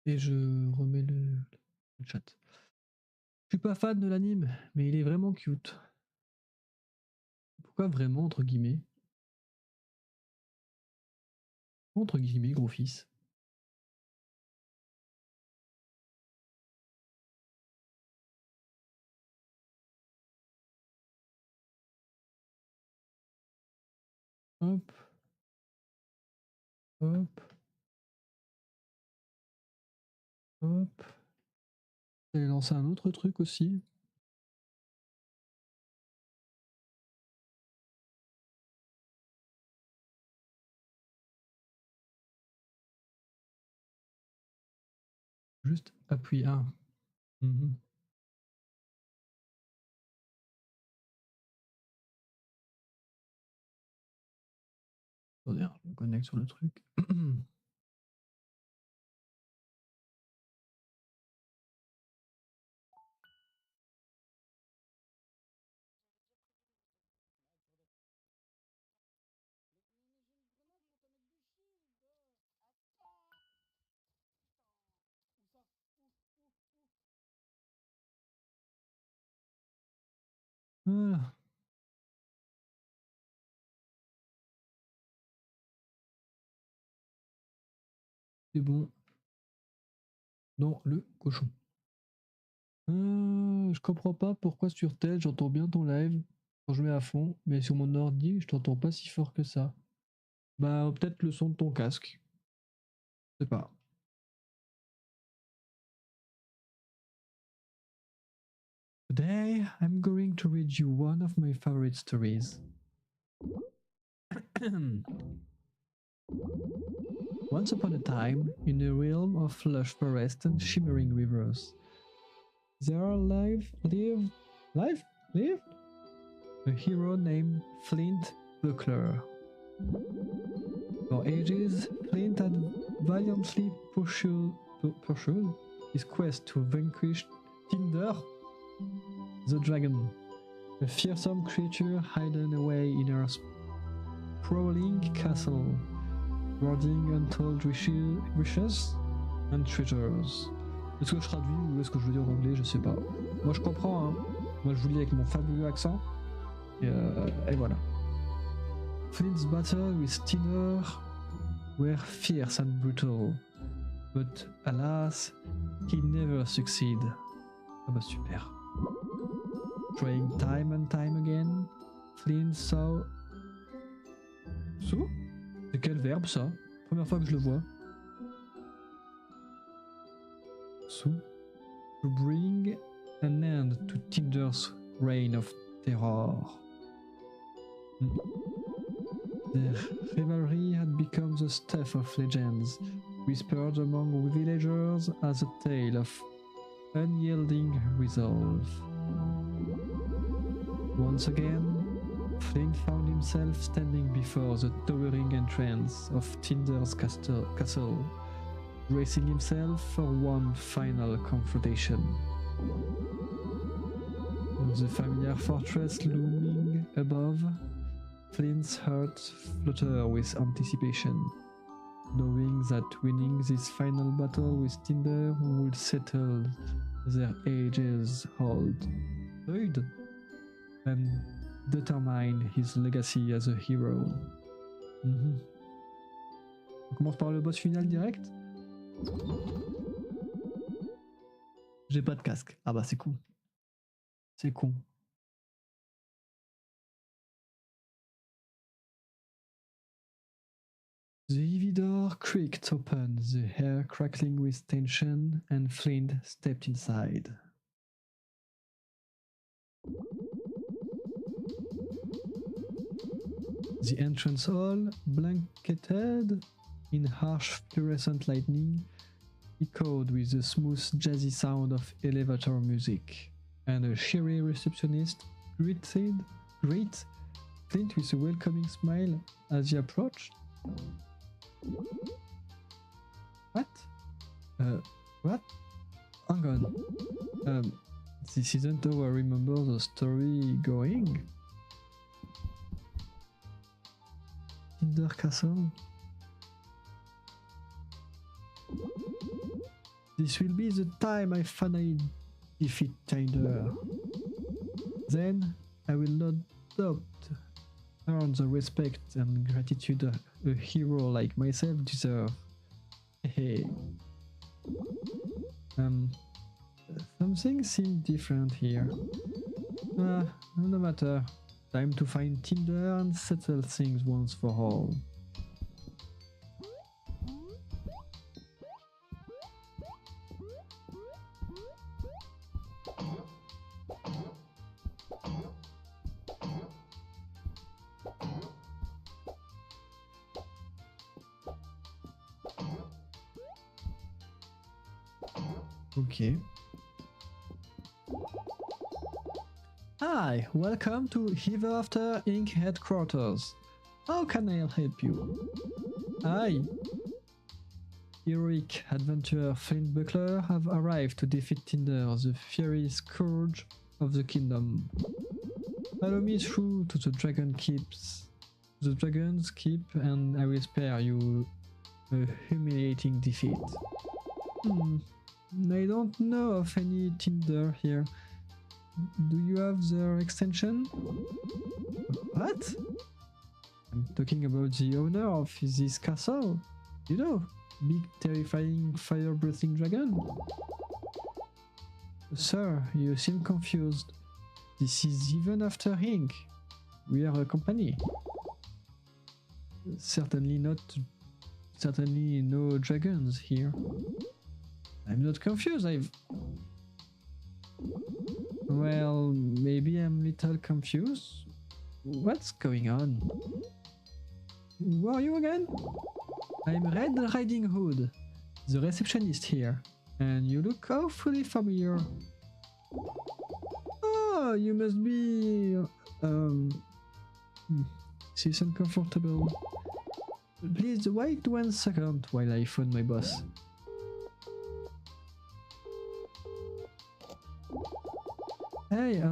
Et je remets le chat. Je suis pas fan de l'anime, mais il est vraiment cute. Pourquoi vraiment, entre guillemets? Entre guillemets, gros fils. Hop. Hop. Hop. J'allais lancer un autre truc aussi. Juste appuyer 1. Attendez, je me connecte sur le truc. Voilà. C'est bon. Dans le cochon. Je comprends pas pourquoi sur tel j'entends bien ton live quand je mets à fond, mais sur mon ordi je t'entends pas si fort que ça. Bah peut-être le son de ton casque. Je sais pas. Today I'm going to read you one of my favorite stories. Once upon a time, in a realm of lush forest and shimmering rivers, there lived a hero named Flint Buckler. For ages, Flint had valiantly pursued his quest to vanquish Tinder, the dragon, a fearsome creature hidden away in her sprawling castle, guarding untold riches and treasures. Est-ce que je traduis ou est-ce que je veux dire en anglais? Je sais pas. Moi je comprends, hein. Moi je vous lis avec mon fabuleux accent. Et voilà. Flint's battle with Tinder were fierce and brutal, but alas, he never succeeded. Ah bah super. Trying time and time again, Flint saw... C'est quel verbe ça? Première fois que je le vois. To bring an end to Tinder's reign of terror. Their rivalry had become the stuff of legends, whispered among villagers as a tale of unyielding resolve. Once again, Flint found himself standing before the towering entrance of Tinder's castle, bracing himself for one final confrontation. The familiar fortress looming above, Flint's heart fluttered with anticipation, knowing that winning this final battle with Tinder would settle their ages-old feud and determine his legacy as a hero. On commence par le boss final direct. J'ai pas de casque. Ah bah c'est con. C'est con. The heavy door creaked open, the air crackling with tension, and Flint stepped inside. The entrance hall, blanketed in harsh fluorescent lighting, echoed with the smooth jazzy sound of elevator music, and a cheery receptionist greeted Flint with a welcoming smile as he approached. What? What? Hang on. This isn't how I remember the story going. Tinder Castle? This will be the time I finally defeat Tinder. Then I will not doubt earn the respect and gratitude a hero like myself deserve. Hey. Something seems different here. No matter. Time to find Tinder and settle things once for all. Okay. Hi, welcome to Ever After Inc. headquarters. How can I help you? I, heroic adventurer Flint Buckler, have arrived to defeat Tinder, the fiery scourge of the kingdom. Follow me through to the Dragon's Keep, and I will spare you a humiliating defeat. I don't know of any Tinder here. Do you have their extension? What? I'm talking about the owner of this castle. You know, big terrifying fire-breathing dragon. Sir, you seem confused. This is even after Inc. We are a company. Certainly no dragons here. I'm not confused, Well, maybe I'm a little confused. What's going on? Who are you again? I'm Red Riding Hood, the receptionist here, and you look awfully familiar. Oh, you must be... This is uncomfortable. Please wait 1 second while I phone my boss. Hey,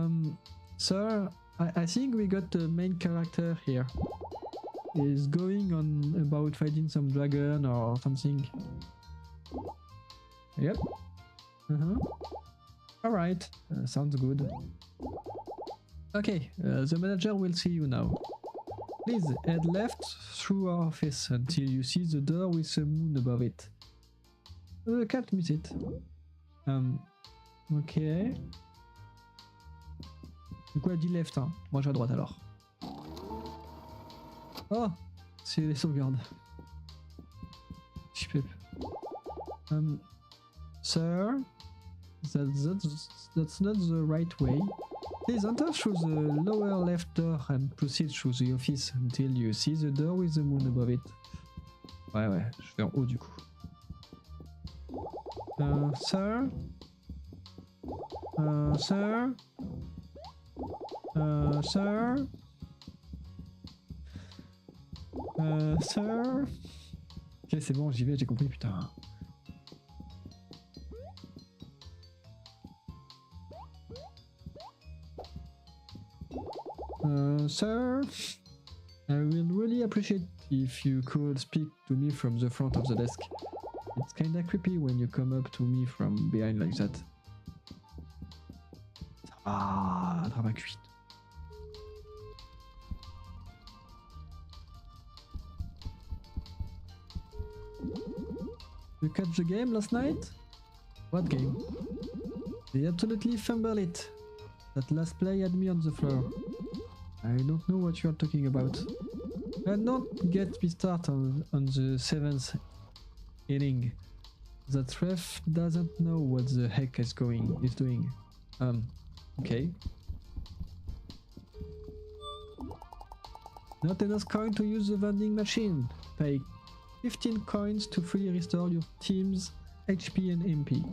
sir, I think we got the main character here. He's going on about fighting some dragon or something. Yep. Alright, sounds good. Okay, the manager will see you now. Please head left through our office until you see the door with a moon above it. Can't miss it. Ok. Du coup elle dit left, hein. Moi j'ai à droite alors. Oh, c'est les sauvegardes. Sir, that's not the right way. Please enter through the lower left door and proceed through the office until you see the door with the moon above it. Ouais, je vais en haut du coup. Sir? Sir? Sir? Sir? Ok, c'est bon, j'y vais, j'ai compris, putain. Sir? I will really appreciate if you could speak to me from the front of the desk. It's kinda creepy when you come up to me from behind like that. Ah, drama cuite. You catch the game last night? What game? They absolutely fumbled it. That last play had me on the floor. I don't know what you are talking about. And don't get me started on the 7th inning. That ref doesn't know what the heck is doing. Okay. Not enough coin to use the vending machine. Pay 15 coins to fully restore your team's HP and MP.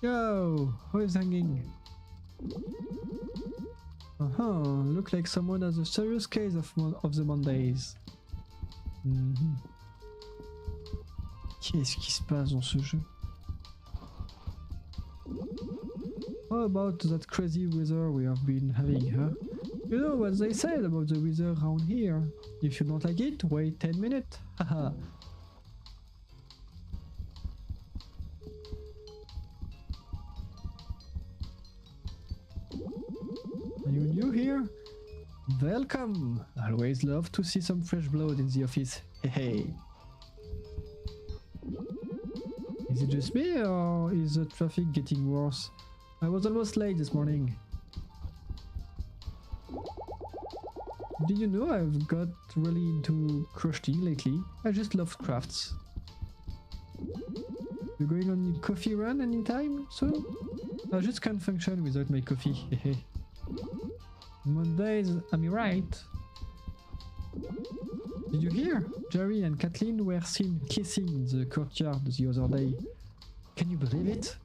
Yo, who is hanging? Look like someone has a serious case of the Mondays. Qu'est-ce qui se passe dans ce jeu? How about that crazy weather we have been having, huh? You know what they said about the weather around here. If you don't like it, wait 10 minutes. Haha. Are you new here? Welcome! Always love to see some fresh blood in the office. Hey. Is it just me or is the traffic getting worse? I was almost late this morning. Did you know I've got really into crochet lately? I just love crafts. You going on a coffee run anytime soon? I just can't function without my coffee. Mondays, am I right? Did you hear? Jerry and Kathleen were seen kissing in the courtyard the other day. Can you believe it?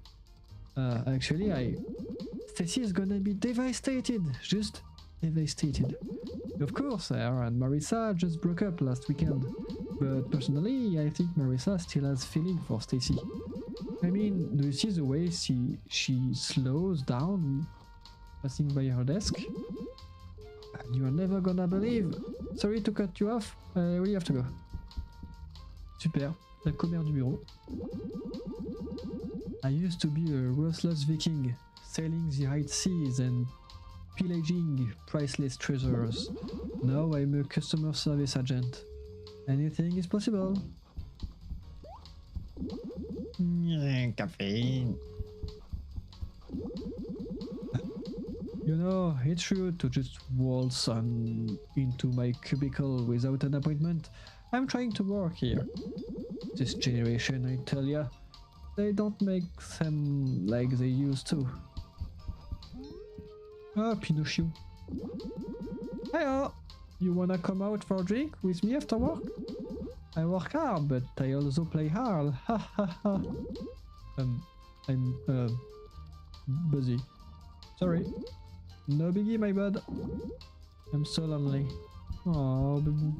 Actually, Stacy is gonna be devastated. Just devastated. Of course, her and Marissa just broke up last weekend. But personally, I think Marissa still has feeling for Stacy. I mean, do you see the way she slows down passing by her desk? And you are never gonna believe. Sorry to cut you off, I really have to go. Super, la commère du bureau. I used to be a ruthless Viking, sailing the high seas and pillaging priceless treasures. Now I'm a customer service agent. Anything is possible. Caffeine. You know, it's rude to just waltz on into my cubicle without an appointment. I'm trying to work here. This generation, I tell ya, they don't make them like they used to. Ah, Pinocchio. Hey, you wanna come out for a drink with me after work? I work hard, but I also play hard. Ha ha ha. I'm busy. Sorry. No biggie, my bud. I'm so lonely. Oh, baby.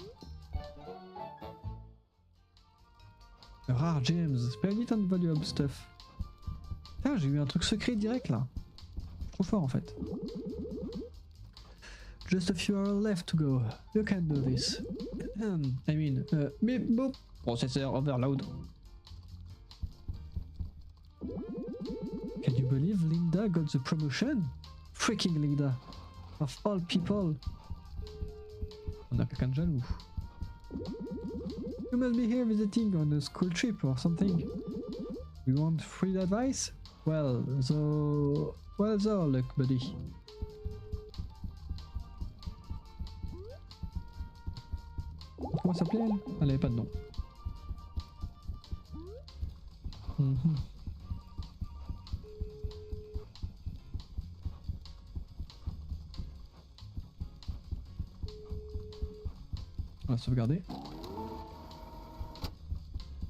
Rare gems, splendid and valuable stuff. Putain, j'ai eu un truc secret direct là. Trop fort en fait. Just a few hours left to go. You can do this. I mean, beep boop. Processor overload. Can you believe Linda got the promotion? Freaking Linda. Of all people. On a quelqu'un de jaloux. You must be here visiting on a school trip or something. We want free advice? Well, so luck, buddy. Comment s'appelait elle? Elle avait pas de nom. On va sauvegarder.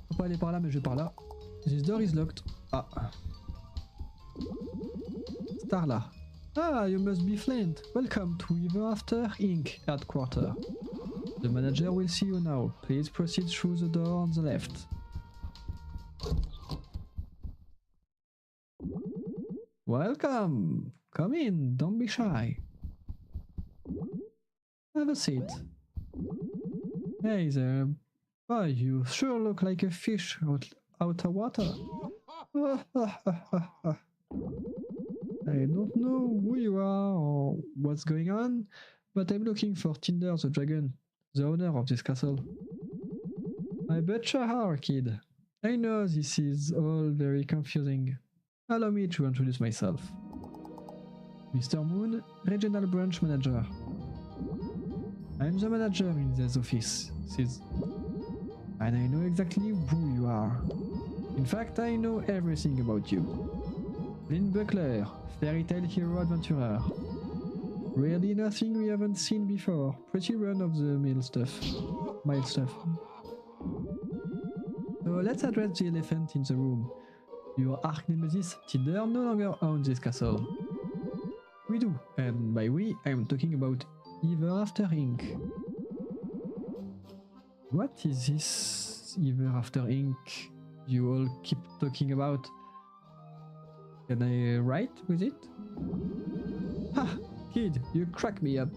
Faut pas aller par là, mais je vais par là. This door is locked. Ah. Starla. Ah, you must be Flint. Welcome to Ever After Inc. headquarters. The manager will see you now. Please proceed through the door on the left. Welcome. Come in, don't be shy. Have a seat. Hey there. Boy, you sure look like a fish out of water. I don't know who you are or what's going on, but I'm looking for Tinder the Dragon, the owner of this castle. I betcha are, kid. I know this is all very confusing. Allow me to introduce myself. Mr. Moon, Regional Branch Manager. I'm the manager in this office, and I know exactly who you are. In fact, I know everything about you. Lynn Buckler, fairy tale hero adventurer. Really nothing we haven't seen before. Pretty run-of-the-mill stuff. Mild stuff. So let's address the elephant in the room. Your arch nemesis, Tinder, no longer owns this castle. We do, and by we, I'm talking about Ever After Inc. What is this Ever After Inc. you all keep talking about? Can I write with it? Ha! Kid, you crack me up.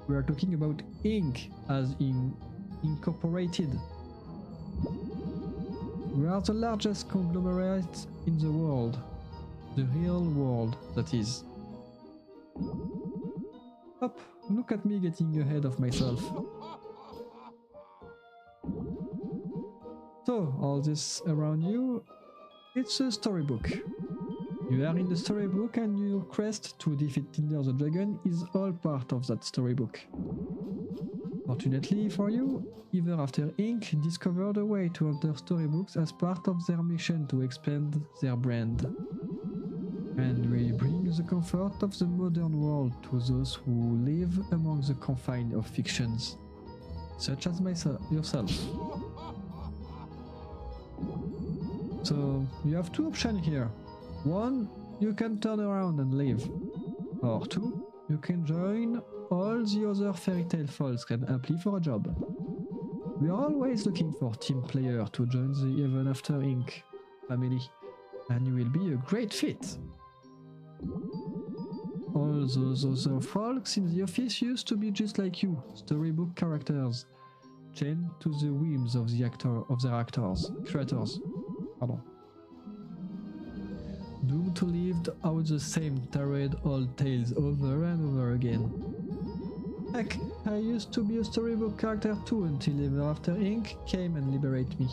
We are talking about Inc. as in incorporated. We are the largest conglomerate in the world. The real world, that is. Hop, look at me getting ahead of myself. So, all this around you, it's a storybook. You are in the storybook and your quest to defeat Tinder the Dragon is all part of that storybook. Fortunately for you, Ever After Inc. discovered a way to enter storybooks as part of their mission to expand their brand. And we bring the comfort of the modern world to those who live among the confines of fictions, such as yourself. So, you have two options here. One, you can turn around and leave. Or two, you can join all the other fairy tale folks and apply for a job. We are always looking for team players to join the Even After Inc. family, and you will be a great fit. All those other folks in the office used to be just like you, storybook characters, chained to the whims of their creators. Pardon. Doomed to live out the same tired old tales over and over again. Heck, I used to be a storybook character too until Ever After Inc. came and liberated me.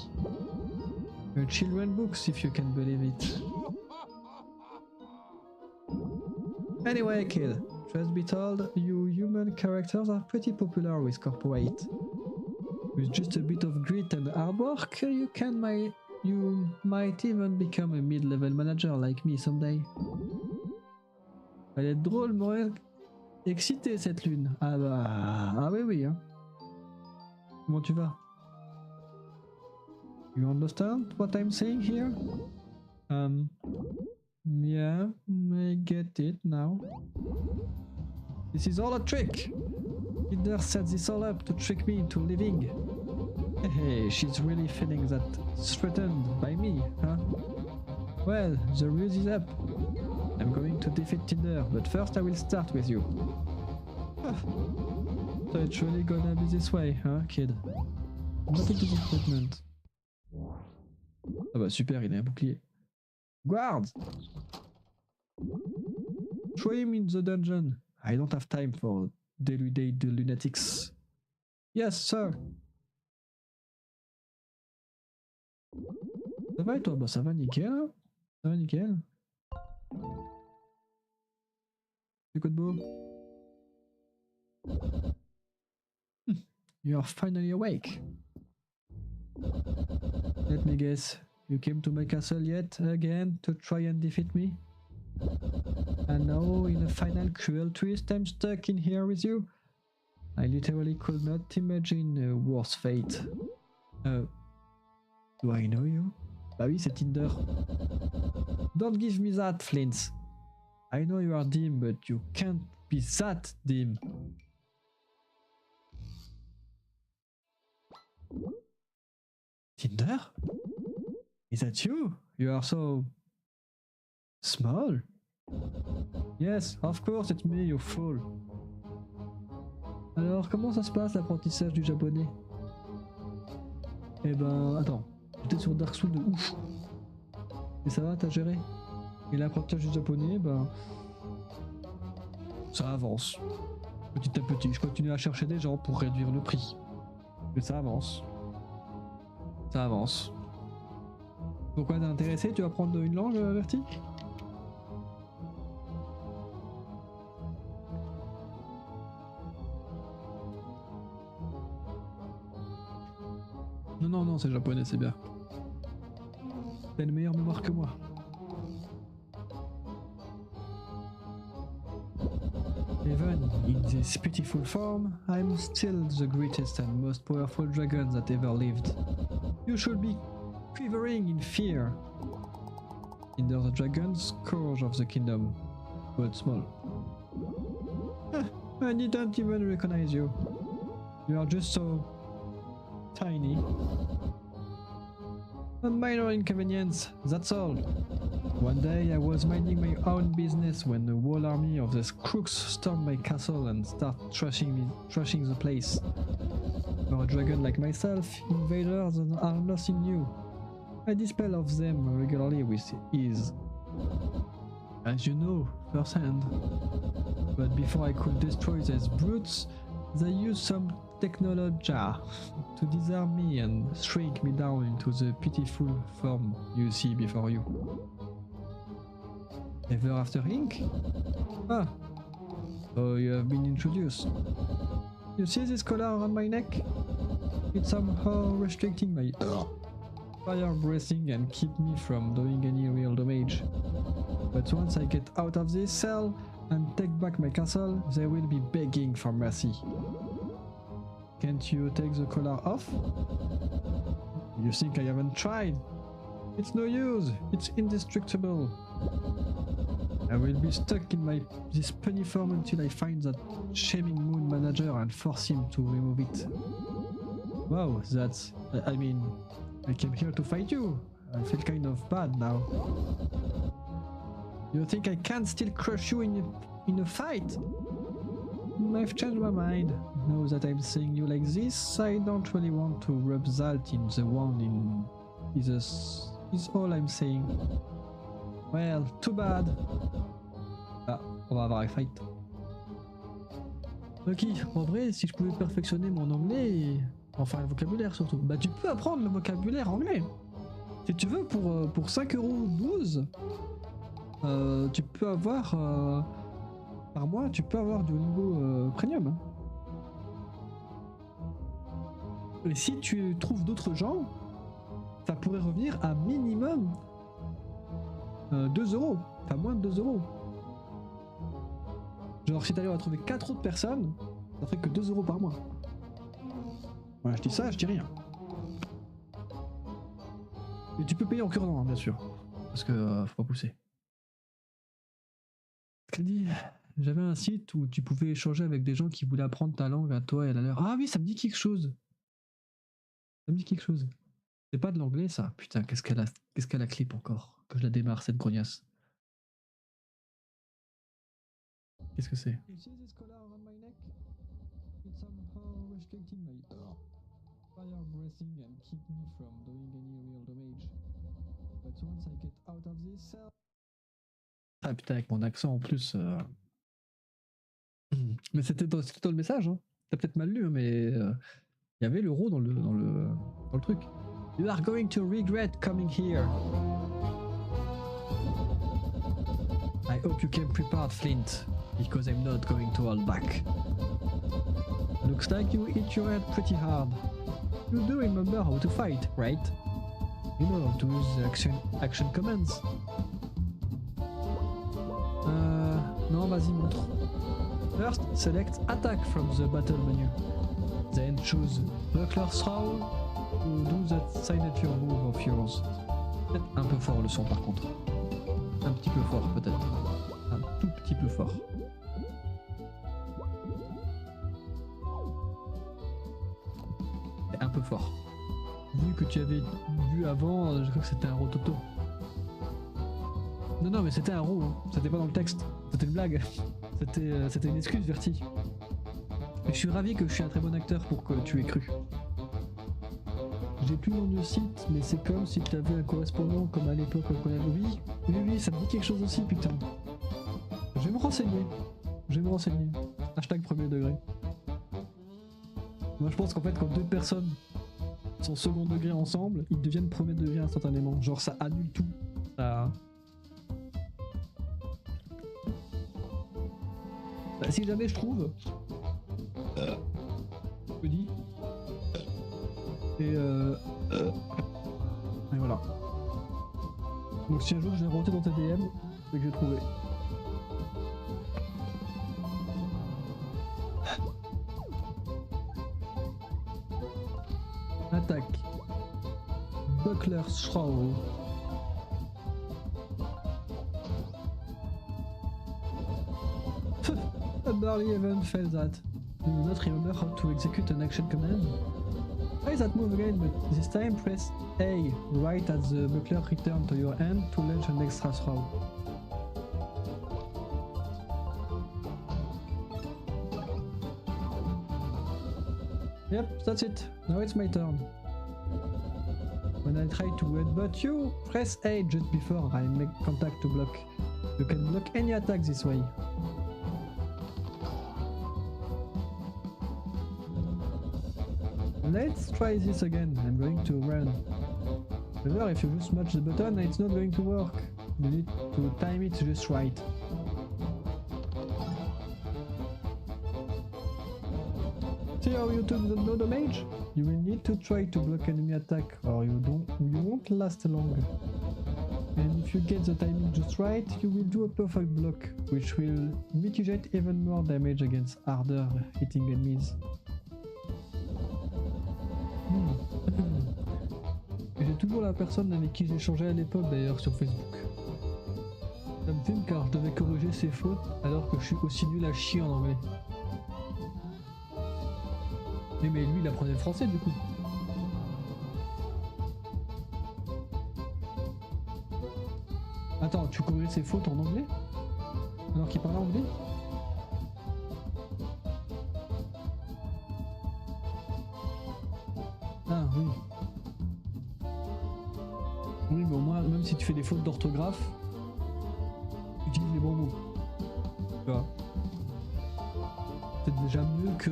A children's books, if you can believe it. Anyway, kid, truth be told, you human characters are pretty popular with corporate. With just a bit of grit and hard work, you might even become a mid-level manager like me someday. Elle est drôlement excitée cette lune. Ah bah... Ah oui hein. Comment tu vas? You understand what I'm saying here? Yeah, I get it now. This is all a trick! Tinder set this all up to trick me into leaving. Hey, she's really feeling that threatened by me, huh? Well, the ruse is up. I'm going to defeat Tinder, but first I will start with you. So it's really gonna be this way, huh, kid? Nothing to disappointment. Ah bah super, il a un bouclier. Guards! Throw him in the dungeon. I don't have time for deluded lunatics. Yes, sir. Ça va et toi? Bah ça va nickel. Hein, ça va nickel. C'est quoi de beau? You are finally awake. Let me guess. You came to my castle yet again to try and defeat me? And now, in a final cruel twist, I'm stuck in here with you? I literally could not imagine a worse fate. Do I know you? Bah oui, c'est Tinder. Don't give me that, Flint. I know you are dim, but you can't be that dim. Tinder? Is that you? You are so... small? Yes, of course it's me, you fool. Alors, comment ça se passe l'apprentissage du japonais? Eh ben, attends, j'étais sur Dark Souls de ouf. Et ça va, t'as géré? Et l'apprentissage du japonais, ben... ça avance. Petit à petit, je continue à chercher des gens pour réduire le prix. Mais ça avance. Ça avance. Pourquoi t'es intéressé? Tu vas apprendre une langue, Verti? Non, c'est japonais, c'est bien. T'as une meilleure mémoire que moi. Even in this pitiful form, I'm still the greatest and most powerful dragon that ever lived. You should be quivering in fear. Tinder the dragon, scourge of the kingdom, but small. I didn't even recognize you. You are just so... tiny. A minor inconvenience, that's all. One day I was minding my own business when a whole army of these crooks stormed my castle and started trashing the place. For a dragon like myself, invaders are nothing new. I dispel of them regularly with ease. As you know, firsthand. But before I could destroy these brutes, they used some technology to disarm me and shrink me down into the pitiful form you see before you. Ever after ink? Ah, so you have been introduced. You see this collar around my neck? It's somehow restricting my fire breathing and keep me from doing any real damage. But once I get out of this cell and take back my castle, they will be begging for mercy. Can't you take the collar off? You think I haven't tried? It's no use, it's indestructible. I will be stuck in this punny form until I find that shaming moon manager and force him to remove it. Wow, that's... I mean, I came here to fight you. I feel kind of bad now. You think I can still crush you in a fight? I've changed my mind. Now that I'm seeing you like this, I don't really want to rub salt in the wound is all I'm saying. Well, too bad. Ah, on va avoir un fight. Ok, en vrai, si je pouvais perfectionner mon anglais, enfin le vocabulaire surtout, bah tu peux apprendre le vocabulaire anglais. Si tu veux, pour 5,12 €, tu peux avoir, par mois, tu peux avoir du Duolingo Premium. Hein. Et si tu trouves d'autres gens, ça pourrait revenir à minimum 2 €, enfin moins de 2 €. Genre si t'arrives à trouver 4 autres personnes, ça ferait que 2 € par mois. Voilà, je dis ça, je dis rien. Et tu peux payer en current, hein, bien sûr. Parce que faut pas pousser. Elle dit, j'avais un site où tu pouvais échanger avec des gens qui voulaient apprendre ta langue à toi et à la leur. Ah oui, ça me dit quelque chose. Ça me dit quelque chose. C'est pas de l'anglais ça. Putain, qu'est-ce qu'elle a clip encore. Que je la démarre cette grognasse. Qu'est-ce que c'est? Ah putain, avec mon accent en plus. Mais c'était dans le message. Hein. T'as peut-être mal lu, mais il y avait l'euro dans le truc. You are going to regret coming here. I hope you came prepared, Flint, because I'm not going to hold back. Looks like you hit your head pretty hard. You do remember how to fight, right? You know how to use the action commands. Non, vas-y, montre. First, select Attack from the battle menu. Then choose Buckler Throw to do that signature move of yours. Peut-être un peu fort le son par contre. Un petit peu fort peut-être. Un tout petit peu fort. C'est un peu fort. Vu que tu avais vu avant, je crois que c'était un rototo. Non, mais c'était un roux, hein. C'était pas dans le texte. C'était une blague. C'était une excuse, Verti. Et je suis ravi que je suis un très bon acteur pour que tu aies cru. J'ai plus le nom du site, mais c'est comme si tu avais un correspondant comme à l'époque au collège. Oui, ça me dit quelque chose aussi, putain. Je vais me renseigner. Hashtag premier degré. Moi je pense qu'en fait quand deux personnes sont second degré ensemble, ils deviennent premier degré instantanément. Genre ça annule tout. Ça... Bah, si jamais je trouve... Je dis... Et voilà. Donc si un jour je l'ai rentré dans tes DM, c'est que j'ai trouvé. Attaque. Buckler Throw. I barely even felt that. Do you not remember how to execute an action command? Try that move again, but this time press A right as the buckler returns to your hand to launch an extra throw. Yep, that's it. Now it's my turn. When I try to headbutt you, press A just before I make contact to block. You can block any attack this way. Let's try this again. I'm going to run. However, if you just match the button, it's not going to work. You need to time it just right. See how you took the no damage? You will need to try to block enemy attack or you won't last long. And if you get the timing just right, you will do a perfect block, which will mitigate even more damage against harder hitting enemies. J'ai toujours la personne avec qui j'échangeais à l'époque d'ailleurs sur Facebook. Ça me fume car je devais corriger ses fautes alors que je suis aussi nul à chier en anglais. Mais lui il apprenait le français du coup. Attends, tu corrigeais ses fautes en anglais? Alors qu'il parlait anglais? Ah oui. Oui, mais au moins, même si tu fais des fautes d'orthographe, tu utilises les bons mots. Tu vois. C'est déjà mieux que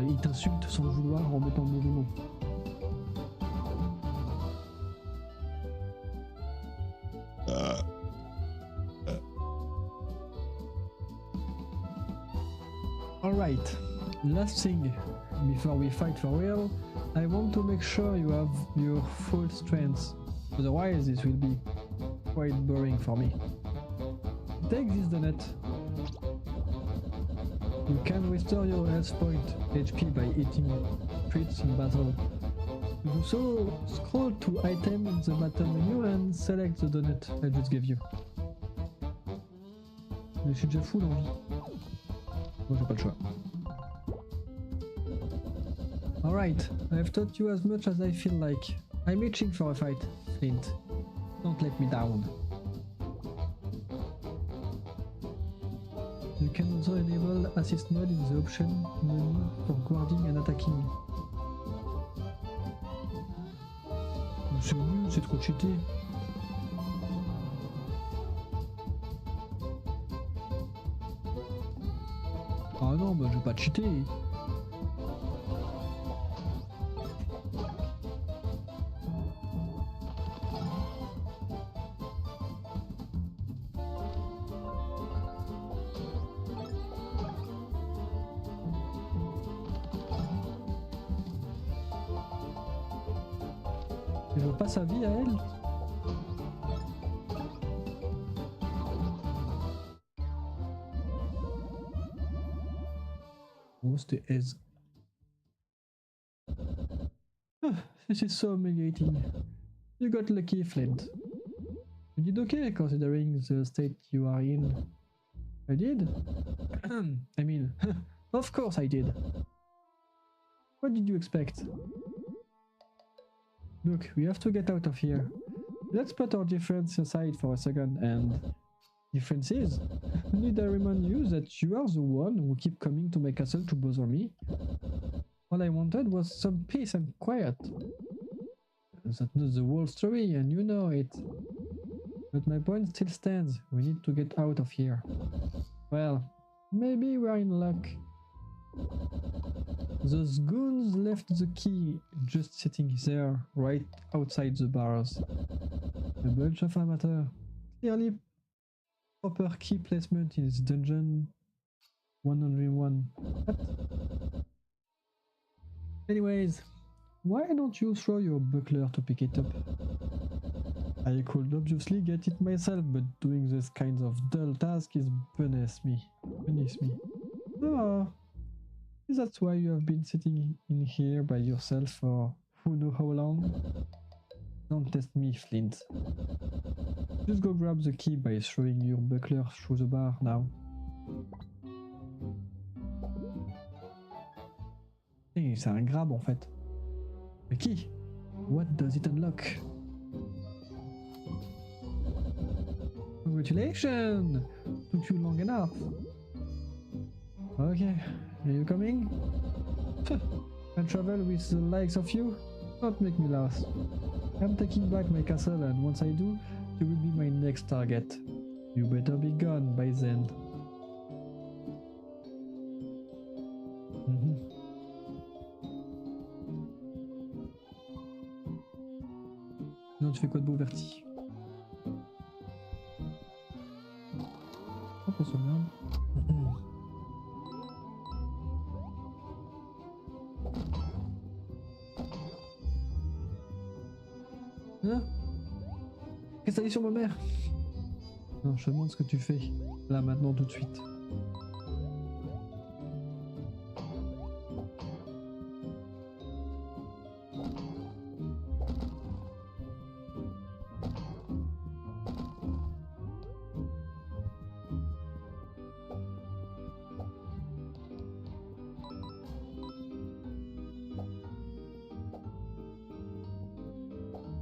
il t'insulte sans le vouloir en mettant le mauvais mot. Alright, last thing, before we fight for real, I want to make sure you have your full strength, otherwise this will be quite boring for me. Take this donut. You can restore your health point HP by eating treats in battle. To do so, scroll to item in the bottom menu and select the donut I just gave you. Mais je suis déjà full en vie. Moi j'ai pas le choix. Alright, I've taught you as much as I feel like. I'm itching for a fight, Flint. Don't let me down. You can also enable assist mode in the option menu for guarding and attacking. C'est nul, c'est trop cheaté. Ah non, bah je vais pas cheater. Je veux pas sa vie à elle. Oh, c'était aise. This is so humiliating. You got lucky, Flint. You did okay considering the state you are in. I did? I mean, of course I did. What did you expect? Look, we have to get out of here. Let's put our difference aside for a second and... Differences? Need I remind you that you are the one who keep coming to my castle to bother me? All I wanted was some peace and quiet. That's not the whole story and you know it. But my point still stands. We need to get out of here. Well, maybe we're in luck. Those goons left the key just sitting there, right outside the bars. A bunch of amateurs. Clearly proper key placement in this dungeon 101. What? Anyways, why don't you throw your buckler to pick it up? I could obviously get it myself, but doing this kind of dull task is beneath me. Oh, that's why you have been sitting in here by yourself for who knows how long? Don't test me, Flint. Just go grab the key by throwing your buckler through the bar now. C'est un grab en fait. Mais qui? What does it unlock? Congratulations! Took you long enough. Okay, are you coming? Can travel with the likes of you? Don't make me laugh. I'm taking back my castle, and once I do, you will be my next target. You better be gone by then. Non, tu fais quoi de beau, Verti? Oh, pour ce merde. Hein? Qu'est-ce que t'as dit sur ma mère? Non, je te demande ce que tu fais, là, maintenant, tout de suite.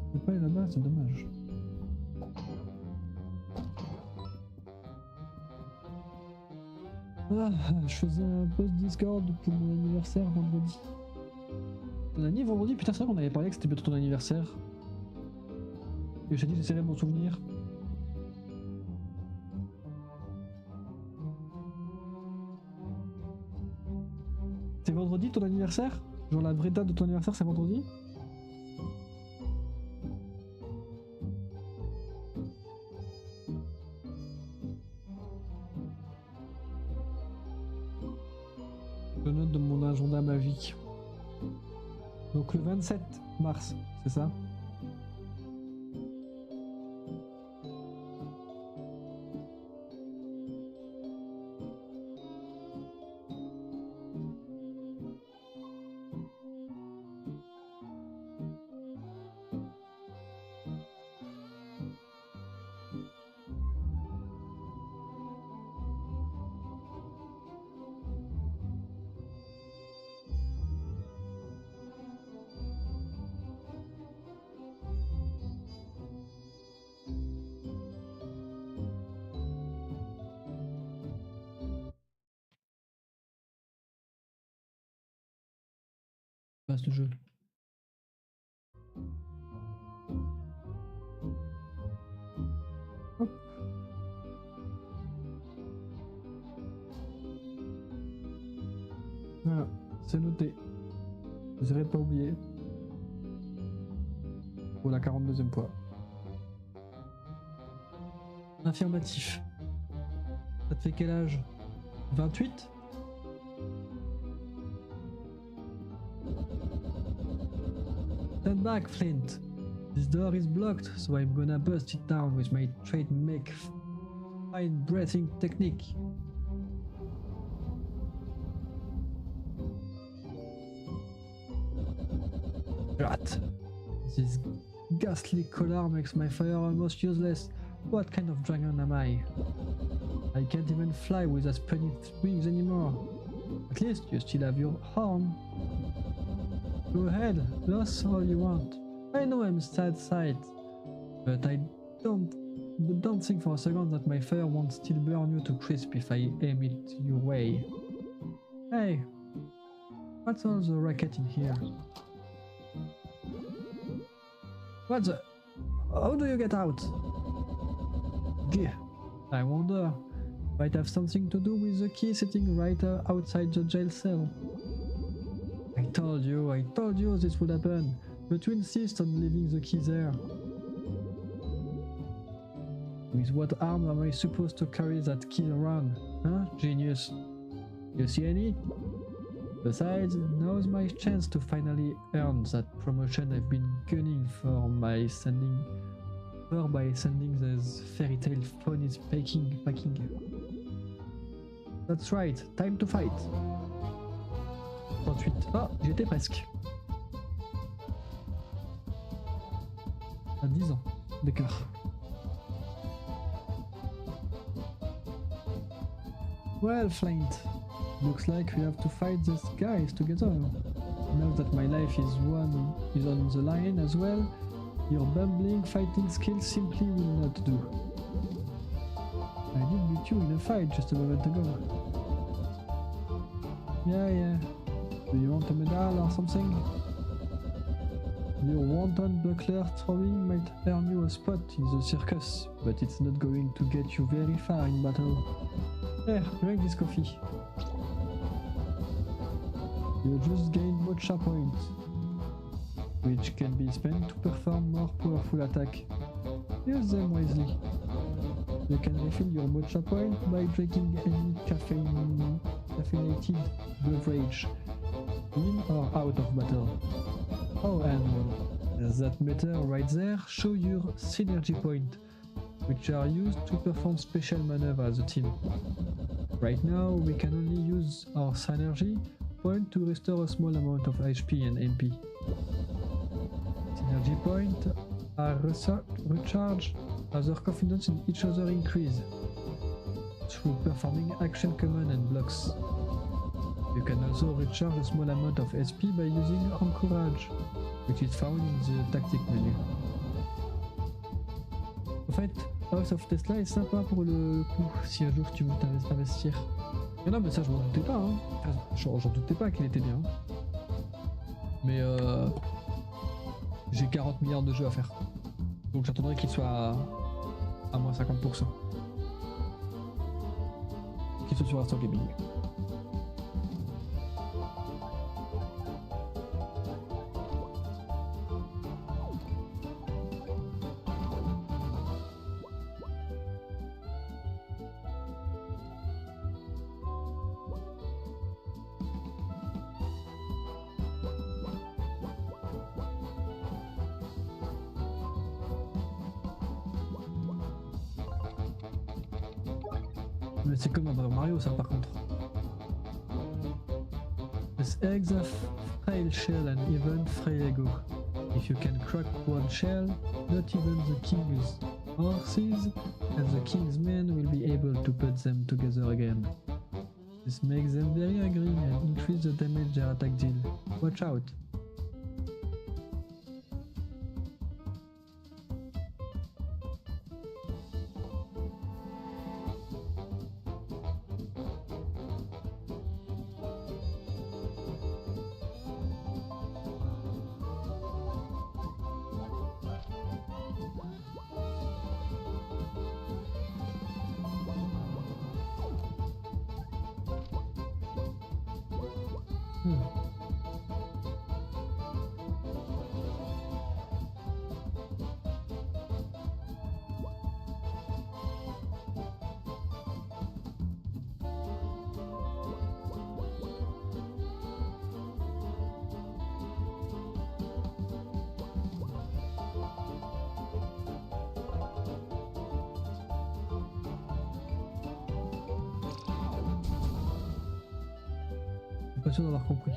Je peux pas aller là-bas, c'est dommage. Ah, je faisais un post Discord pour mon anniversaire vendredi. Ton anniversaire vendredi? Putain, c'est vrai qu'on avait parlé que c'était bientôt ton anniversaire. Et j'ai dit j'essaierai de m'en souvenir. C'est vendredi ton anniversaire? Genre la vraie date de ton anniversaire c'est vendredi? Je note de mon agenda magique. Donc le 27 mars, c'est ça? Passe le jeu. Hop. Voilà, c'est noté. J'essaierai de pas oublier. Pour la 42e fois. Affirmatif. Ça te fait quel âge? 28? Stand back, Flint. This door is blocked, so I'm gonna bust it down with my trademark fine breathing technique. Rat. This ghastly color makes my fire almost useless. What kind of dragon am I? I can't even fly with as pretty wings anymore. At least you still have your horn. Go ahead, loss all you want. I know I'm sad sight, but I don't think for a second that my fire won't still burn you to crisp if I aim it your way. Hey, what's all the racket in here? What the? How do you get out? Gee, I wonder. Might have something to do with the key sitting right outside the jail cell. I told you this would happen, but you insist on leaving the key there. With what arm am I supposed to carry that key around? Huh, genius? You see any? Besides, now's my chance to finally earn that promotion I've been gunning for by sending those fairy tale phonies packing. That's right, time to fight. 38. Ah, j'y étais presque. À 10 ans d'écart. Well, Flint, looks like we have to fight these guys together. Now that my life is on the line as well, your bumbling fighting skills simply will not do. I did beat you in a fight just a moment ago. Yeah. Do you want a medal or something? Your wanton buckler throwing might earn you a spot in the circus, but it's not going to get you very far in battle. Here, drink this coffee. You just gained matcha points, which can be spent to perform more powerful attack. Use them wisely. You can refill your matcha point by drinking any caffeinated beverage, in or out of battle. Oh, and that meter right there show your synergy point, which are used to perform special maneuver as a team. Right now, we can only use our synergy point to restore a small amount of HP and MP. Synergy points are recharged as our confidence in each other increase through performing action command and blocks. You can also recharge a small amount of SP by using Encourage, which is found in the tactic menu. En fait, House of Tesla est sympa pour le coup, si un jour tu veux t'investir. Mais non, mais ça je m'en doutais pas, hein. Enfin, j'en doutais pas qu'il était bien. Mais j'ai 40 milliards de jeux à faire. Donc j'attendrai qu'il soit à moins 50%. Qu'il soit sur Astro Gaming. Mais c'est comme dans Mario ça par contre. This eggs a frail shell and even frail ego. If you can crack one shell, not even the king's horses and the king's men will be able to put them together again. This makes them very angry and increase the damage their attack deal. Watch out! Pas sûr d'avoir compris.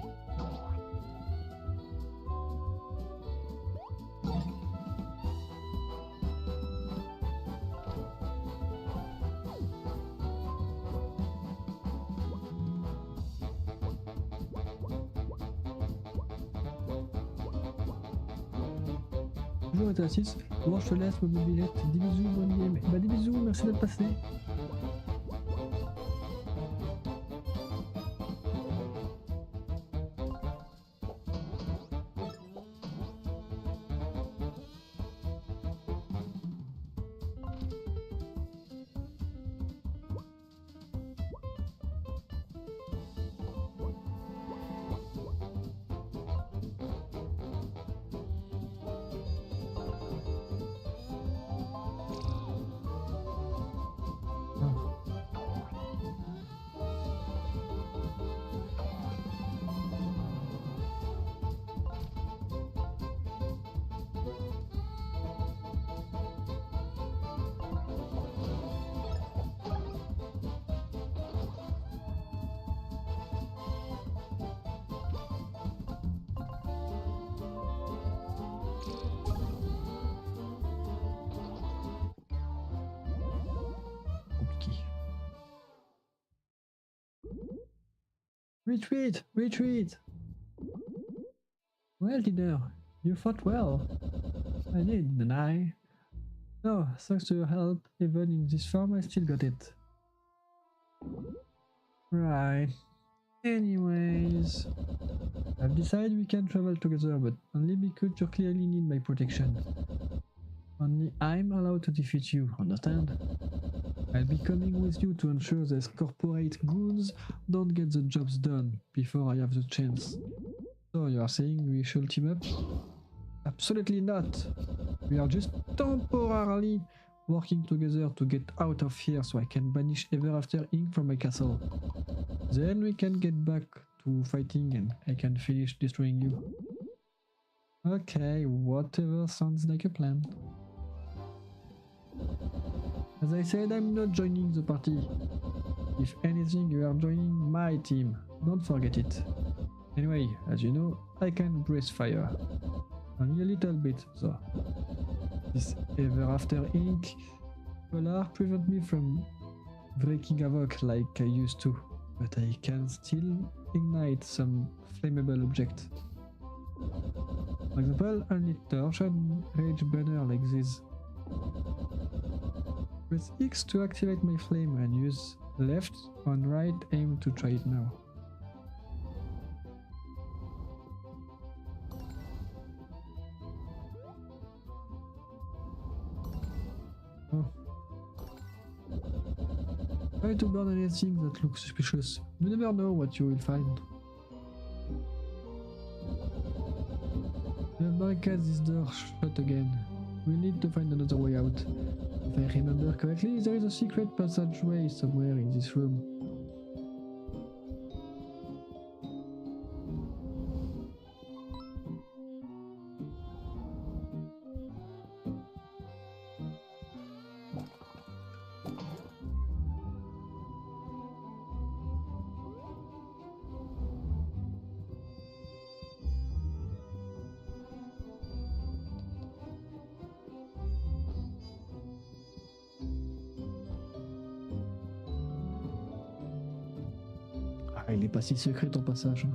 Bonjour et à 6. Bon, je te laisse, ma mobilette. Des bisous, bonne game. Bah, des bisous, merci d'être passé. Retreat! Retreat! Well, leader, you fought well. I didn't I? No, thanks to your help, even in this form I still got it. Right. Anyways, I've decided we can travel together, but only because you clearly need my protection. Only I'm allowed to defeat you, understand? I'll be coming with you to ensure these corporate goons don't get the jobs done before I have the chance. So you are saying we should team up? Absolutely not! We are just temporarily working together to get out of here so I can banish Ever After Inc. from my castle. Then we can get back to fighting and I can finish destroying you. Okay, whatever sounds like a plan. As I said, I'm not joining the party. If anything, you are joining my team. Don't forget it. Anyway, as you know, I can breathe fire. Only a little bit, though. This Ever After Inc. color prevent me from wreaking havoc like I used to, but I can still ignite some flammable object. For example, only torch and rage banner like this. Press X to activate my flame and use left on right aim to try it now. Oh. Try to burn anything that looks suspicious. You never know what you will find. We have barricaded this door shut again. We need to find another way out. If I remember correctly, there is a secret passageway somewhere in this room. Ah, il est pas si secret ton passage.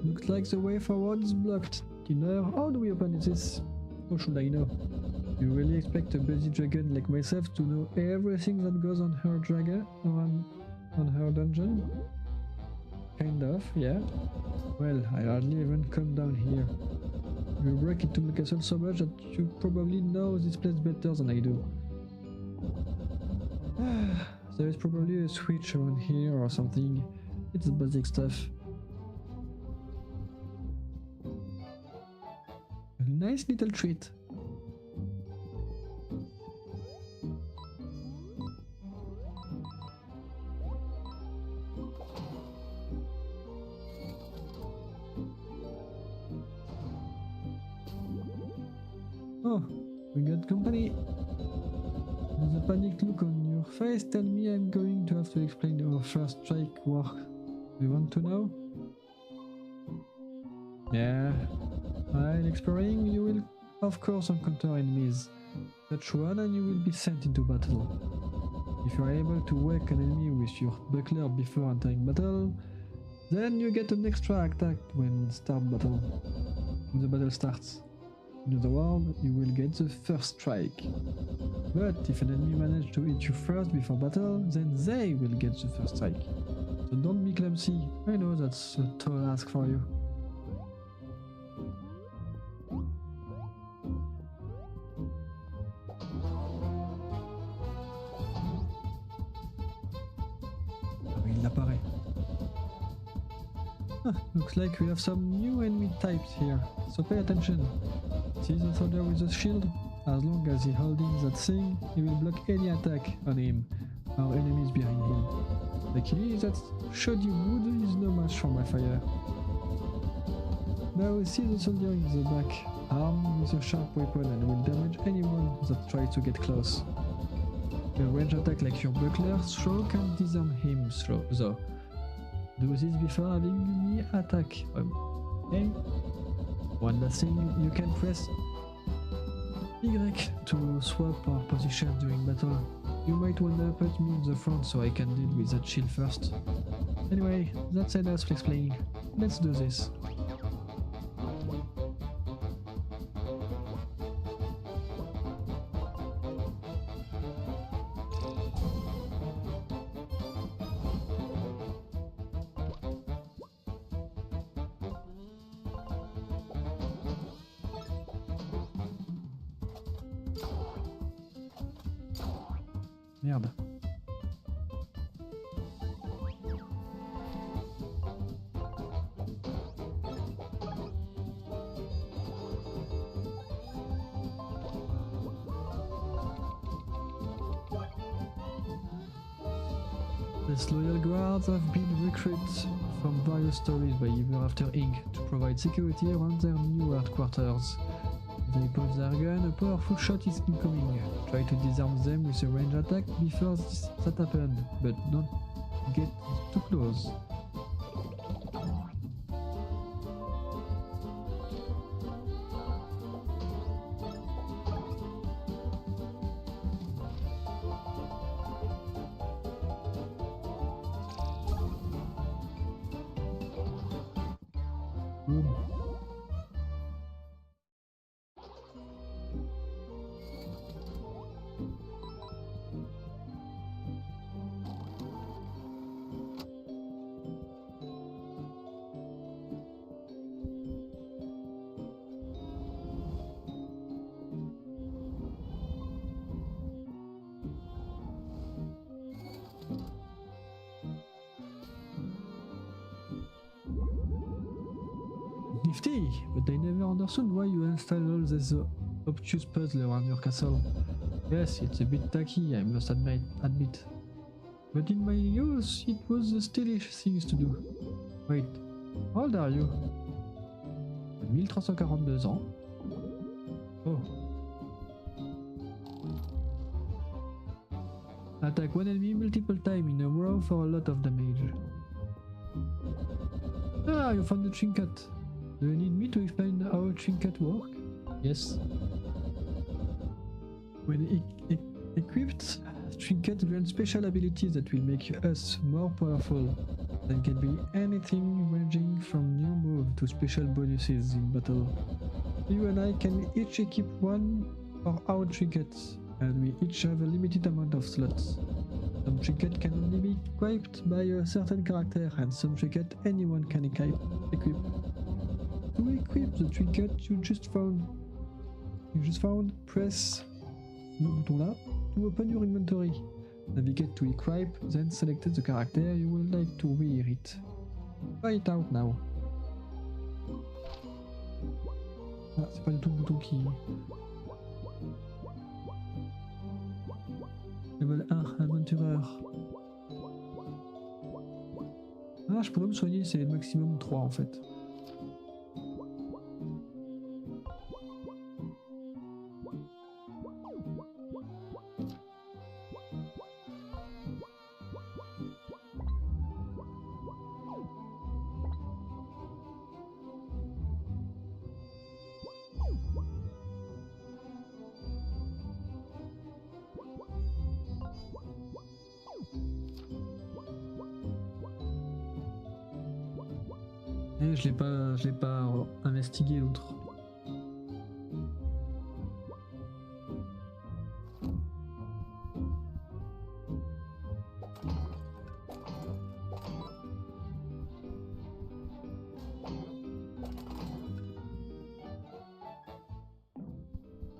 Looks like the way forward is blocked. Dinner, how do we open this? How should I know? You really expect a busy dragon like myself to know everything that goes on her dragon or on her dungeon? Kind of, yeah. Well, I hardly even come down here. You break into the castle so much that you probably know this place better than I do. There is probably a switch around here or something. It's basic stuff. A nice little treat. Oh, we got company. With a panicked look on your face, tell me I'm going to have to explain our first strike work. Do you want to know? Yeah. While exploring, you will of course encounter enemies. Touch one and you will be sent into battle. If you are able to whack an enemy with your buckler before entering battle, then you get an extra attack when the battle starts. In other words, you will get the first strike. But if an enemy manages to hit you first before battle, then they will get the first strike. So don't be clumsy. I know that's a tall ask for you. Il apparaît. Looks like we have some new enemy types here, so pay attention. See the soldier with the shield? As long as he's holding that thing, he will block any attack on him or enemies behind him. Luckily, that shoddy wood is no match for my fire. Now see the soldier in the back, armed with a sharp weapon and will damage anyone that tries to get close. A range attack like your buckler throw can disarm him though. Do this before having me attack. Okay? One last thing, you can press Y to swap our position during battle. You might wanna put me in the front so I can deal with that shield first. Anyway, that's enough explaining. Let's do this. Merde. These loyal guards have been recruited from various stories by Ever After Inc. to provide security around their new headquarters. If they put their gun, a powerful shot is incoming. Try to disarm them with a range attack before that happened, but don't get too close. Boom. Nifty, but I never understood why you installed all this obtuse puzzle around your castle. Yes, it's a bit tacky, I must admit. But in my youth, it was the stylish things to do. Wait, how old are you? 1342 ans. Oh. Attack one enemy multiple times in a row for a lot of damage. Ah, you found the trinket. Do you need me to explain how trinket work? Yes. When equipped, trinkets grant special abilities that will make us more powerful. That can be anything ranging from new moves to special bonuses in battle. You and I can each equip one of our trinkets, and we each have a limited amount of slots. Some trinket can only be equipped by a certain character, and some trinket anyone can equip. To equip the trinket you just found, press le bouton là to open your inventory. Navigate to equip, then select the character you would like to wear it. Try it out now. Ah, c'est pas du tout le bouton qui... Level 1, aventureur. Ah, je pourrais me soigner, c'est maximum 3 en fait. Et je l'ai pas investigué l'autre.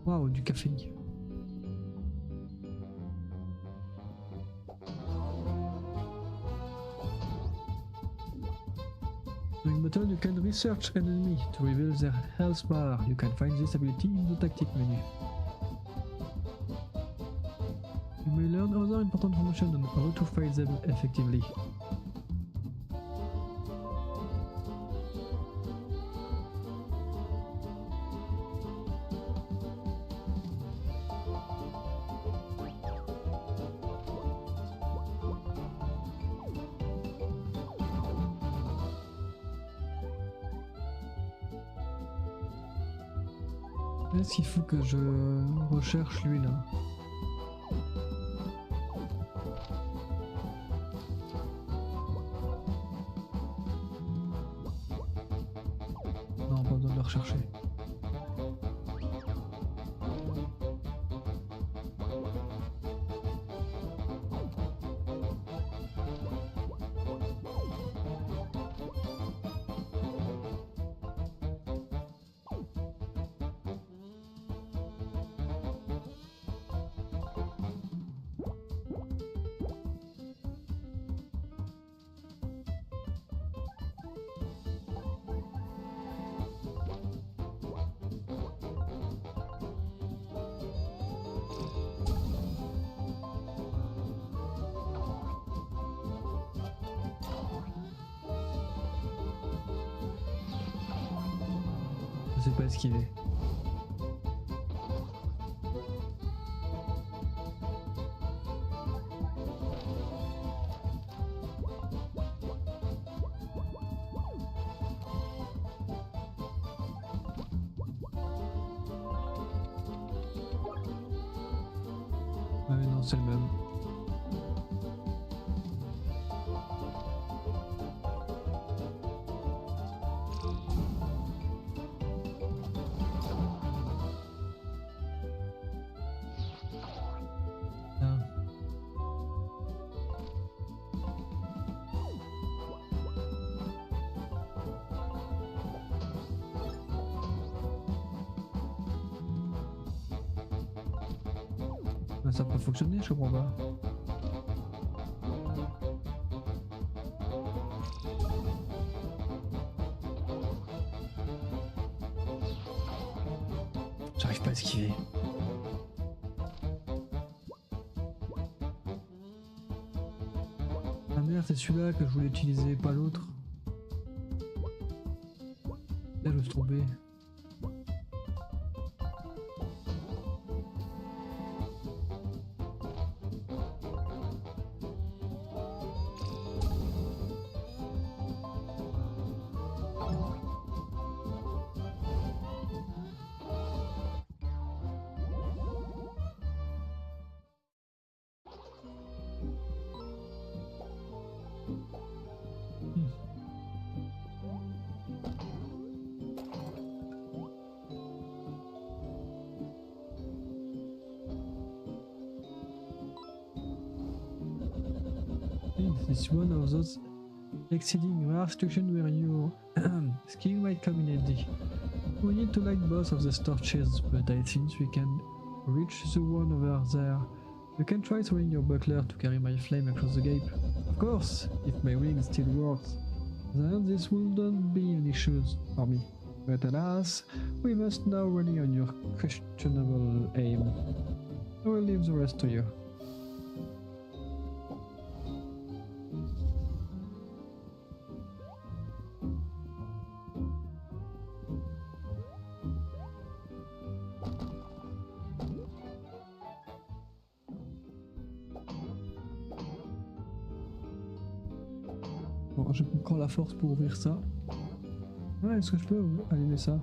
Waouh, du café. During battle, you can research an enemy to reveal their health bar. You can find this ability in the tactic menu. You may learn other important information on how to fight them effectively. Est-ce qu'il faut que je recherche lui là? Non, pas besoin de le rechercher. Je sais pas esquiver. Ah mais non, c'est le même. Ça peut fonctionner, je comprends pas. J'arrive pas à esquiver. Ah merde, c'est celui-là que je voulais utiliser, pas l'autre. Là, je me suis trompé. This is one of those exceeding rare situations where your skiing might come in handy. We need to light both of the torches, but I think we can reach the one over there. You can try throwing your buckler to carry my flame across the gap. Of course, if my ring still works, then this wouldn't be an issue for me. But alas, we must now rely on your questionable aim. I will leave the rest to you. Bon, je prends la force pour ouvrir ça. Ouais, est-ce que je peux allumer ça?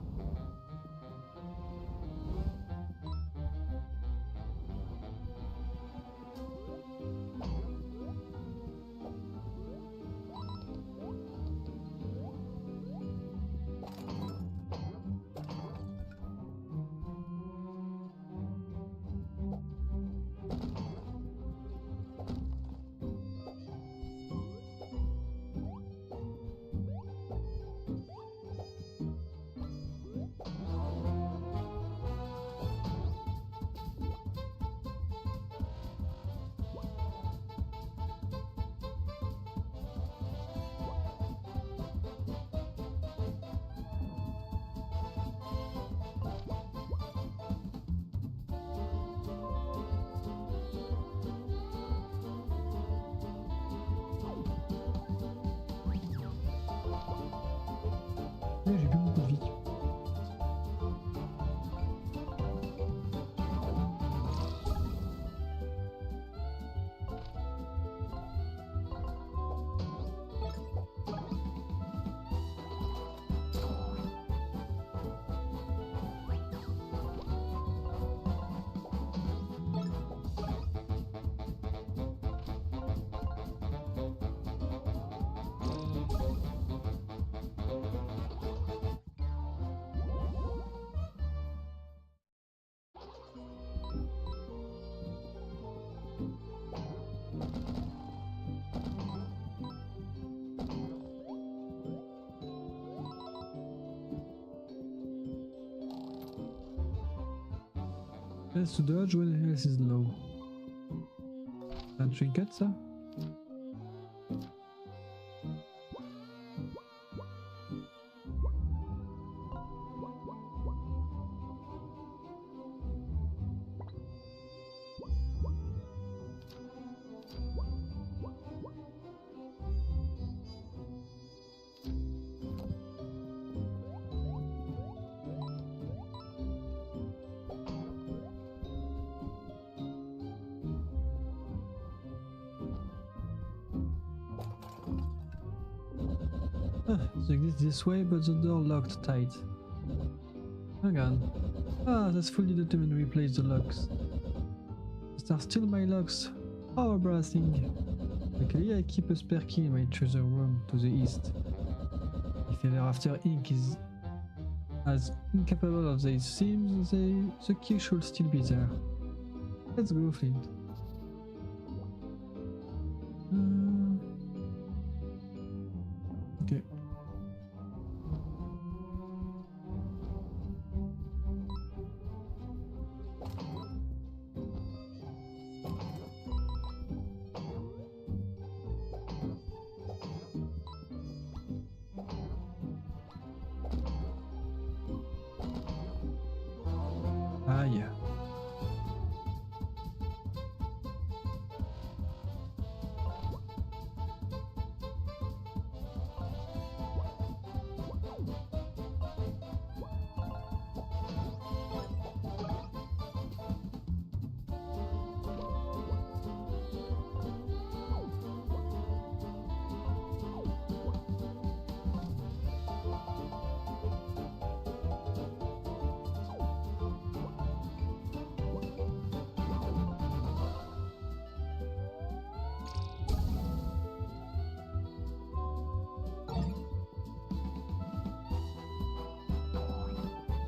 J'ai plus beaucoup de vie. Press to dodge when health is low. Un trinket ça? So it is this way, but the door locked tight. Hang on. Ah, that's fully determined to replace the locks. These are still my locks. Power blasting. Luckily, I keep a spare key in my treasure room to the east. If ever after Inc. is as incapable as they seem, the key should still be there. Let's go, Flint. Okay. Aïe.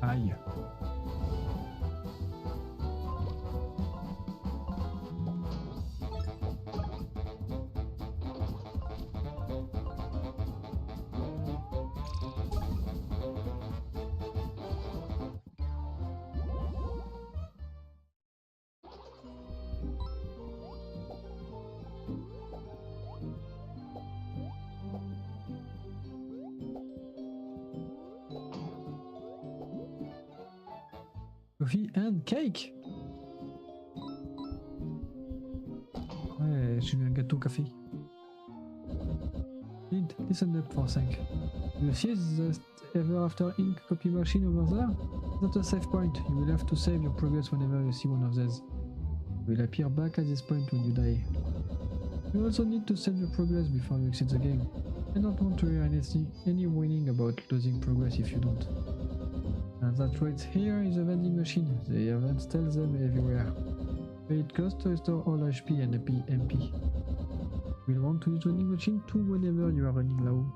Aïe. Coffee and cake. Ouais, j'ai eu un gâteau café. Flint, listen up for 5. You see the Ever After Ink copy machine over there? Not a save point. You will have to save your progress whenever you see one of these. You will appear back at this point when you die. You also need to save your progress before you exit the game. I don't want to hear any whining about losing progress if you don't. And that right here is a vending machine. The events tell them everywhere. But it costs to restore all HP and MP. We'll want to use vending machine too whenever you are running low.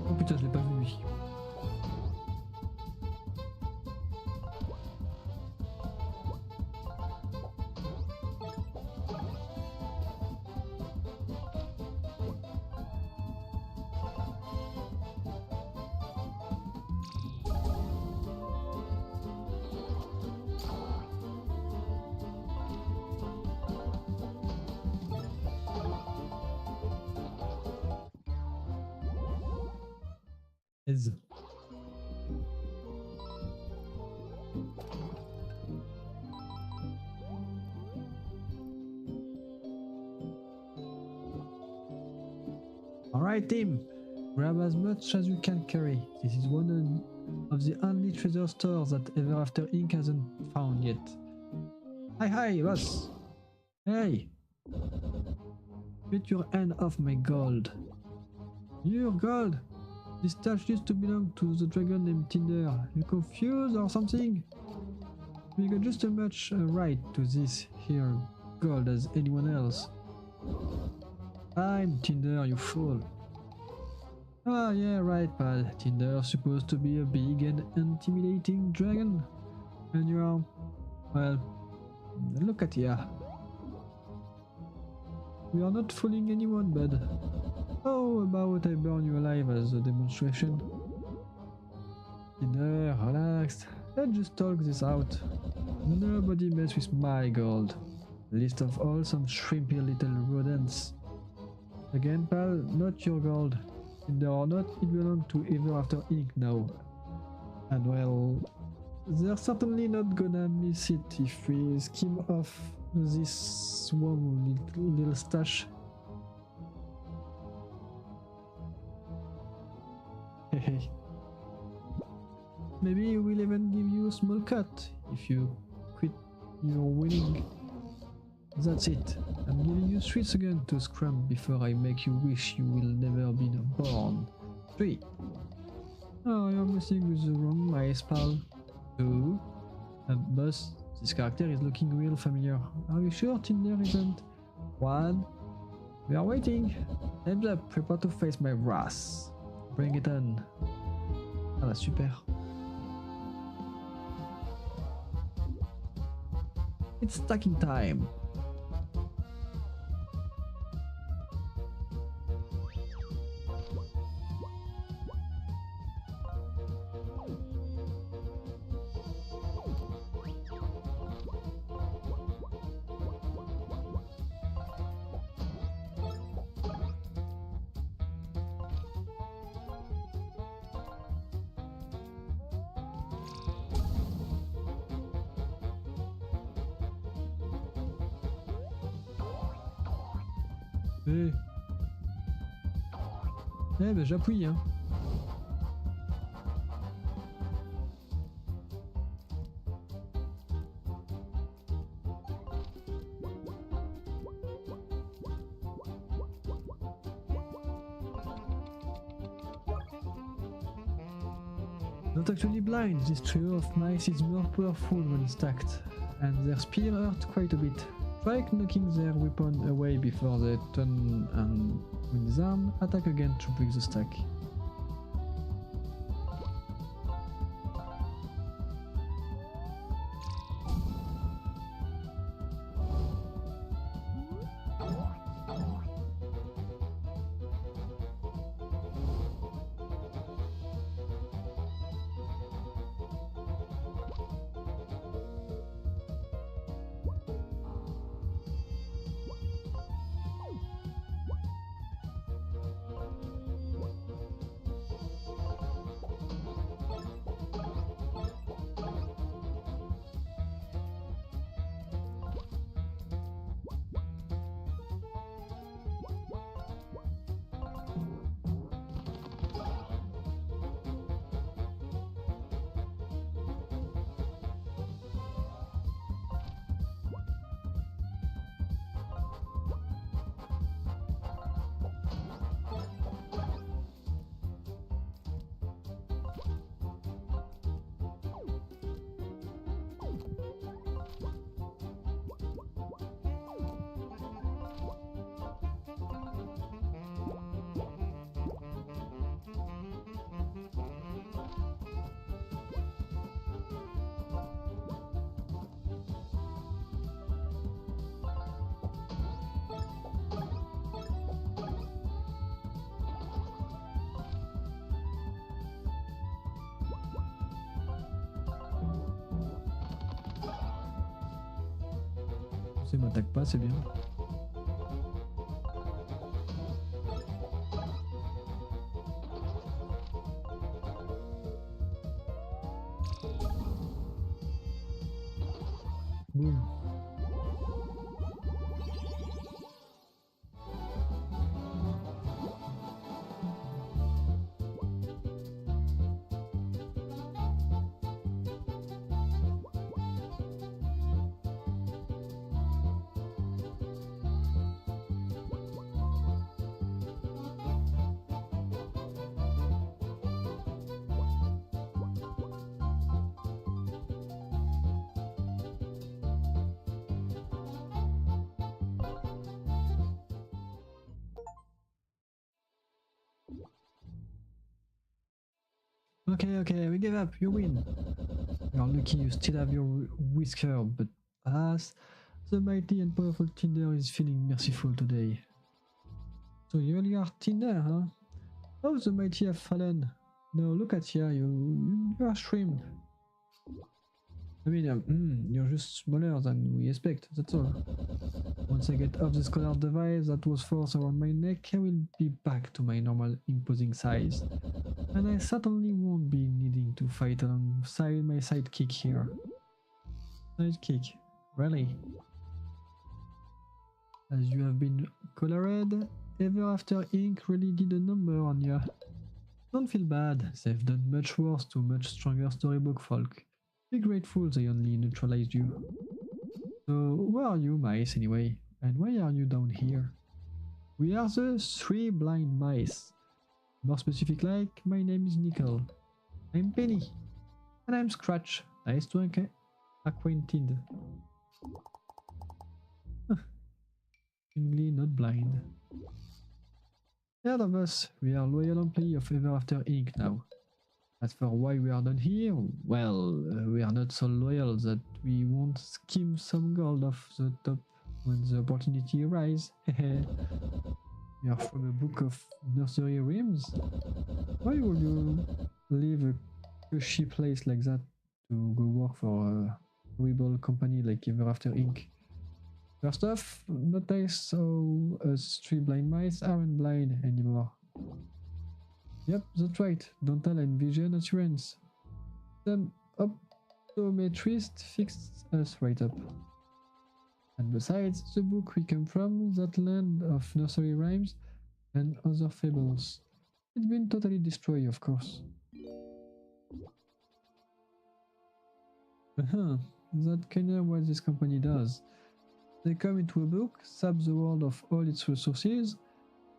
Oh putain, je l'ai pas vu lui. Ez. Alright team, grab as much as you can carry. This is one of the only treasure stores that Ever After Inc. hasn't found yet. Hi, boss! Hey! Get your hand off my gold. Your gold? This stash used to belong to the dragon named Tinder. You confused or something? We got just as much right to this here gold as anyone else. I'm Tinder, you fool. Ah, yeah, right, pal. Tinder's supposed to be a big and intimidating dragon. And you're... well, look at ya. We are not fooling anyone, bud. How about I burn you alive as a demonstration? Tinder, relax. Let's just talk this out. Nobody mess with my gold. Least of all some shrimpy little rodents. Again, pal, not your gold. Tinder or not, it belongs to Ever After Inc. now. And well, they're certainly not gonna miss it if we skim off this one little stash. Hey. Maybe we'll even give you a small cut if you quit your winning. That's it. I'm giving you 3 seconds to scram before I make you wish you will never be born. 3. Oh, you're messing with the wrong mice, pal. 2. Boss, this character is looking real familiar. Are you sure Tinder isn't? 1. We are waiting. Time's up. Prepare to face my wrath. Bring it on. Ah, super. It's stacking time. Eh ben j'appuie hein. Not actually blind, this trio of mice is more powerful when stacked, and their spear hurt quite a bit. Try knocking their weapon away before they turn and when disarmed, attack again to break the stack. Il m'attaque pas, c'est bien. Boum. Okay, we give up. You win. You're lucky you still have your whisker, but alas, the mighty and powerful Tinder is feeling merciful today. So you only are Tinder, huh? Oh, the mighty have fallen. No, look at you are shrimp. I mean, you're just smaller than we expect, that's all. Once I get off this collar device that was forced around my neck, I will be back to my normal imposing size. And I certainly won't be needing to fight alongside my sidekick here. Sidekick? Really? As you have been colored, Ever After Inc. really did a number on ya. Don't feel bad, they've done much worse to much stronger storybook folk. Be grateful they only neutralized you. So, who are you mice anyway? And why are you down here? We are the Three Blind Mice. More specific like, my name is Nickel. I'm Penny. And I'm Scratch. Nice to acquainted. Seemingly not blind. Heard of us, we are loyal employees of Ever After Inc. now. As for why we are done here, well, we are not so loyal that we won't skim some gold off the top when the opportunity arises. We are from a book of nursery rhymes. Why would you leave a cushy place like that to go work for a horrible company like Ever After Inc.? First off, notice how us three blind mice aren't blind anymore. Yep, that's right, dental and vision assurance. Some optometrist fixed us right up. And besides, the book we come from, that land of nursery rhymes and other fables. It's been totally destroyed, of course. That kinda what this company does. They come into a book, sap the world of all its resources,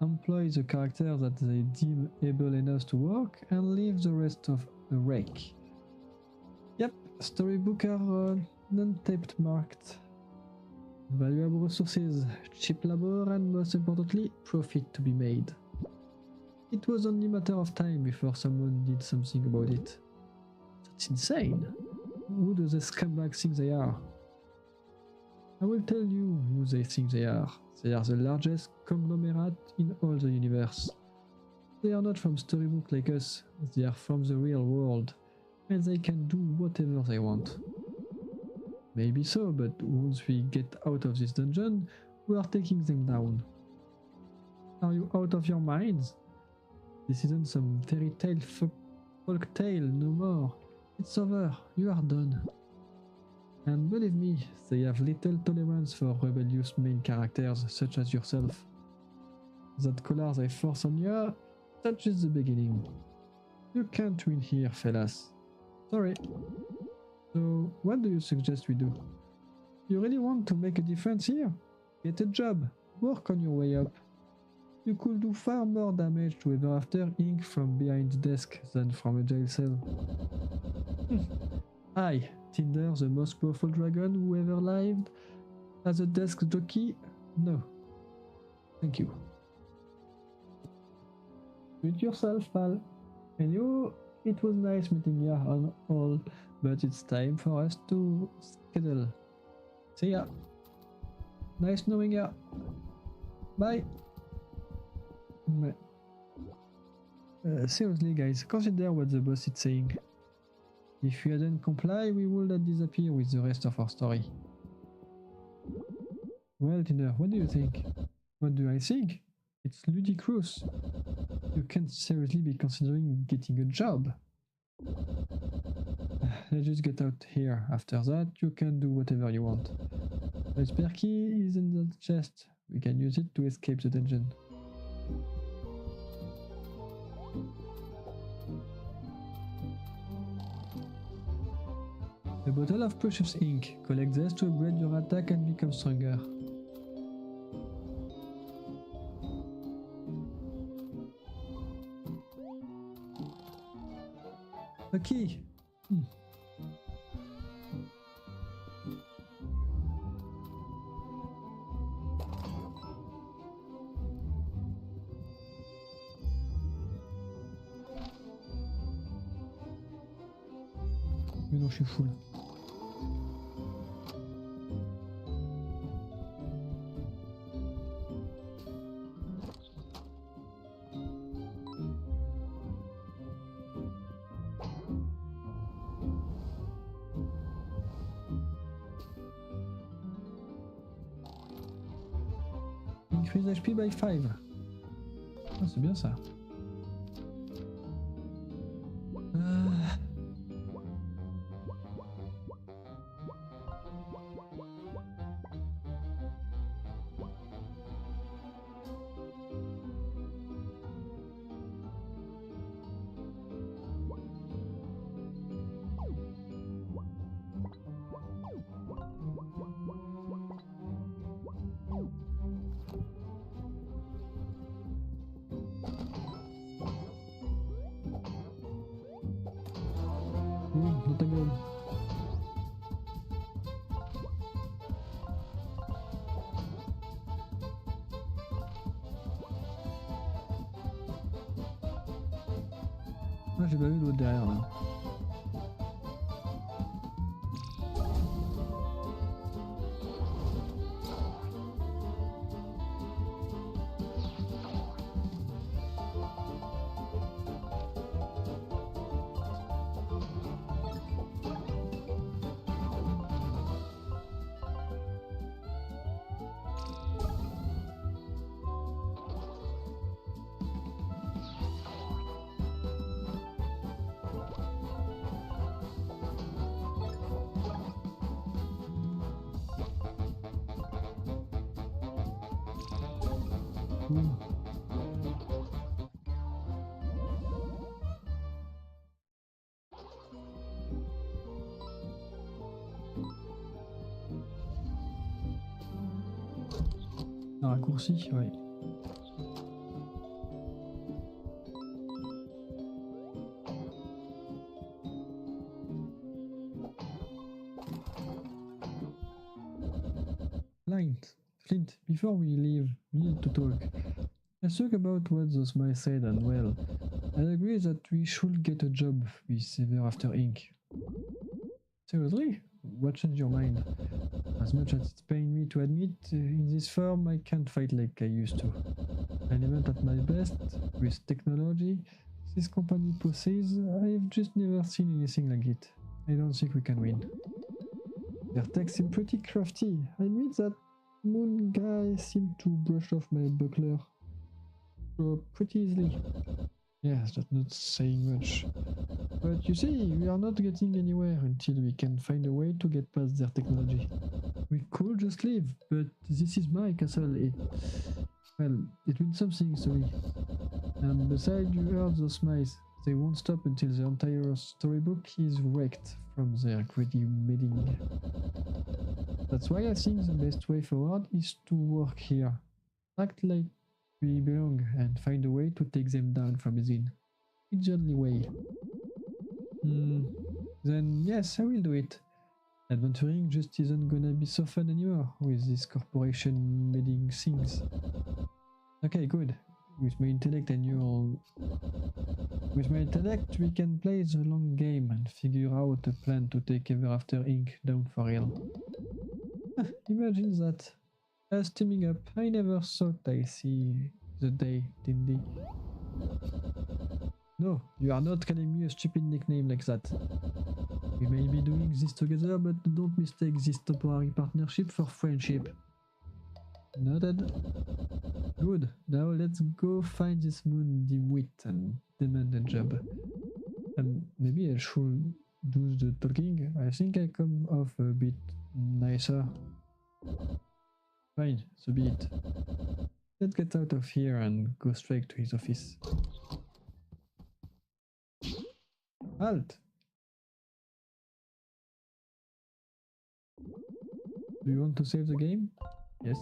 employ the characters that they deem able enough to work, and leave the rest of a wreck. Yep, storybook are non-taped marked. Valuable resources, cheap labor, and most importantly, profit to be made. It was only a matter of time before someone did something about it. That's insane. Who do the scumbags think they are? I will tell you who they think they are. They are the largest conglomerate in all the universe. They are not from storybook like us, they are from the real world, and they can do whatever they want. Maybe so, but once we get out of this dungeon, we are taking them down. Are you out of your minds? This isn't some fairy tale folk tale no more. It's over, you are done. And believe me, they have little tolerance for rebellious main characters such as yourself. That collar they force on you, that's just the beginning. You can't win here, fellas. Sorry. So, what do you suggest we do? You really want to make a difference here? Get a job, work on your way up. You could do far more damage to Ever After Inc. from behind the desk than from a jail cell. I, Tinder, the most powerful dragon who ever lived, as a desk jockey? No. Thank you. Do it yourself, pal. And you, it was nice meeting you on all, but it's time for us to skedaddle. See ya. Nice knowing ya. Bye. Seriously, guys, consider what the boss is saying. If we hadn't complied, we would have disappeared with the rest of our story. Well, Tinder, what do you think? What do I think? It's ludicrous. You can't seriously be considering getting a job. Let's just get out here. After that, you can do whatever you want. The spare key is in the chest. We can use it to escape the dungeon. A bottle of precious ink. Collect this to upgrade your attack and become stronger. A key. Mais non, je suis full. Increase HP by 5. Ah, c'est bien ça. Dans ta gueule. Ah, j'ai pas vu l'autre derrière là. Un raccourci, ouais. Flint, before we leave, we need to talk. Let's talk about what those mice said, and well, I agree that we should get a job with Ever After Inc. Seriously? What changed your mind? As much as it's pain me to admit, in this firm I can't fight like I used to. I'm not at my best with technology. This company possesses, I've just never seen anything like it. I don't think we can win. Their tech seem pretty crafty. I admit that Moon guy seemed to brush off my buckler pretty easily. Yes, that's not saying much. But you see, we are not getting anywhere until we can find a way to get past their technology. We could just leave, but this is my castle. It means something to me. And besides, you heard those mice. They won't stop until the entire storybook is wrecked from their greedy meddling. That's why I think the best way forward is to work here. Act like we belong and find a way to take them down from within. It's the only way. Then yes, I will do it. Adventuring just isn't gonna be so fun anymore with this corporation meddling things. Okay, good. With my intellect, we can play the long game and figure out a plan to take Ever After Inc. down for real. Imagine that. Us teaming up. I never thought I'd see the day, Dindy. No, you are not calling me a stupid nickname like that. We may be doing this together, but don't mistake this temporary partnership for friendship. Noted. Good. Now let's go find this moon dimwit and demand a job. And maybe I should do the talking. I think I come off a bit nicer. Fine, so be it. Let's get out of here and go straight to his office. Halt! Do you want to save the game? Yes.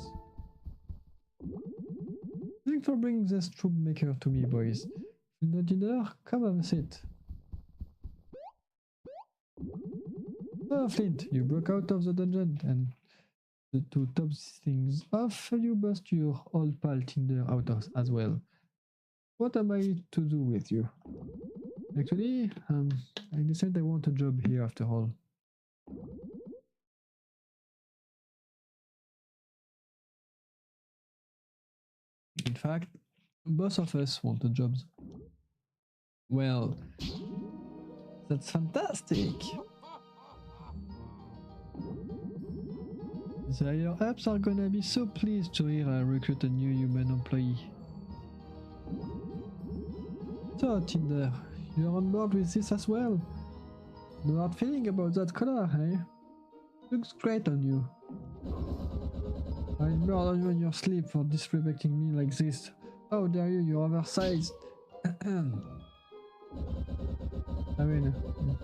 Thanks for bringing this troublemaker to me, boys. The dinner, come have a seat. Oh, Flint, you broke out of the dungeon, and to top things off, you bust your old pal Tinder out as well. What am I to do with you? Actually, I decided I want a job here after all. In fact, both of us want the jobs. Well, that's fantastic! The higher ups are gonna be so pleased to hear I recruit a new human employee. So, Tinder, you're on board with this as well? No hard feeling about that color, eh? Looks great on you. I'll murder you in your sleep for disrespecting me like this. How dare you, you're oversized. I mean,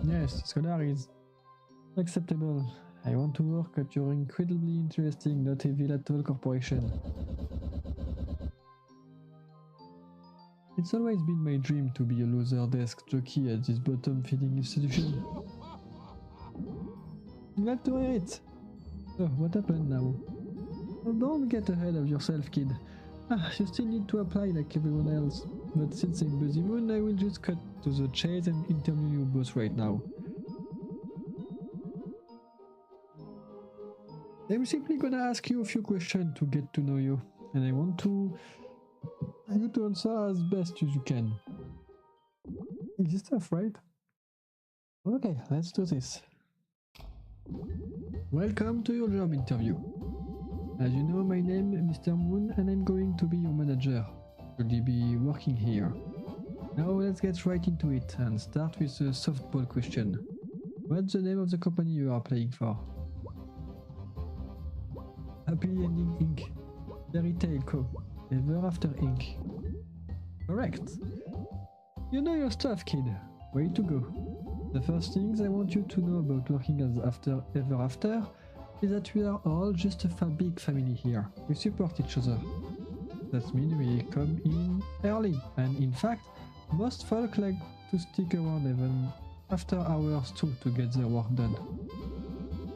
yes, this color is acceptable. I want to work at your incredibly interesting, not evil at all corporation. It's always been my dream to be a loser desk jockey at this bottom-feeding institution. Glad to hear it. So, what happened now? Well, don't get ahead of yourself, kid. You still need to apply like everyone else. But since I'm busy moon, I will just cut to the chase and interview you both right now. I'm simply gonna ask you a few questions to get to know you, and I want you to answer as best as you can. Is this stuff right? Okay, let's do this. Welcome to your job interview. As you know, my name is Mr. Moon and I'm going to be your manager. You'll be working here. Now let's get right into it and start with a softball question. What's the name of the company you are applying for? Happy Ending Inc. Fairy Tale Co. Ever After Inc. Correct. You know your stuff, kid. Way to go. The first things I want you to know about working as Ever After is that we are all just a big family here. We support each other. That means we come in early, and in fact, most folk like to stick around even after hours too to get their work done.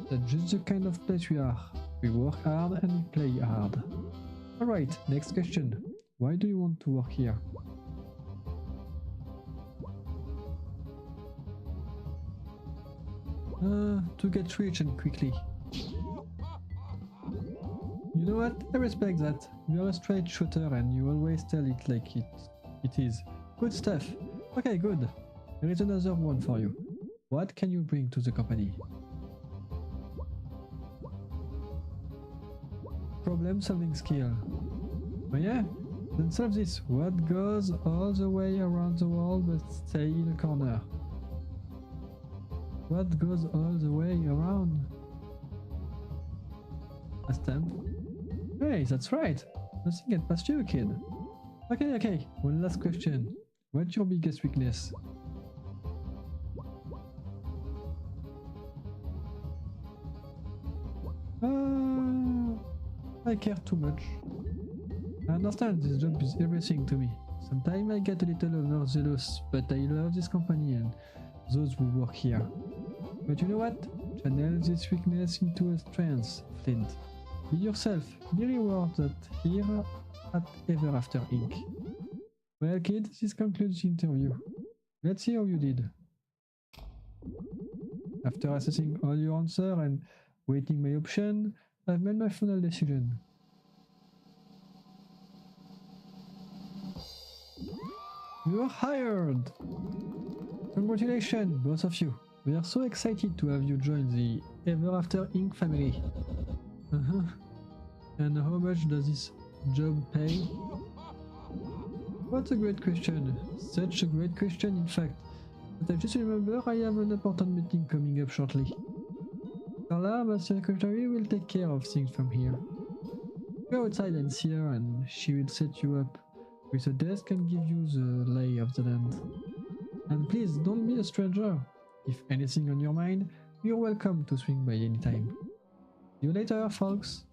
That's just the kind of place we are. We work hard and we play hard. Alright, next question. Why do you want to work here? To get rich and quickly. You know what? I respect that. You're a straight shooter and you always tell it like it is. Good stuff. Okay, good. There is another one for you. What can you bring to the company? Problem-solving skill. Oh yeah? Then solve this. What goes all the way around the world but stay in a corner? What goes all the way around? A stamp? Hey, that's right. Nothing get past you, kid. Okay. One last question. What's your biggest weakness? I care too much. I understand this job is everything to me. Sometimes I get a little overzealous, but I love this company and those who work here. But you know what? Channel this weakness into a strength, Flint. Be yourself. Be rewarded here at Ever After Inc. Well, kid, this concludes the interview. Let's see how you did. After assessing all your answers and weighing my option, I've made my final decision. You are hired! Congratulations, both of you. We are so excited to have you join the Ever After Inc. family. And how much does this job pay? What a great question. Such a great question, in fact. But I just remember I have an important meeting coming up shortly. Carla, my secretary, will take care of things from here. Go outside and see her and she will set you up with a desk and give you the lay of the land. And please, don't be a stranger. If anything on your mind, you're welcome to swing by anytime. See you later, folks.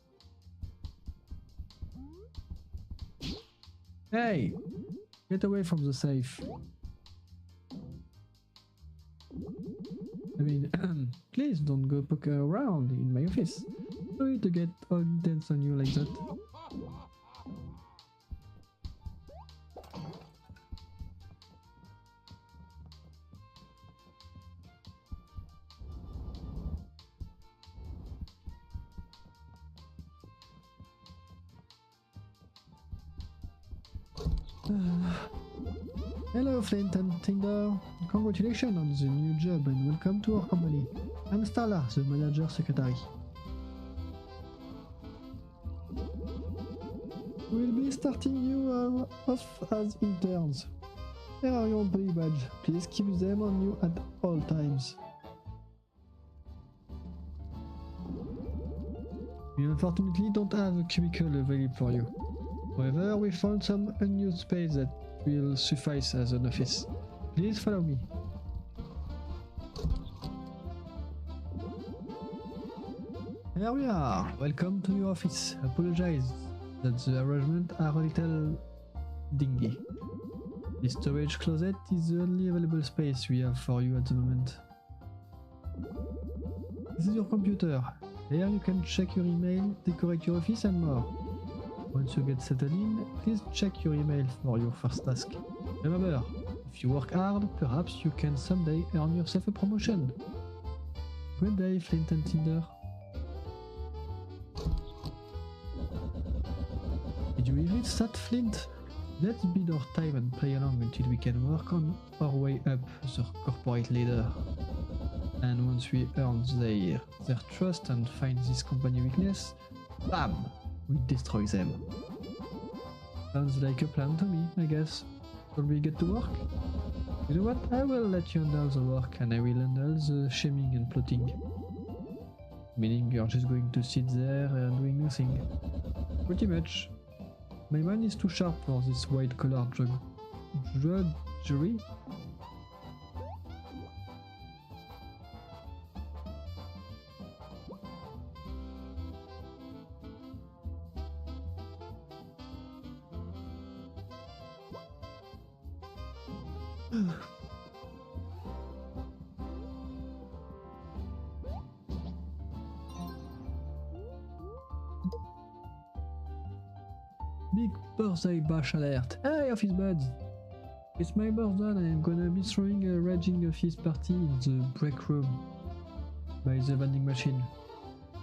Hey! Get away from the safe. I mean, please don't go poke around in my office. Sorry to get all intense on you like that. Hello, Flint and Tinder. Congratulations on the new job and welcome to our company. I'm Starla, the manager secretary. We'll be starting you off as interns. Here are your employee badge. Please keep them on you at all times. We unfortunately don't have a cubicle available for you. However, we found some unused space that will suffice as an office. Please follow me. Here we are. Welcome to your office. Apologize that the arrangements are a little dingy. The storage closet is the only available space we have for you at the moment. This is your computer. Here you can check your email, decorate your office and more. Once you get settled in, please check your email for your first task. Remember, if you work hard, perhaps you can someday earn yourself a promotion. Good day, Flint and Tinder. Did you hear it, that Flint? Let's bide our time and play along until we can work on our way up the corporate ladder. And once we earn their trust and find this company weakness, BAM! We destroy them. Sounds like a plan to me, I guess. Shall we get to work? You know what? I will let you handle the work and I will handle the shaming and plotting. Meaning you're just going to sit there and doing nothing. Pretty much. My mind is too sharp for this white-collar drudgery. Big birthday bash alert. Hey, office buds! It's my birthday and I'm gonna be throwing a raging office party in the break room by the vending machine.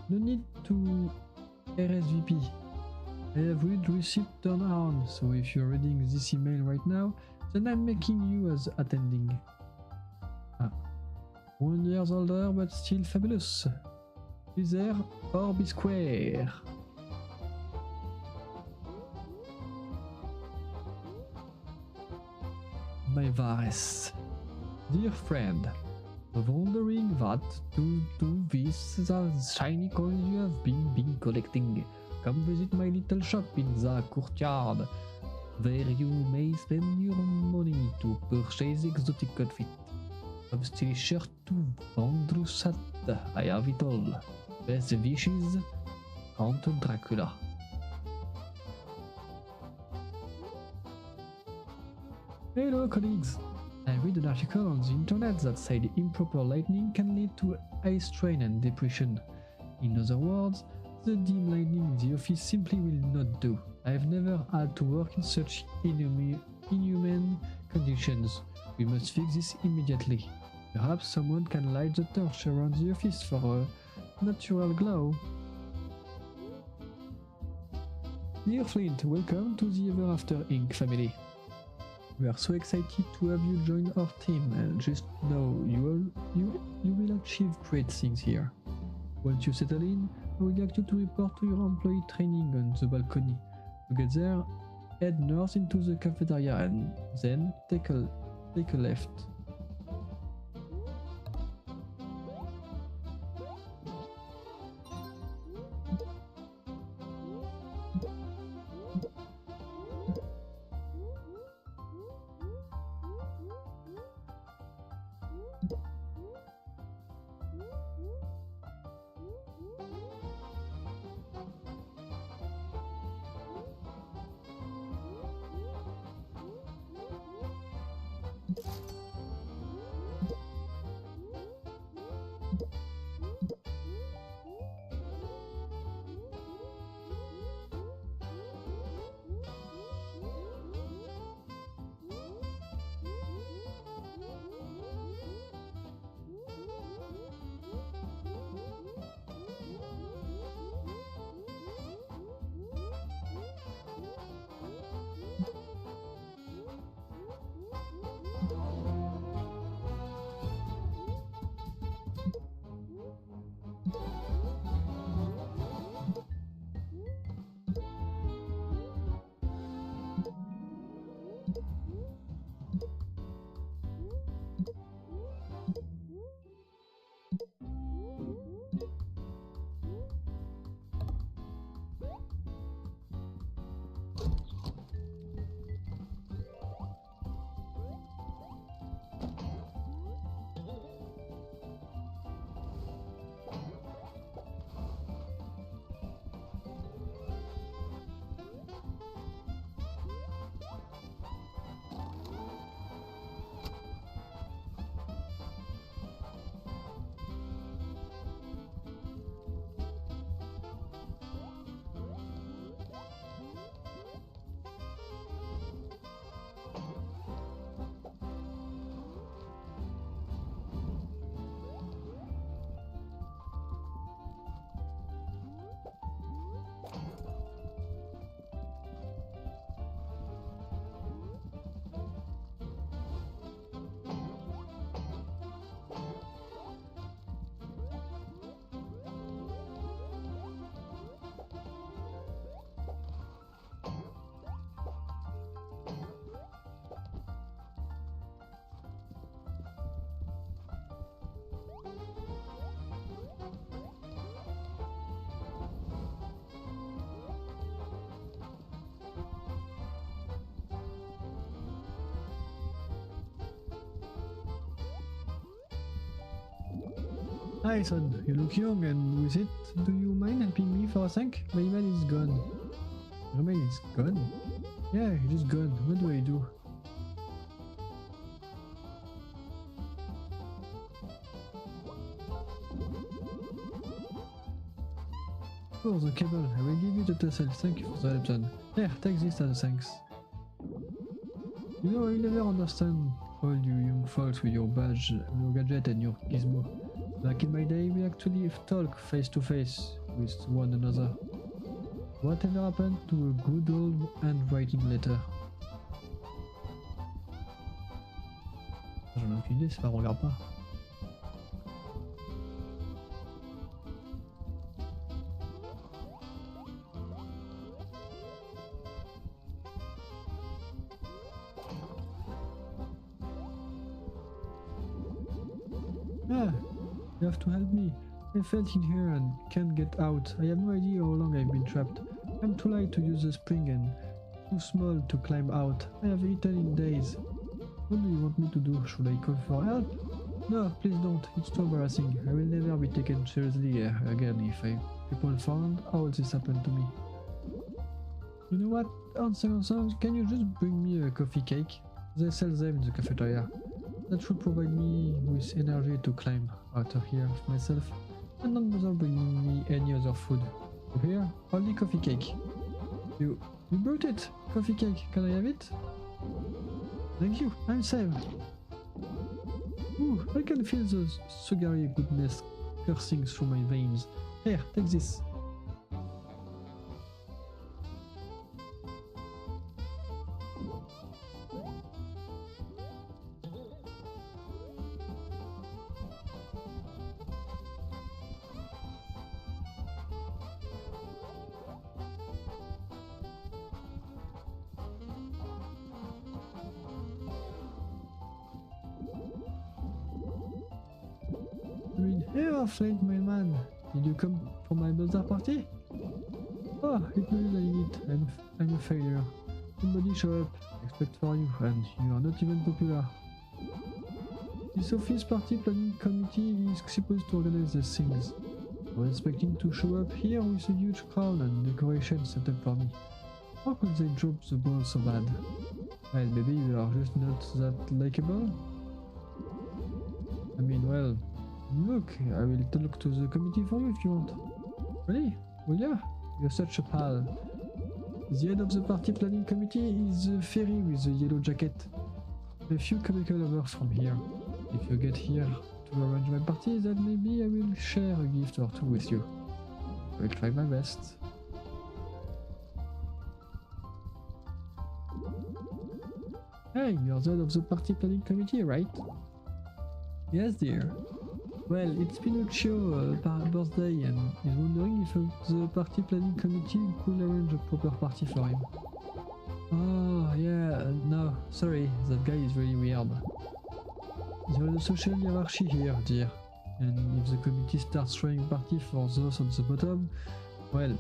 No need to RSVP. I have read receipt turned on, so if you're reading this email right now, then I'm making you as attending. 1 year older but still fabulous. Be there or be square. My Vares. Dear friend, wondering what to do with the shiny coins you have been collecting. Come visit my little shop in the courtyard, where you may spend your money to purchase exotic outfit. Obviously sure to Vandrusat, I have it all. Best wishes, Count Dracula. Hello colleagues! I read an article on the internet that said improper lighting can lead to eye strain and depression. In other words, the dim lighting in the office simply will not do. I have never had to work in such inhuman conditions. We must fix this immediately. Perhaps someone can light the torch around the office for a natural glow. Dear Flint, welcome to the Ever After Inc. family. We are so excited to have you join our team, and just know you will achieve great things here. Once you settle in, I would like you to report to your employee training on the balcony. To get there, head north into the cafeteria and then take a left. Hi son, you look young and with it, do you mind helping me for a sec? My email is gone. Your email is gone? Yeah, it is gone. What do I do? Oh, the cable. I will give you the tassel. Thank you for the help, son. Here, take this as a thanks. You know, I never understand all you young folks with your badge, your gadget and your gizmo. Back in my day, we actually talk face to face with one another. Whatever happened to a good old handwriting letter? J'en ai aucune idée, c'est pas, on regarde pas. Ah, you have to help me. I fell in here and can't get out. I have no idea how long I've been trapped. I'm too light to use the spring and too small to climb out. I have eaten in days. What do you want me to do? Should I call for help? No, please don't. It's too embarrassing. I will never be taken seriously again if people found how this happened to me. You know what? On can you just bring me a coffee cake? They sell them in the cafeteria. That should provide me with energy to climb out of here myself and not bother bringing me any other food. So here, only coffee cake. You brought it! Coffee cake, can I have it? Thank you, I'm safe. Ooh, I can feel the sugary goodness coursing through my veins. Here, take this. Here, Flint, my man. Did you come for my birthday party? Oh, it knows I need. I'm a failure. Somebody show up, expect for you, and you are not even popular. This office party planning committee is supposed to organize these things. I was expecting to show up here with a huge crowd and decoration set up for me. How could they drop the ball so bad? Well, maybe you are just not that likable? I mean, well, look, I will talk to the committee for you if you want. Really? Well, yeah, you're such a pal. The head of the party planning committee is the fairy with the yellow jacket. A few cubicle over from here. If you get here to arrange my party, then maybe I will share a gift or two with you. I will try my best. Hey, you're the head of the party planning committee, right? Yes, dear. Well, it's Pinocchio's birthday and he's wondering if the party planning committee could arrange a proper party for him. Oh, yeah, no, sorry, that guy is really weird. There is a social hierarchy here, dear, and if the committee starts throwing a party for those at the bottom, well,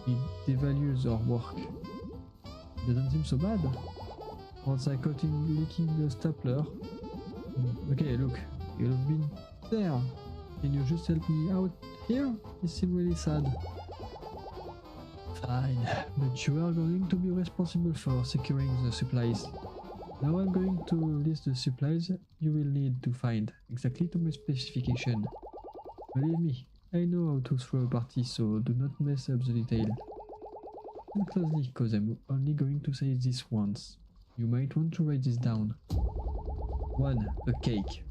it devalues our work. It doesn't seem so bad. Once I caught him licking a stapler. Okay, look, you've been there. Can you just help me out here? It seems really sad. Fine, but you are going to be responsible for securing the supplies. Now I'm going to list the supplies you will need to find, exactly to my specification. Believe me, I know how to throw a party, so do not mess up the detail. Listen closely, cause I'm only going to say this once. You might want to write this down. 1. A cake.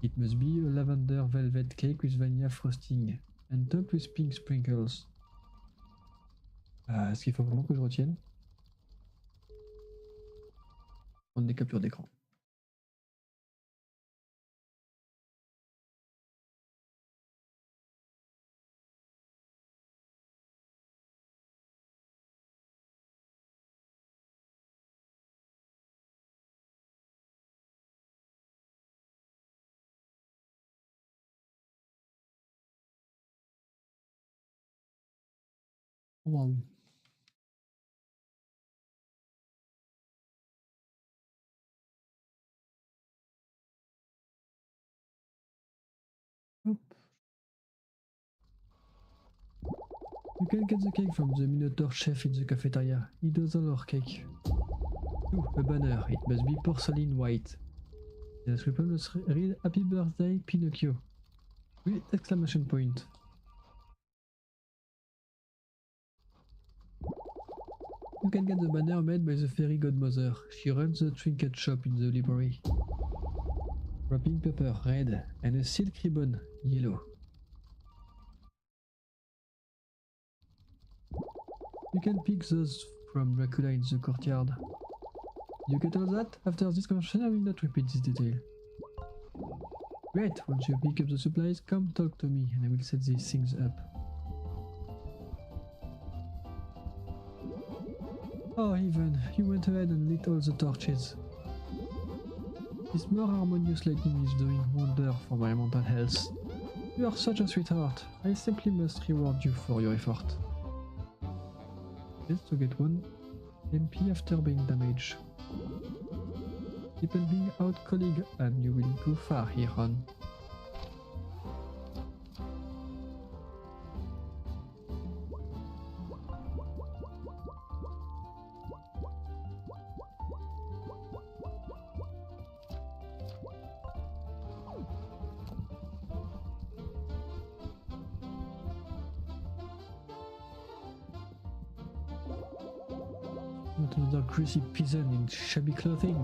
It must be a lavender velvet cake with vanilla frosting and topped with pink sprinkles. Est-ce qu'il faut vraiment que je retienne? Prendre des captures d'écran. Wow. Hop. You can get the cake from the Minotaur chef in the cafeteria. He does all our cake. Ooh, a banner. It must be porcelain white. The description must read Happy Birthday, Pinocchio. With exclamation point. You can get the banner made by the fairy godmother. She runs the trinket shop in the library. Wrapping paper, red, and a silk ribbon, yellow. You can pick those from Dracula in the courtyard. You get all that? After this conversation, I will not repeat this detail. Great! Once you pick up the supplies, come talk to me and I will set these things up. Oh, Ivan, you went ahead and lit all the torches. This more harmonious lighting is doing wonder for my mental health. You are such a sweetheart. I simply must reward you for your effort. Just to get 1 MP after being damaged. Keep helping out, colleague, and you will go far here on. Not another greasy peasant in shabby clothing.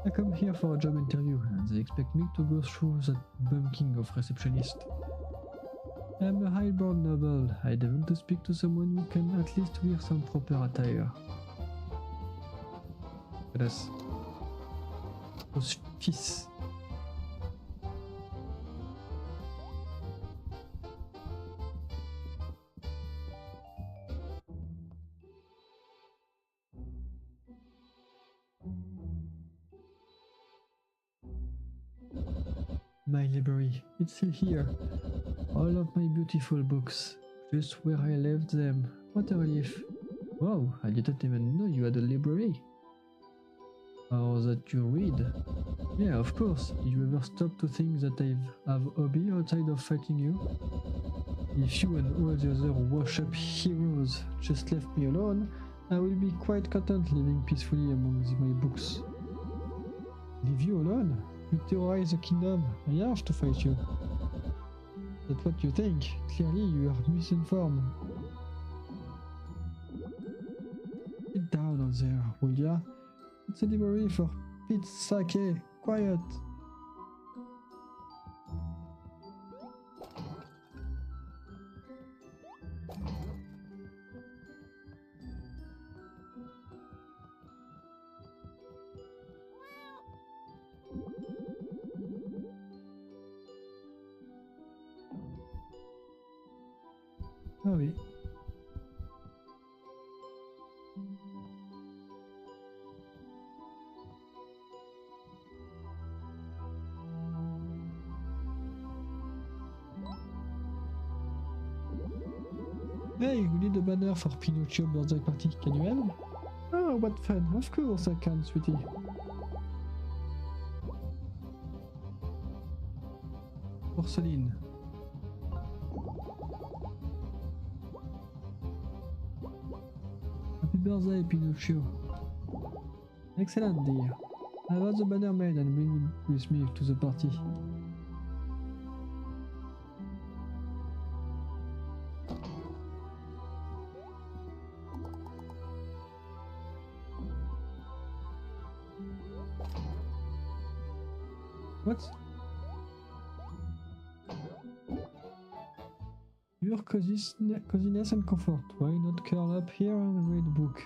I come here for a job interview, and they expect me to go through that bumpking of receptionist. I'm a highborn noble. I want to speak to someone who can at least wear some proper attire. Hélas. Those fils. My library, it's still here. All of my beautiful books, just where I left them. What a relief. Wow, I didn't even know you had a library. Or that you read. Yeah, of course. Did you ever stop to think that I have a hobby outside of fighting you? If you and all the other washed-up heroes just left me alone, I will be quite content living peacefully among my books. Leave you alone? You terrorize the kingdom. I have to fight you. That's what you think. Clearly, you are misinformed. Sit down out there, will ya? It's a library for Pete's sake. Quiet. Ah oui. Hey, we need a banner for Pinocchio birthday party. Can you help? Oh, what fun. Of course I can, sweetie. Porcelain. Happy birthday, Pinocchio. Excellent, dear. I have the banner made and bring it with me to the party. What? Your coziness and comfort. Why not curl up here and read a book?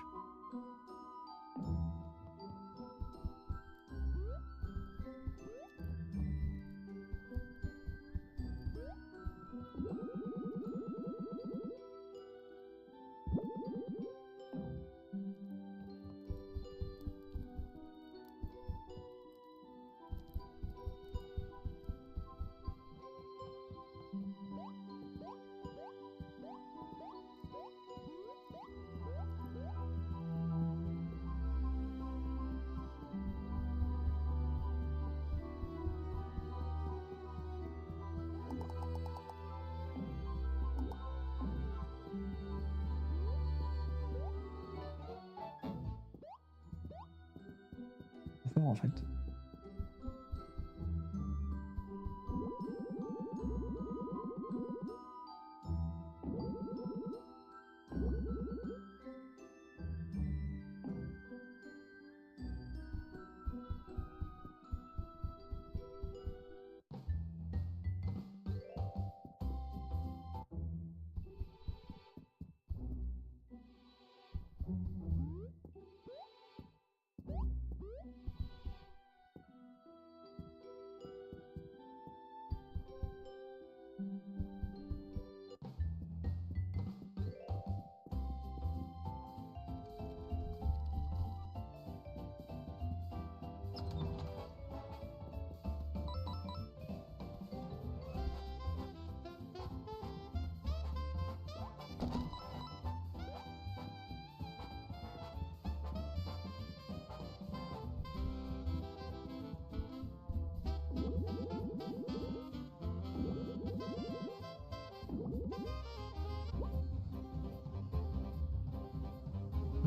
fort en fait.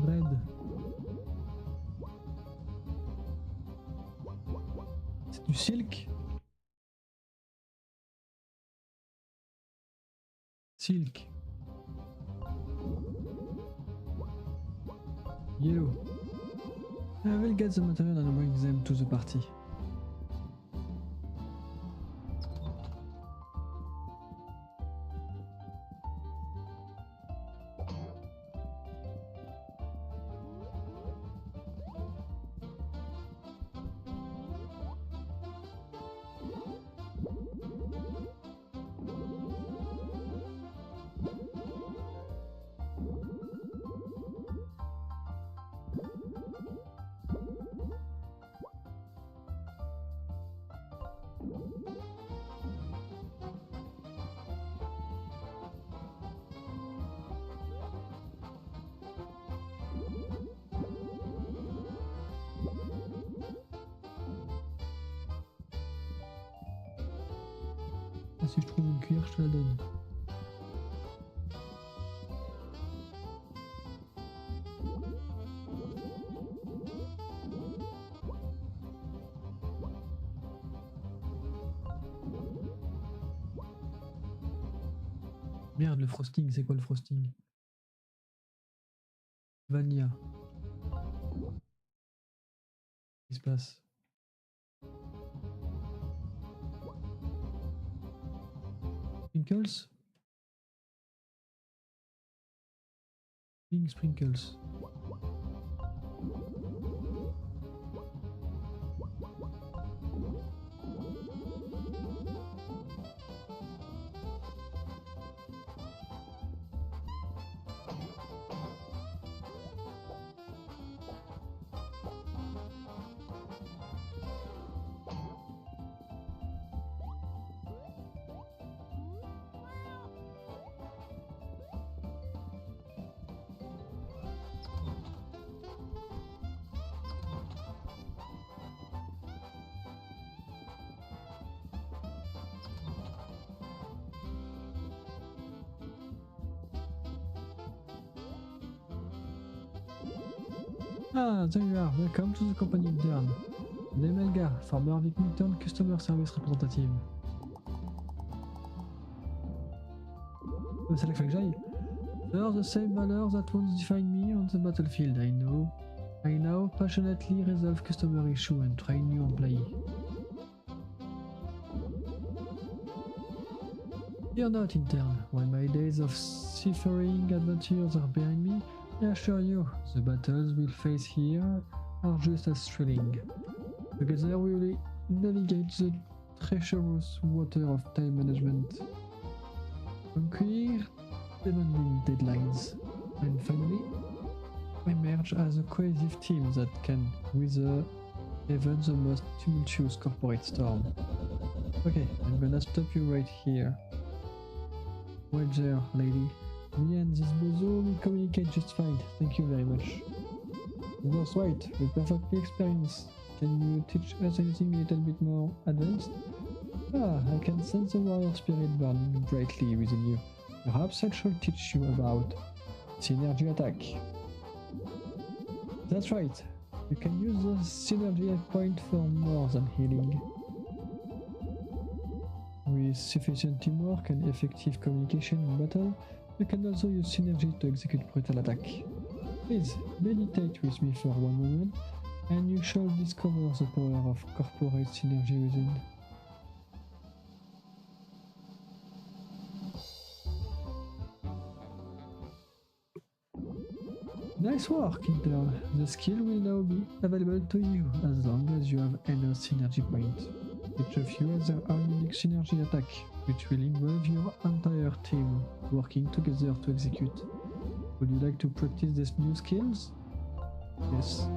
Red. C'est du silk. Silk. Yellow. I will get the material and bring them to the party. Ah, si je trouve une cuillère, je te la donne. Merde, le frosting, c'est quoi le frosting? Vanilla. Qu'est-ce qui se passe? Sprinkles? Pink sprinkles. Ah, there you are. Welcome to the company intern. Nemelga, former Vicmington Customer Service Representative. C'est là qu'il faut que j'aille. There the same valors that once defined me on the battlefield. I now passionately resolve customer issue and train new employee. Fear not, intern. While my days of seafaring adventures are behind me, I assure you, the battles we'll face here are just as thrilling. Together we will navigate the treacherous water of time management, conquer demanding deadlines, and finally emerge as a cohesive team that can weather even the most tumultuous corporate storm. Okay, I'm gonna stop you right here. Well there, lady. Me and this bozo will communicate just fine, thank you very much. That's right, we're perfectly experienced. Can you teach us anything a little bit more advanced? Ah, I can sense the warrior spirit burning brightly within you. Perhaps I shall teach you about synergy attack. That's right, You can use the synergy point for more than healing. With sufficient teamwork and effective communication in battle, you can also use synergy to execute brutal attack. Please meditate with me for one moment, and you shall discover the power of corporate synergy within. Nice work, intern. The skill will now be available to you as long as you have enough synergy points. Each of you has their own unique synergy attack, which will involve your entire team working together to execute. Would you like to practice these new skills? Yes.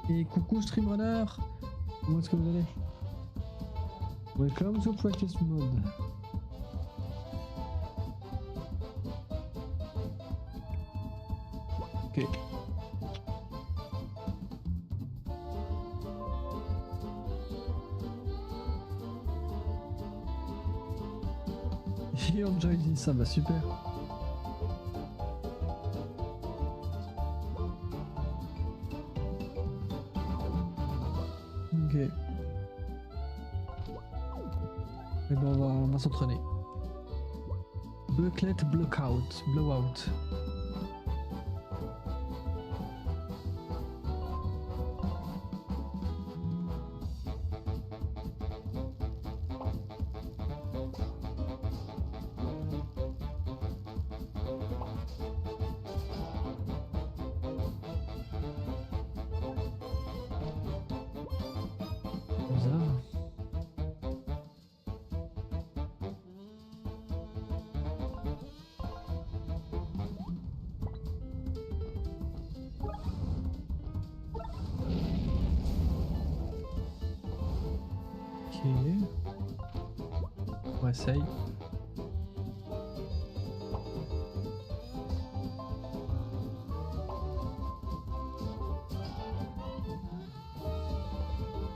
Et coucou streamrunner, comment est-ce que vous allez? Welcome to practice mode. Ok. You enjoy this, ça va super. Ok. Et bon, on va s'entraîner. Bucklet blowout. On essaye.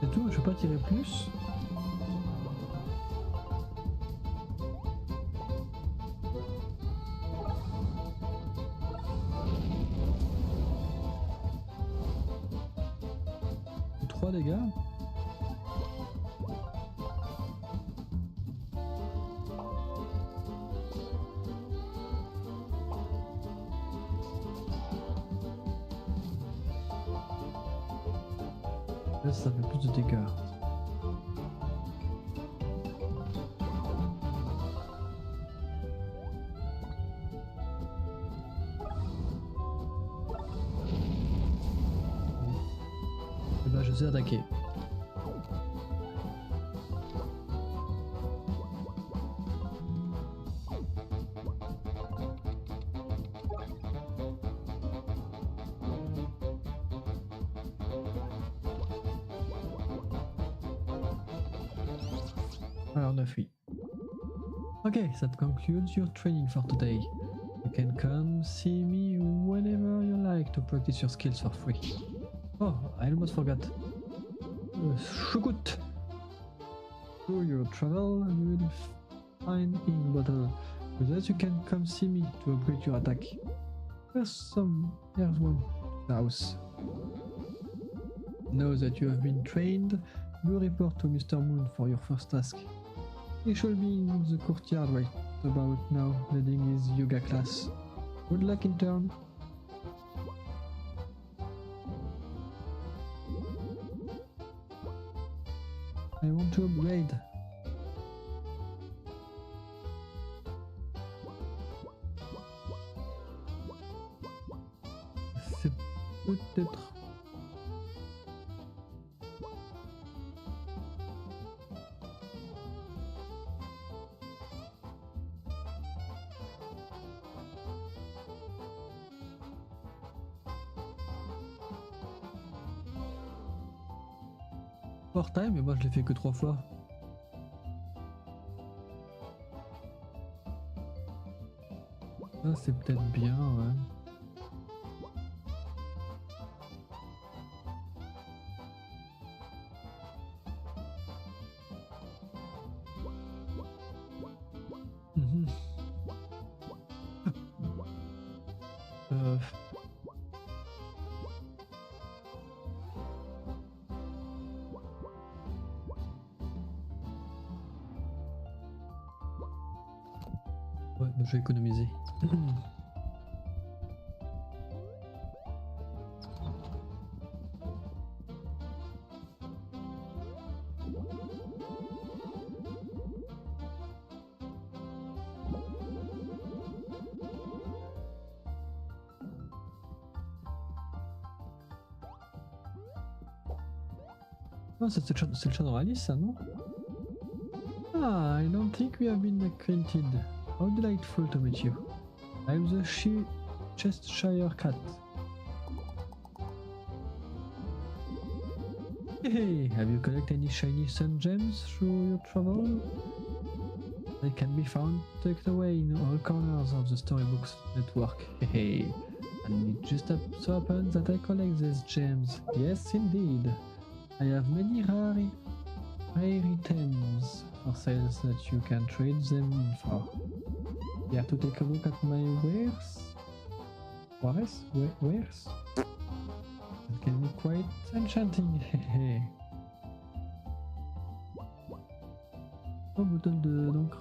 C'est tout, je peux pas tirer plus. Trois dégâts. Là, ça fait plus de dégâts. Et ben, je sais attaquer. Alors 9, oui. Okay, that concludes your training for today. You can come see me whenever you like to practice your skills for free. Oh, I almost forgot. Shukut! Through your travel, you will find in battle. With that, you can come see me to upgrade your attack. Here's one to the house. Now that you have been trained, go report to Mr. Moon for your first task. He should be in the courtyard right about now, leading his yoga class. Good luck, intern. I want to upgrade. C'est peut-être... Time, mais moi je l'ai fait que 3 fois. Ça c'est peut-être bien, ouais. je vais économiser. Oh, c'est le chat dans la liste, ça, non? Ah, I don't think we have been acquainted. How delightful to meet you. I'm the Cheshire Cat. Hey, have you collected any shiny sun gems through your travel? They can be found tucked away in all corners of the Storybooks network. Hey, and it just so happens that I collect these gems. Yes, indeed. I have many rare items for sales that you can trade them in for. Here to take a look at my wares? Wares? Wares? That can be quite enchanting. Oh, bouteille d'encre.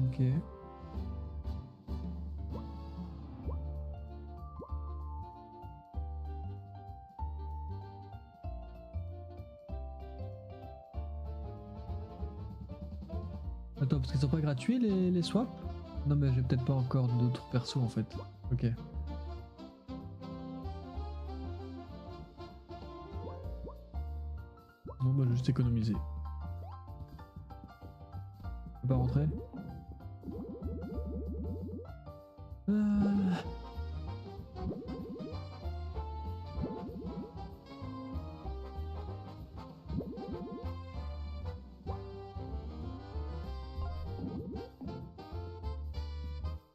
Ok. Attends, parce qu'ils sont pas gratuits les swaps? Non mais j'ai peut-être pas encore d'autres persos en fait. Ok. Non bah juste économiser. Je peux pas rentrer?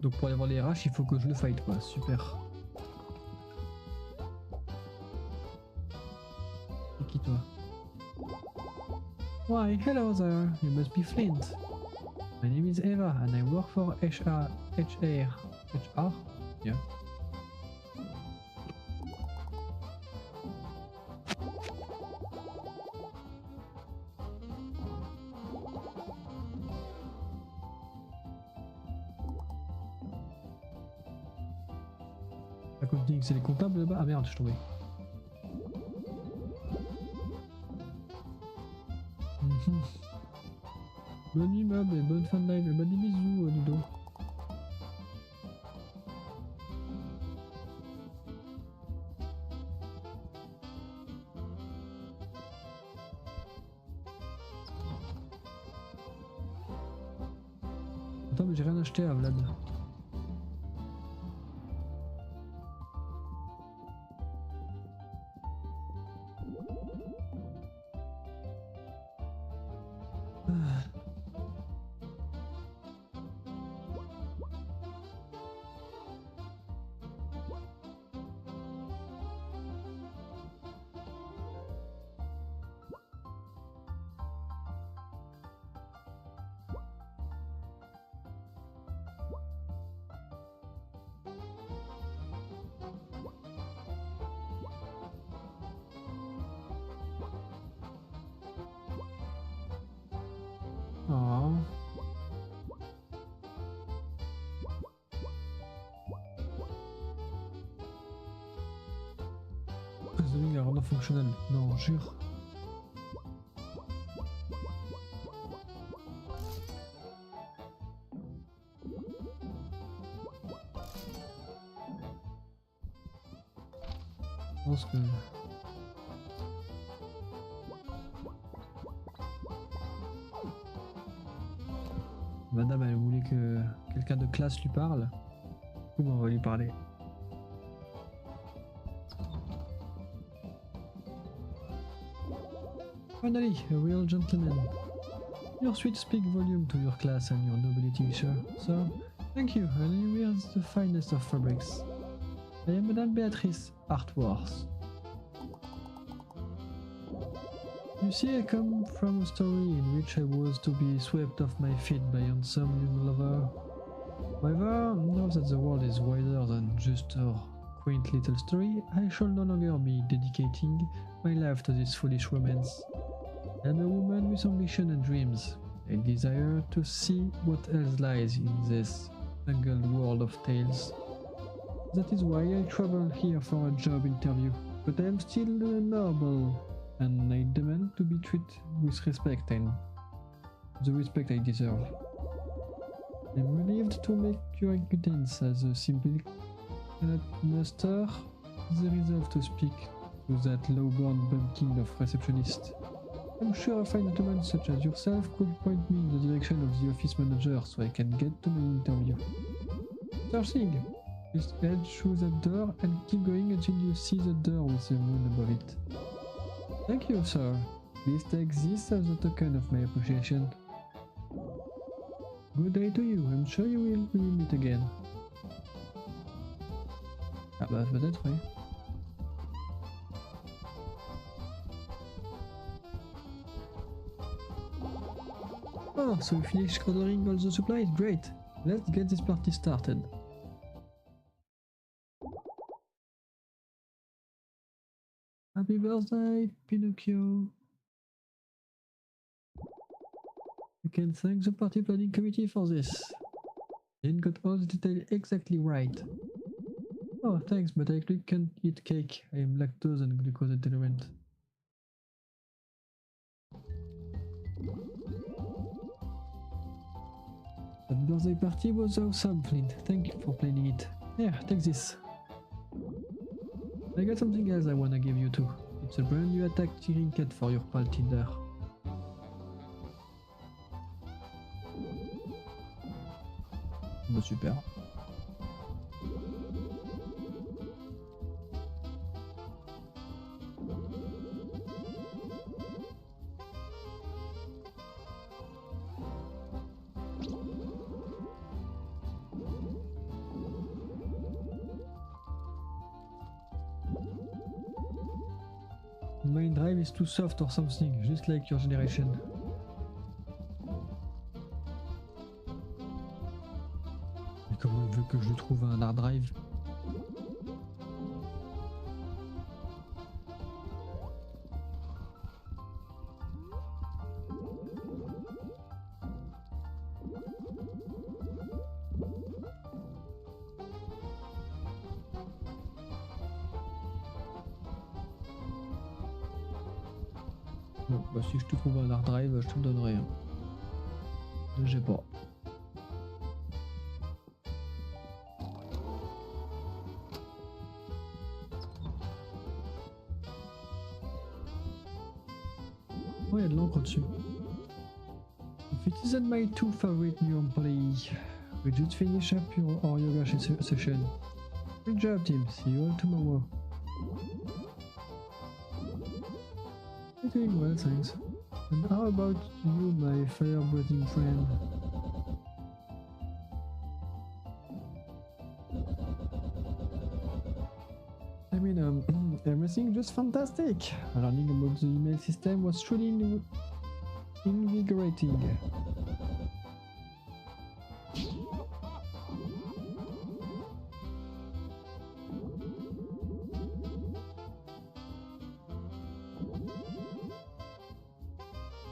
Donc pour aller voir les RH, il faut que je le fight quoi, super. C'est qui toi? Why, hello there, you must be Flint. My name is Eva and I work for HR? Yeah. Accounting, c'est les comptables là-bas? Ah merde, je suis tombé. Bonne immeuble et bonne fin de live. Bonne bisous, Ludo. Attends, mais j'ai rien acheté à Vlad. Oh. Presuming est vraiment fonctionnel. Non, jure. Je pense que... Madame, elle voulait que quelqu'un de classe lui parle. Du coup, on va lui parler. Finally, a real gentleman. Your sweet speak volume to your class and your nobility, sir. So, thank you, and you wear the finest of fabrics. I am Madame Beatrice Artworth. You see, I come from a story in which I was to be swept off my feet by handsome young lover. However, now that the world is wider than just a quaint little story, I shall no longer be dedicating my life to this foolish romance. I am a woman with ambition and dreams. I desire to see what else lies in this tangled world of tales. That is why I travel here for a job interview, but I am still noble, and I demand to be treated with respect and the respect I deserve. I am relieved to make your acquaintance as a simple muster the resolve to speak to that low-born bumpkin of receptionist. I'm sure a fine gentleman such as yourself could point me in the direction of the office manager so I can get to my interview. Sure thing. Just head through that door and keep going until you see the door with the moon above it. Thank you, sir. Please take this as a token of my appreciation. Good day to you. I'm sure we will meet again. Ah bah peut-être, oui. Oh, so we finished ordering all the supplies? Great! Let's get this party started. Happy birthday, Pinocchio! You can thank the party planning committee for this. Jane got all the details exactly right. Oh, thanks, but I actually can't eat cake. I am lactose and glucose intolerant. That birthday party was awesome, Flint. Thank you for planning it. Here, take this. I got something else I wanna give you too. It's a brand new attack trinket for your pal Tinder. Bah super. My drive is too soft or something, just like your generation. Mais comment il veut que je trouve un hard drive? Bon, bah si je te trouve un hard drive, je te le donnerai. Hein. Je sais pas. Oh, il y a de l'encre dessus. If it isn't my two favorite new employee, we just finish up our yoga session. Good job, team. See you all tomorrow. You're doing well, thanks. And how about you, my fire-breathing friend? I mean, everything just fantastic. Learning about the email system was truly invigorating.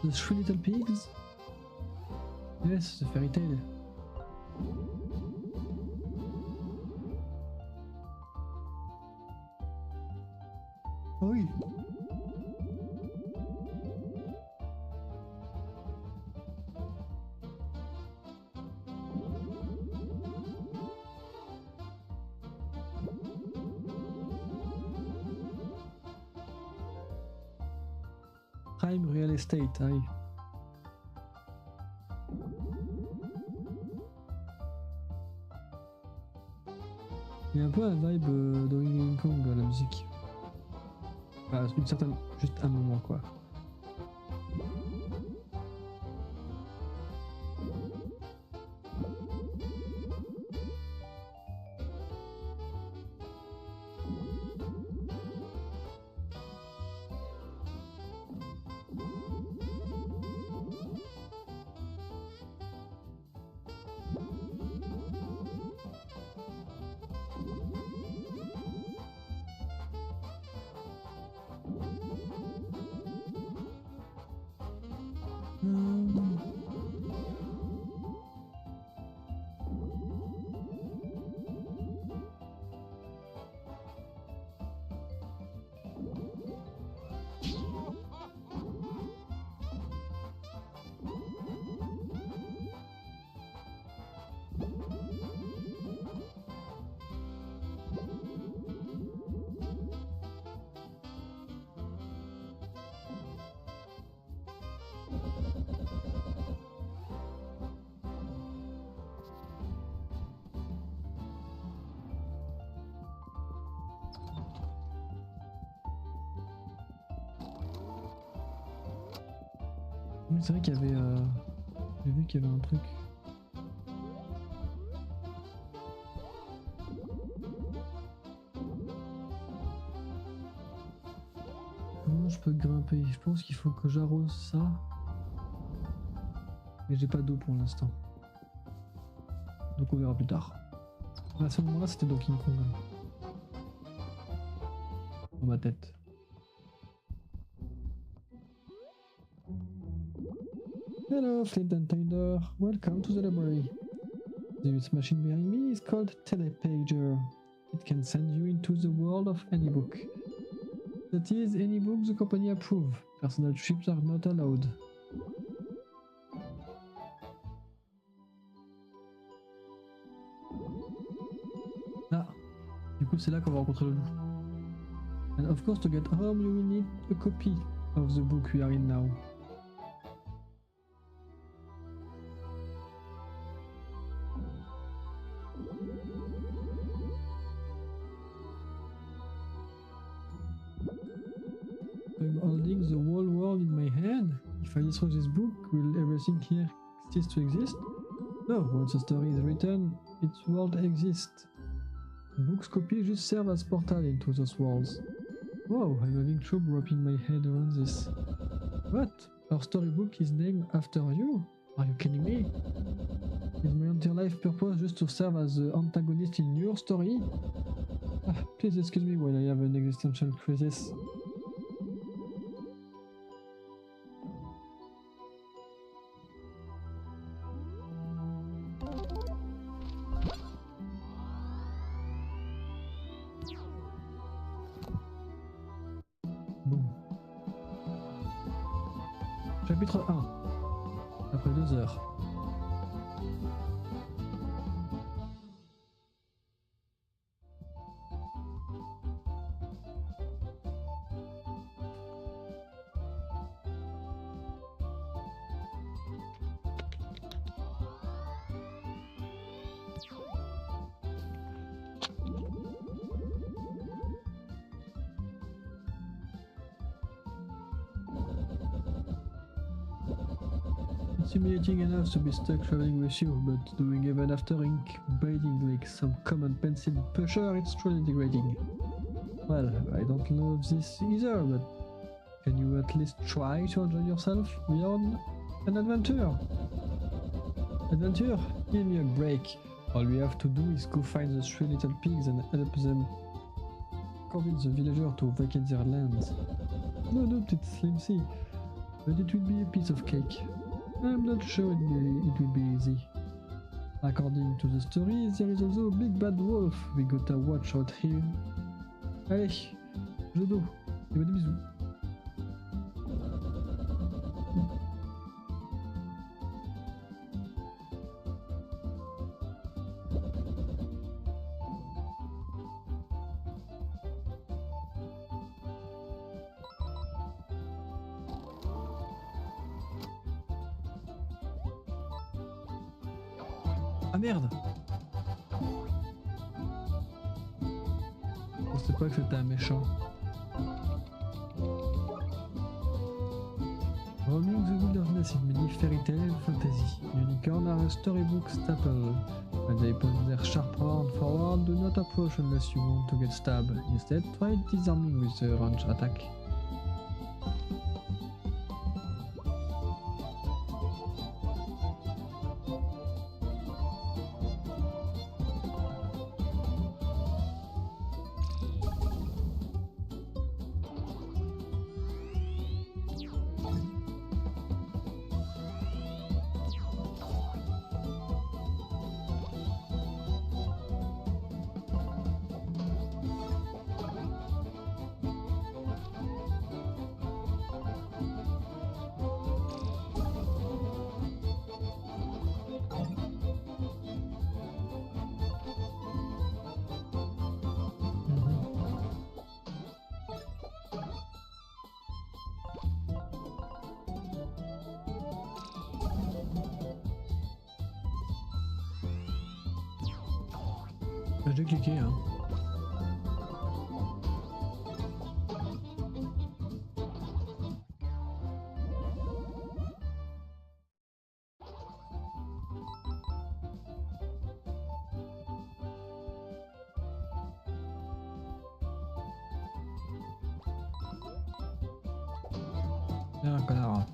The Three Little Pigs? Yes, the fairy tale. Oh oui. Prime Real Estate, ah oui. Il y a un peu un vibe Donkey Kong la musique. Enfin, une certaine, juste un moment quoi. Oui, c'est vrai qu'il y avait. J'ai vu qu'il y avait un truc. Comment je peux grimper? Je pense qu'il faut que j'arrose ça. Mais j'ai pas d'eau pour l'instant. Donc on verra plus tard. À ce moment-là, c'était Donkey Kong. Dans ma tête. Hello, Flint and Thunder. Welcome to the library. This machine behind me is called Telepager. It can send you into the world of any book. That is, any book the company approve. Personal trips are not allowed. Ah, du coup c'est là qu'on va rencontrer le loup. And of course to get home you will need a copy of the book we are in now. I'm holding the whole world in my hand. If I destroy this book, will everything here cease to exist? No, once a story is written, its world exists. Books copies just serve as portal into those worlds. Wow, I'm having trouble wrapping my head around this. What? Our storybook is named after you? Are you kidding me? Is my entire life purpose just to serve as the antagonist in your story? Ah, please excuse me when I have an existential crisis. Bon. Chapitre 1. Après 2 heures. It's humiliating enough to be stuck traveling with you, but doing even after incubating like some common pencil pusher, it's truly degrading. Well, I don't love this either, but can you at least try to enjoy yourself beyond an adventure? Adventure? Give me a break. All we have to do is go find the 3 little pigs and help them convince the villagers to vacate their lands. No doubt it's flimsy, but it will be a piece of cake. I'm not sure it will be easy. According to the story, there is also a big bad wolf. We gotta watch out here. Allez, Jodo, et des bisous. Ah merde! Je pensais pas que c'était un méchant. Roaming the wilderness in many fairy tale fantasy. Unicorn are a storybook staple. When they put their sharp horn forward, do not approach unless you want to get stabbed. Instead, try disarming with a range attack. J'ai cliqué, hein. Un connard.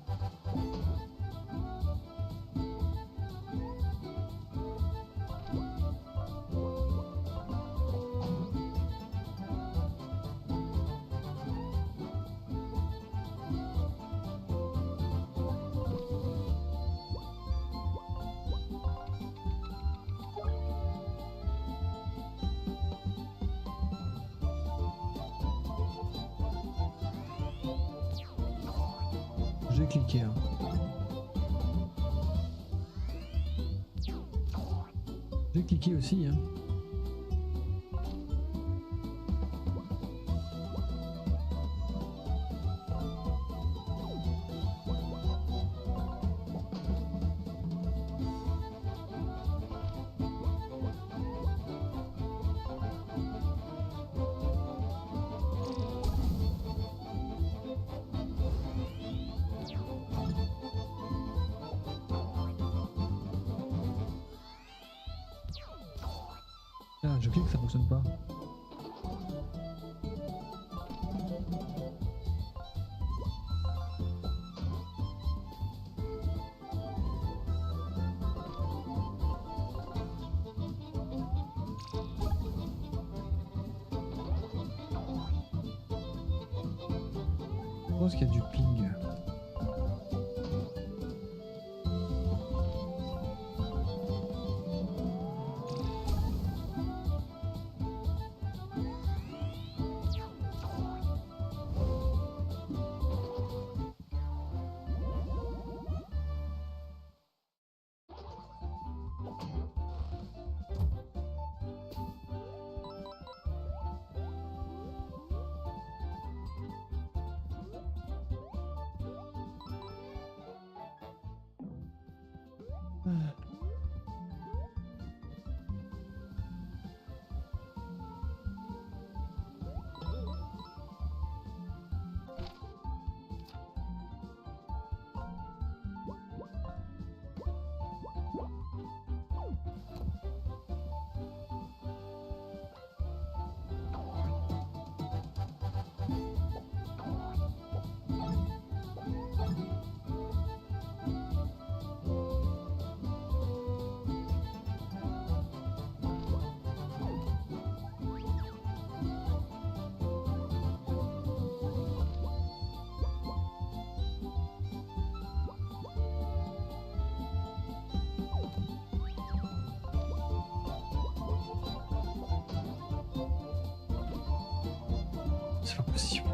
J'ai cliqué. Hein. J'ai cliqué aussi. Hein. Ah, je clique, ça fonctionne pas. Je pense qu'il y a du ping. C'est pas possible.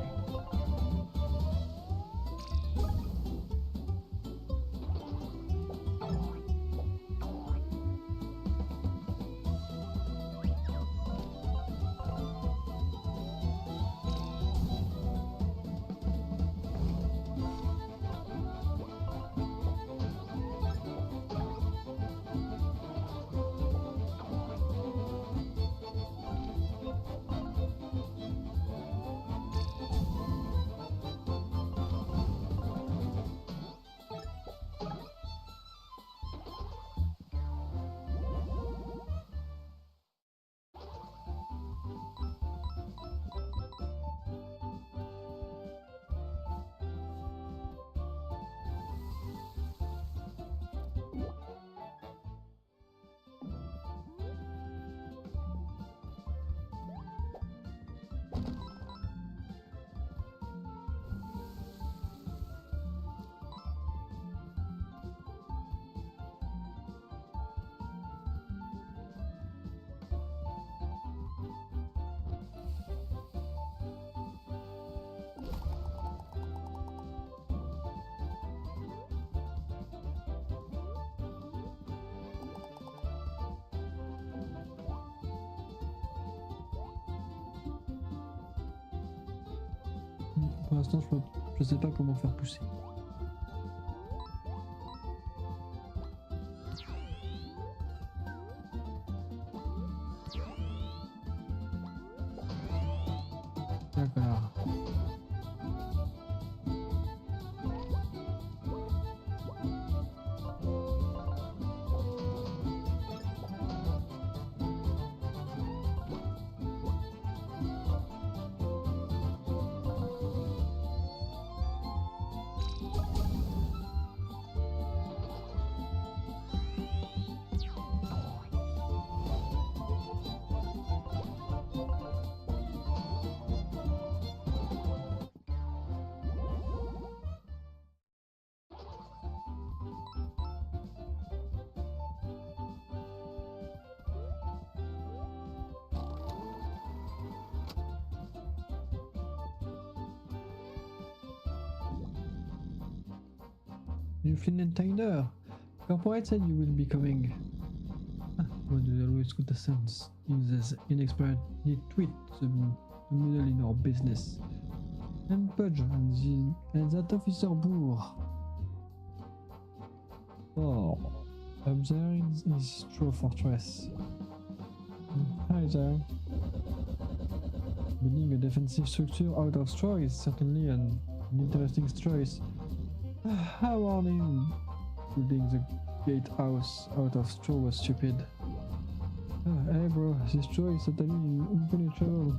Pour l'instant, je sais pas comment faire pousser. D'accord. You Flynn Tyler. Corporate said you will be coming. What do always good sense in this inexperienced tweet the middle in our business. And Pudge and that officer Boer. Oh, up there is Straw Fortress. Hi there. Building a defensive structure out of straw is certainly an interesting choice. How are they building the gatehouse out of straw was stupid. Hey bro, this straw is totally impenetrable.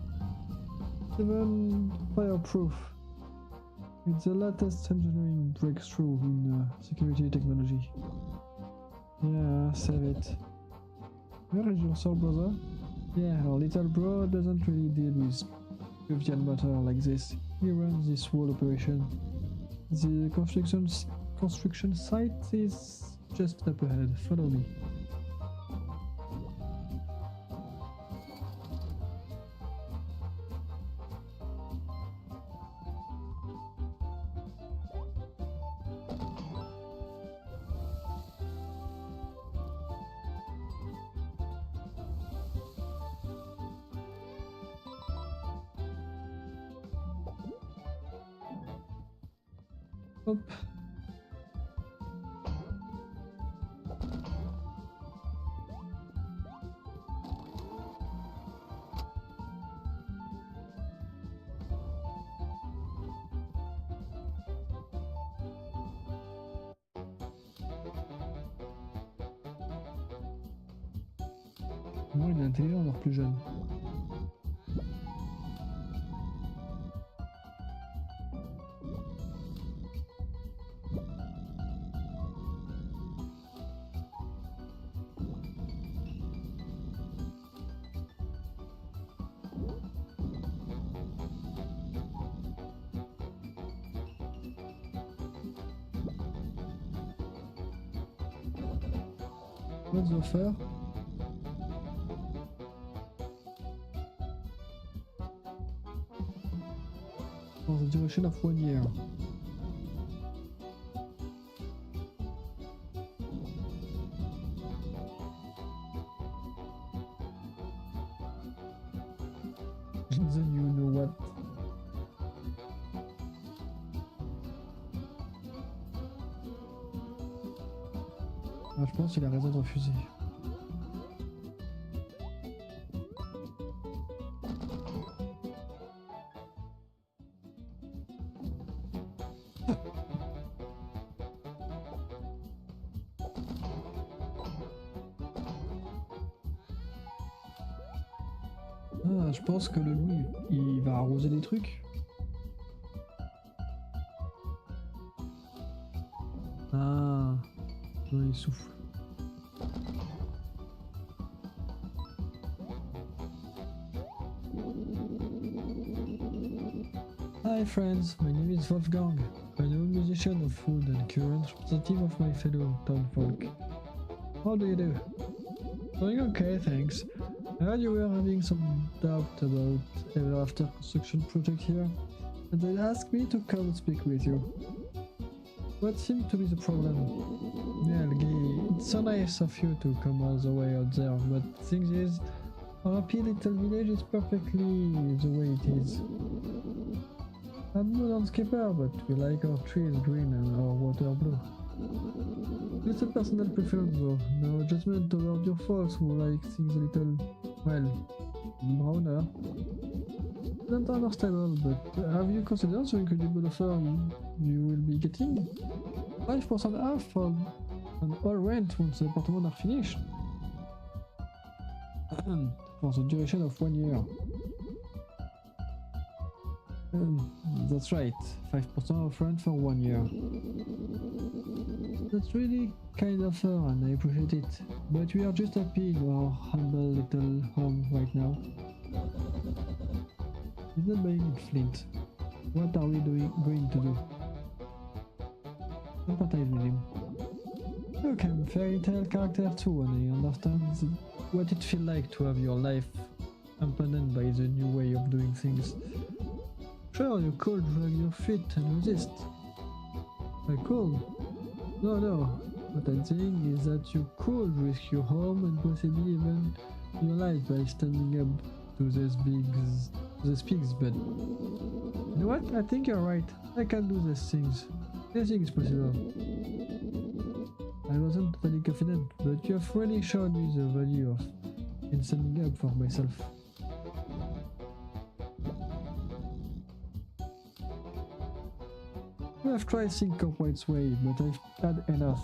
Even fireproof. It's the latest engineering breakthrough in security technology. Yeah, save it. Where is your soul brother? Yeah, our little bro doesn't really deal with Jovian matter like this. He runs this whole operation. The construction site is just up ahead. Follow me. Hop. Moi, il est intelligent alors plus jeune. What's the offer? For the duration of 1 year. Then you know what? Ah, je pense qu'il a raison de refuser. Ah, je pense que le loup, il va arroser des trucs. Ah, non, il souffle. Hi friends, my name is Wolfgang, a new musician of wood and current representative of my fellow townfolk. How do you do? Doing okay, thanks. I heard you were having some doubt about ever after construction project here, and they asked me to come and speak with you. What seemed to be the problem? Yeah, Guy, it's so nice of you to come all the way out there, but the thing is, our happy little village is perfectly the way it is. I'm no landscaper, but we like our trees green and our water blue. It's a personal preference though, no judgment toward your folks who like things a little, well, browner. Not understandable, but have you considered the incredible offer you will be getting? 5% off on all rent once the apartments are finished. For the duration of 1 year. That's right, 5% of rent for 1 year. That's really kind of fair and I appreciate it, but we are just happy in our humble little home right now. He's not buying in Flint. What are we going to do? Sympathize with him. Look, I'm a fairy tale character too, and I understand what it feels like to have your life abandoned by the new way of doing things. Sure, you could drag your feet and resist. I could. No, no. What I'm saying is that you could risk your home and possibly even your life by standing up to these pigs, but you know what? I think you're right. I can do these things. Anything is possible. I wasn't very confident, but you have really shown me the value of in standing up for myself. I've tried think corporate's way, but I've had enough.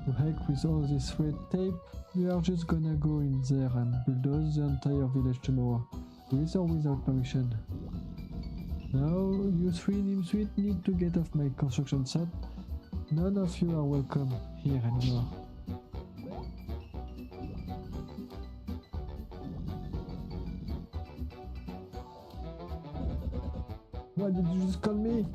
To heck with all this red tape, we are just gonna go in there and bulldoze the entire village tomorrow, with or without permission. Now, you three nimsweet need to get off my construction site. None of you are welcome here anymore. What did you just call me?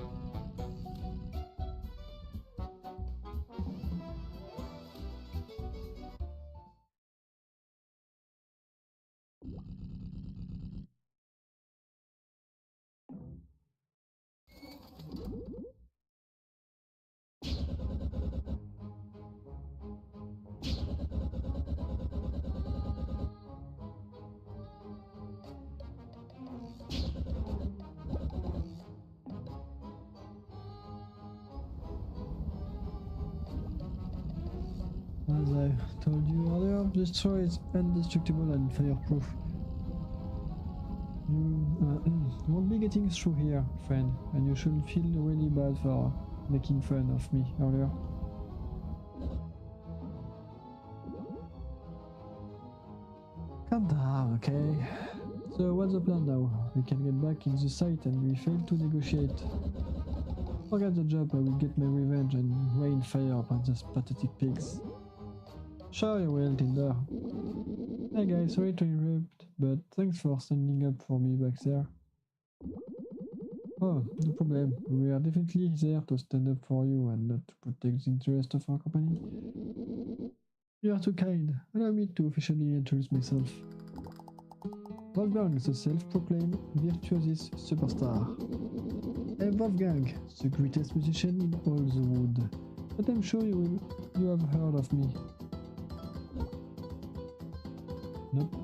As I told you earlier, this destroy is indestructible and fireproof. You won't be getting through here, friend, and you shouldn't feel really bad for making fun of me earlier. Calm down, okay? So what's the plan now? We can get back in the site and we fail to negotiate. Forget the job, I will get my revenge and rain fire upon those pathetic pigs. Sure you will, Tinder. Hey guys, sorry to interrupt, but thanks for standing up for me back there. Oh, no problem. We are definitely there to stand up for you and not to protect the interest of our company. You are too kind. Allow me to officially introduce myself. Wolfgang, the self-proclaimed virtuosis superstar. I'm Wolfgang, the greatest musician in all the wood. But I'm sure you have heard of me. Nope.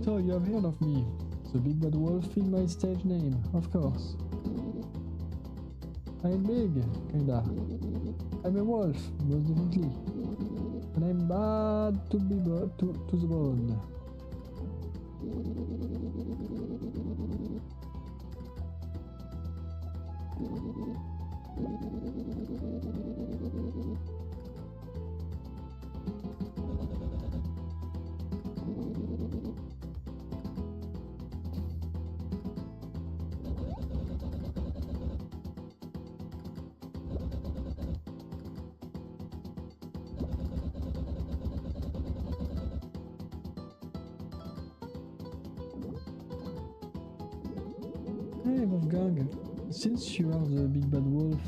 So you have heard of me. The big bad wolf in my stage name, of course. I'm big, kinda. I'm a wolf, most definitely. And I'm bad to the bone. Hey Wolfgang, since you are the big bad wolf,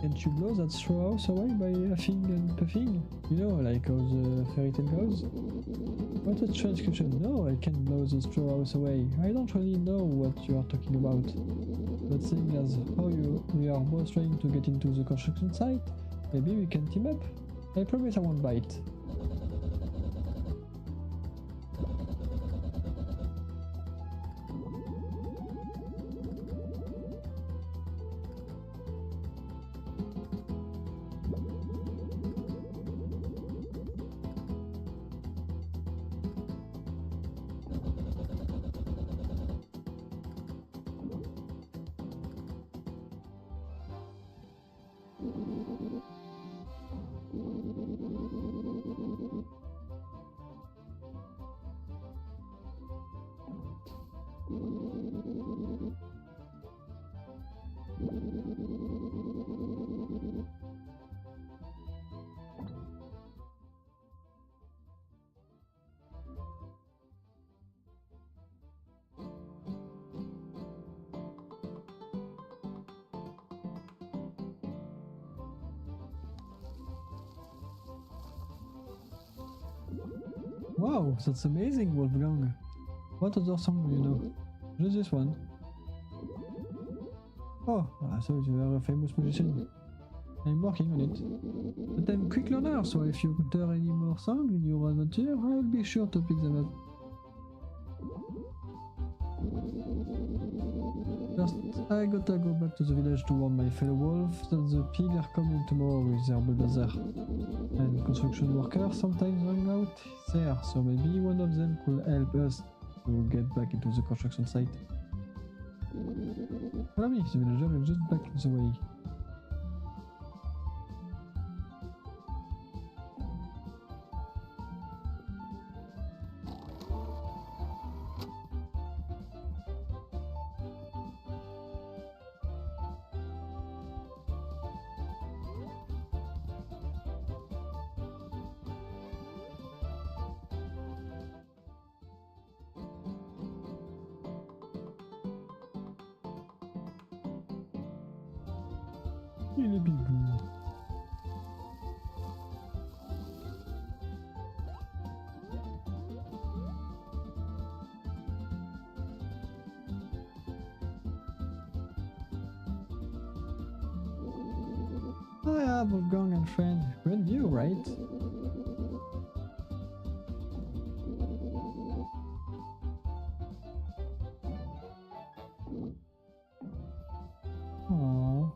can't you blow that straw house away by huffing and puffing? You know, like how the fairy tale goes? What a strange question. No, I can't blow the straw house away. I don't really know what you are talking about. But seeing as how we are both trying to get into the construction site, maybe we can team up. I promise I won't bite. Wow, that's amazing, Wolfgang. What other song do you know? Just this one. Oh, so you are a famous musician. I'm working on it. But I'm a quick learner, so if you enter any more songs in your adventure, I'll be sure to pick them up. First, I gotta go back to the village to warn my fellow wolves that the pigs are coming tomorrow with their bulldozer. And construction workers sometimes hang out there, so maybe one of them could help us to get back into the construction site. Follow me, the villager is just back the way. Il est bibou. I have a gang and friend. Great view, right? Aww.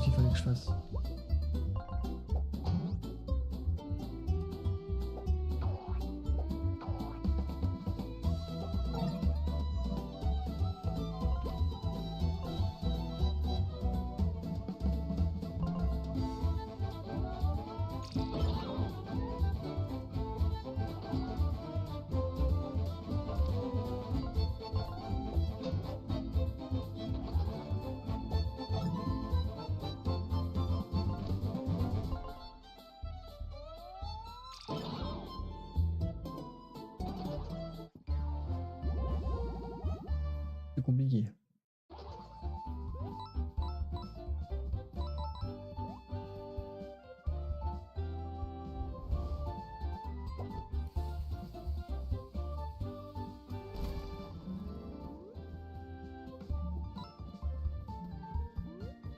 Qu'il fallait que je fasse. C'est compliqué.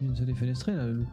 Il vient de se défenestrer là, le loup.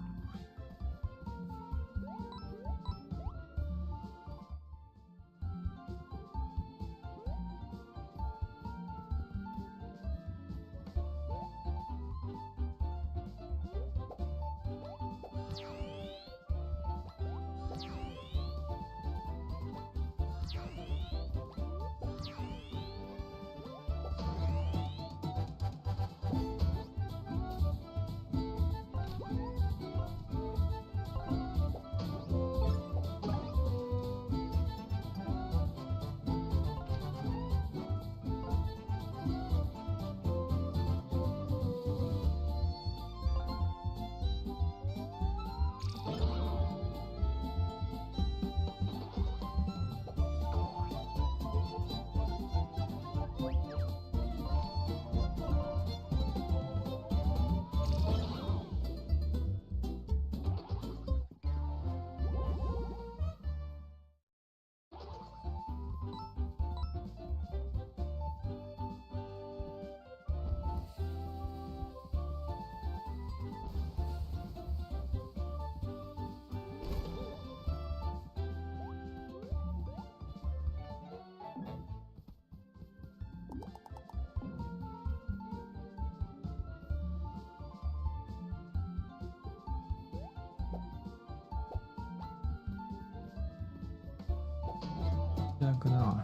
connard.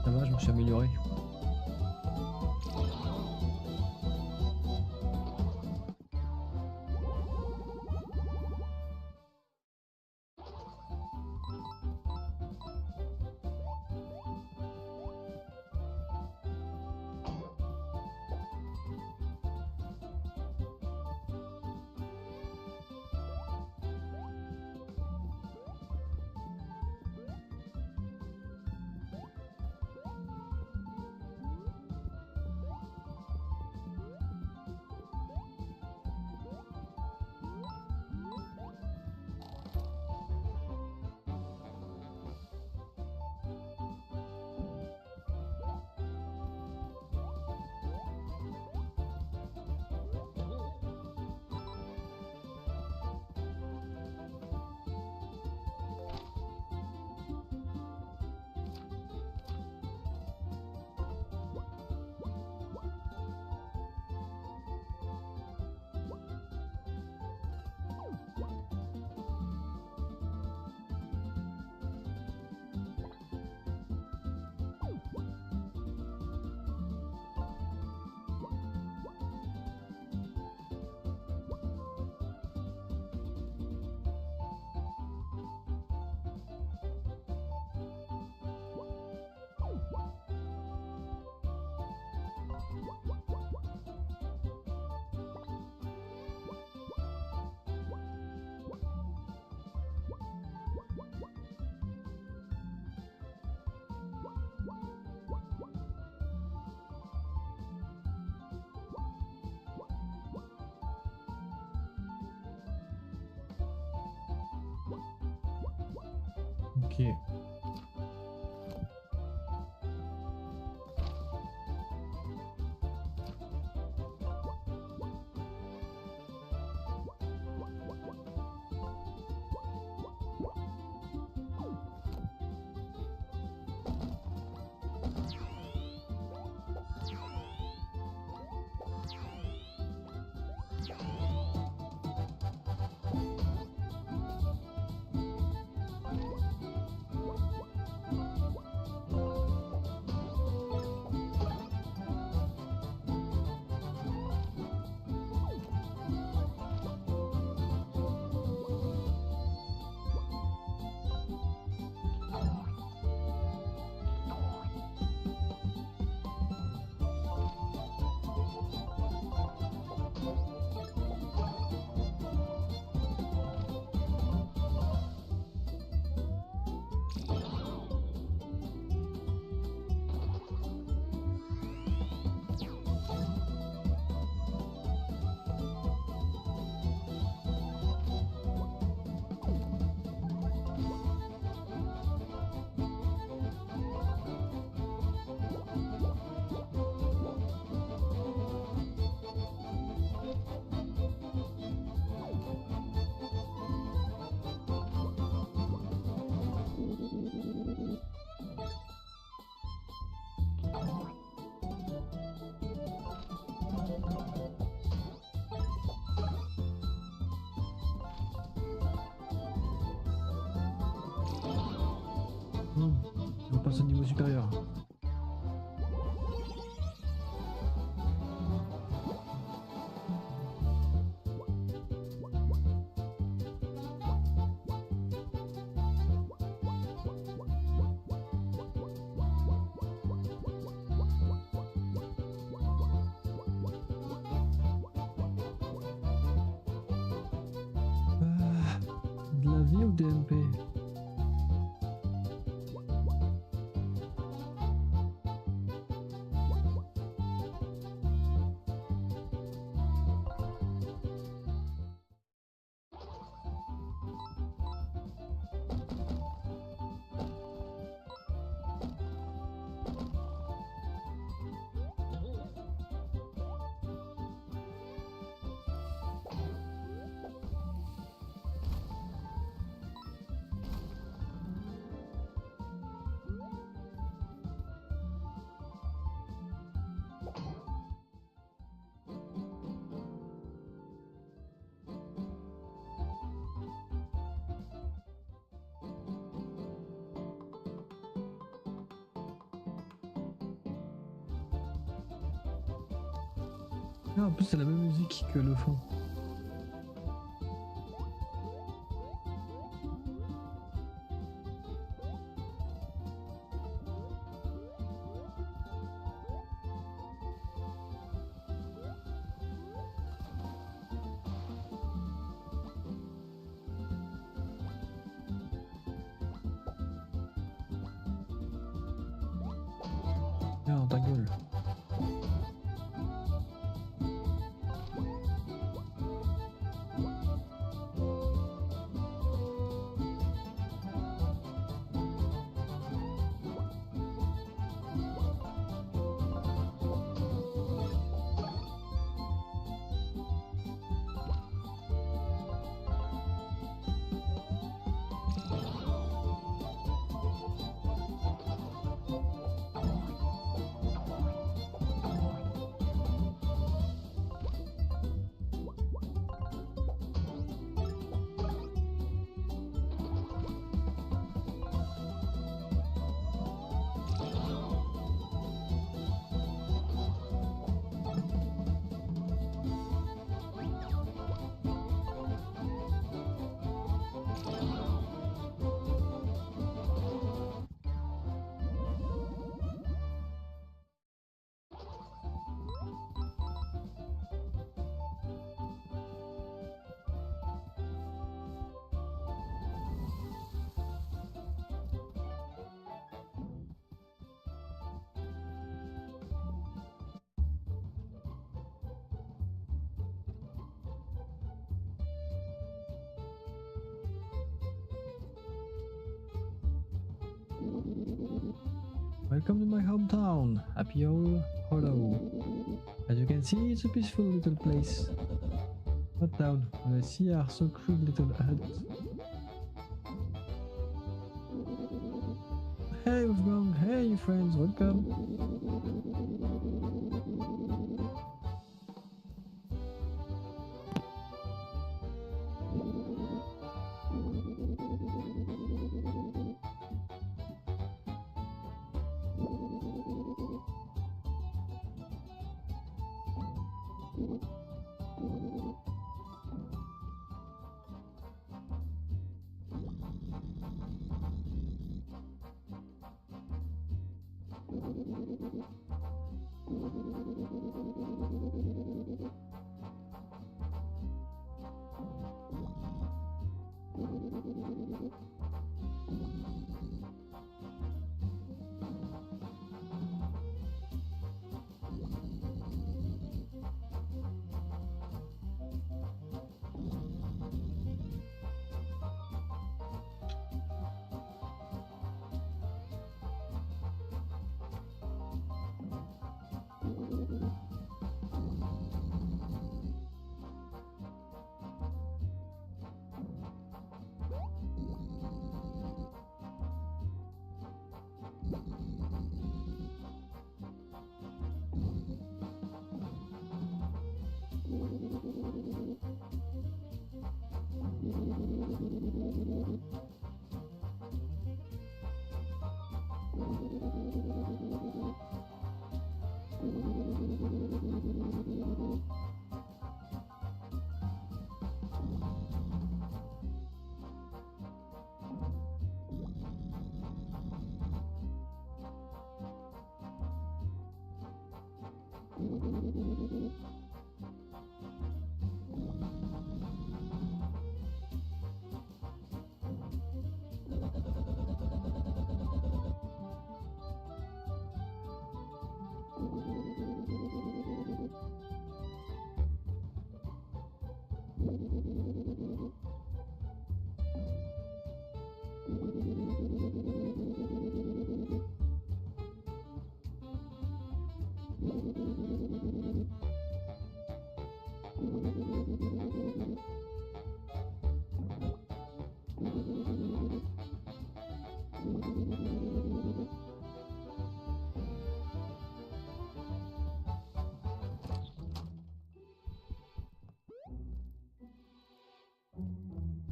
Ça va, je me suis amélioré. Ok. On passe au niveau supérieur. De la vie ou des MP? Ah, en plus c'est la même musique que le fond. Ah, ta gueule. Welcome to my hometown, Happy Hollow. As you can see, it's a peaceful little place. Not down, what I see are so crude little huts. Hey Wolfgang, hey friends, welcome.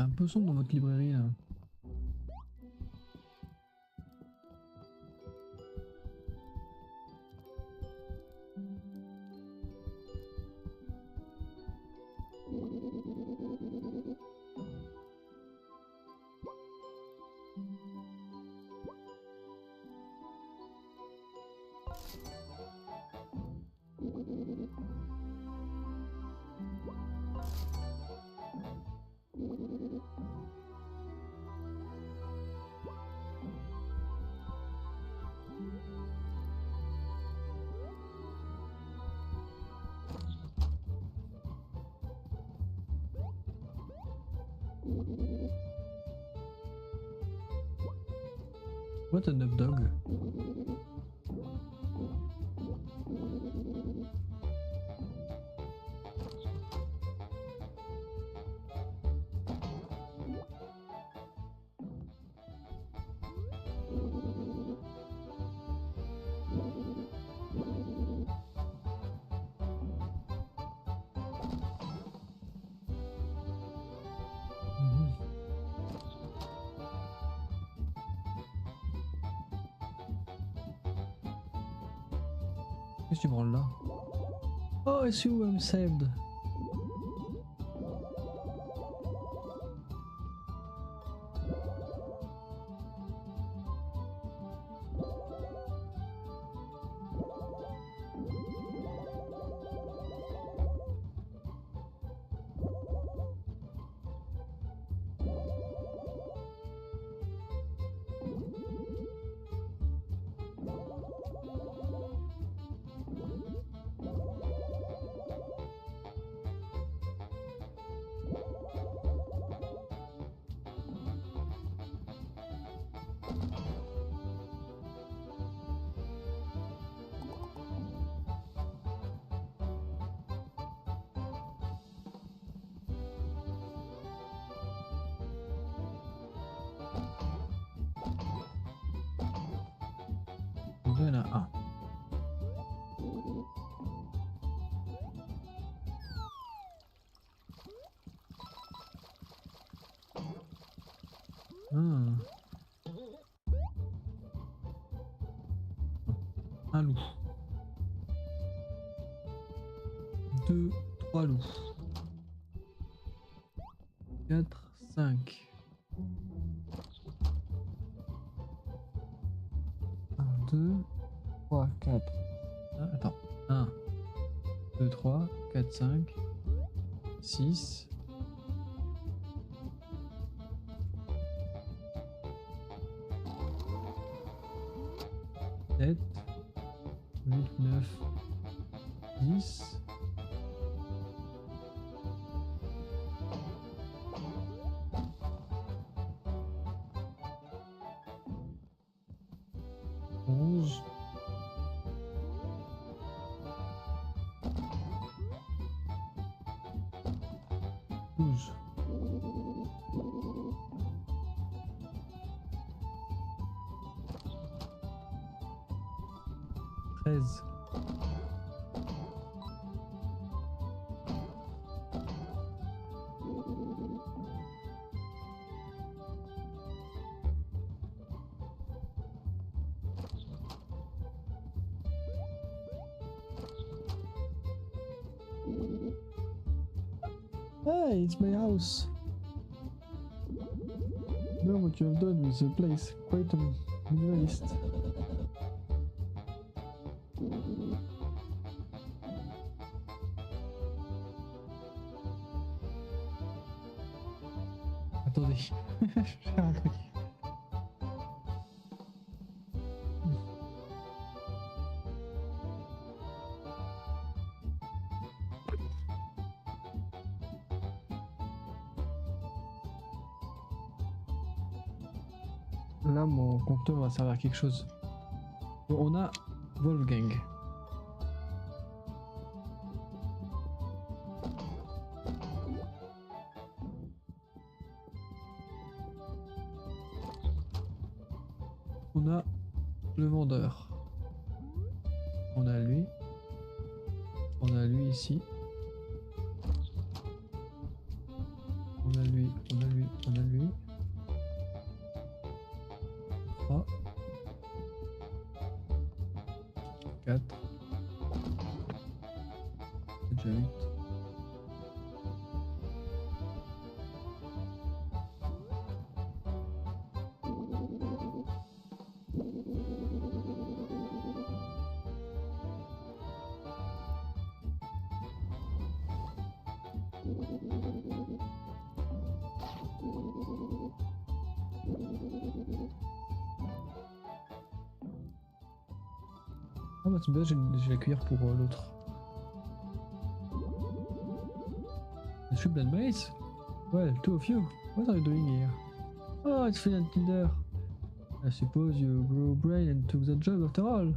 Un peu sombre dans votre librairie là. What an up dog. Qu'est-ce que tu branles là? Oh, I see I'm saved. Il y en a un. Un loup. 2, 3 loups. 4, 5. 1, 2, 3, 4. Ah, attends. 1, 2, 3, 4, 5, 6. 7, 8, 9, 10. 11. 12. 13. 'Hey, it's my house. Know what you have done with the place. Quite a minimalist. Attendez, je vais faire un truc. Là, mon compteur va servir à quelque chose. On a Wolfgang. On a le vendeur. On a lui. On a lui ici. On a lui, on a lui, on a lui. 3. 4. C'est déjà 8. Ah bah c'est bien, j'ai la cuillère pour l'autre. The ship that mates? Well, two of you. What are you doing here? Oh, it's Flynn and Tinder. I suppose you grew a brain and took the job after all.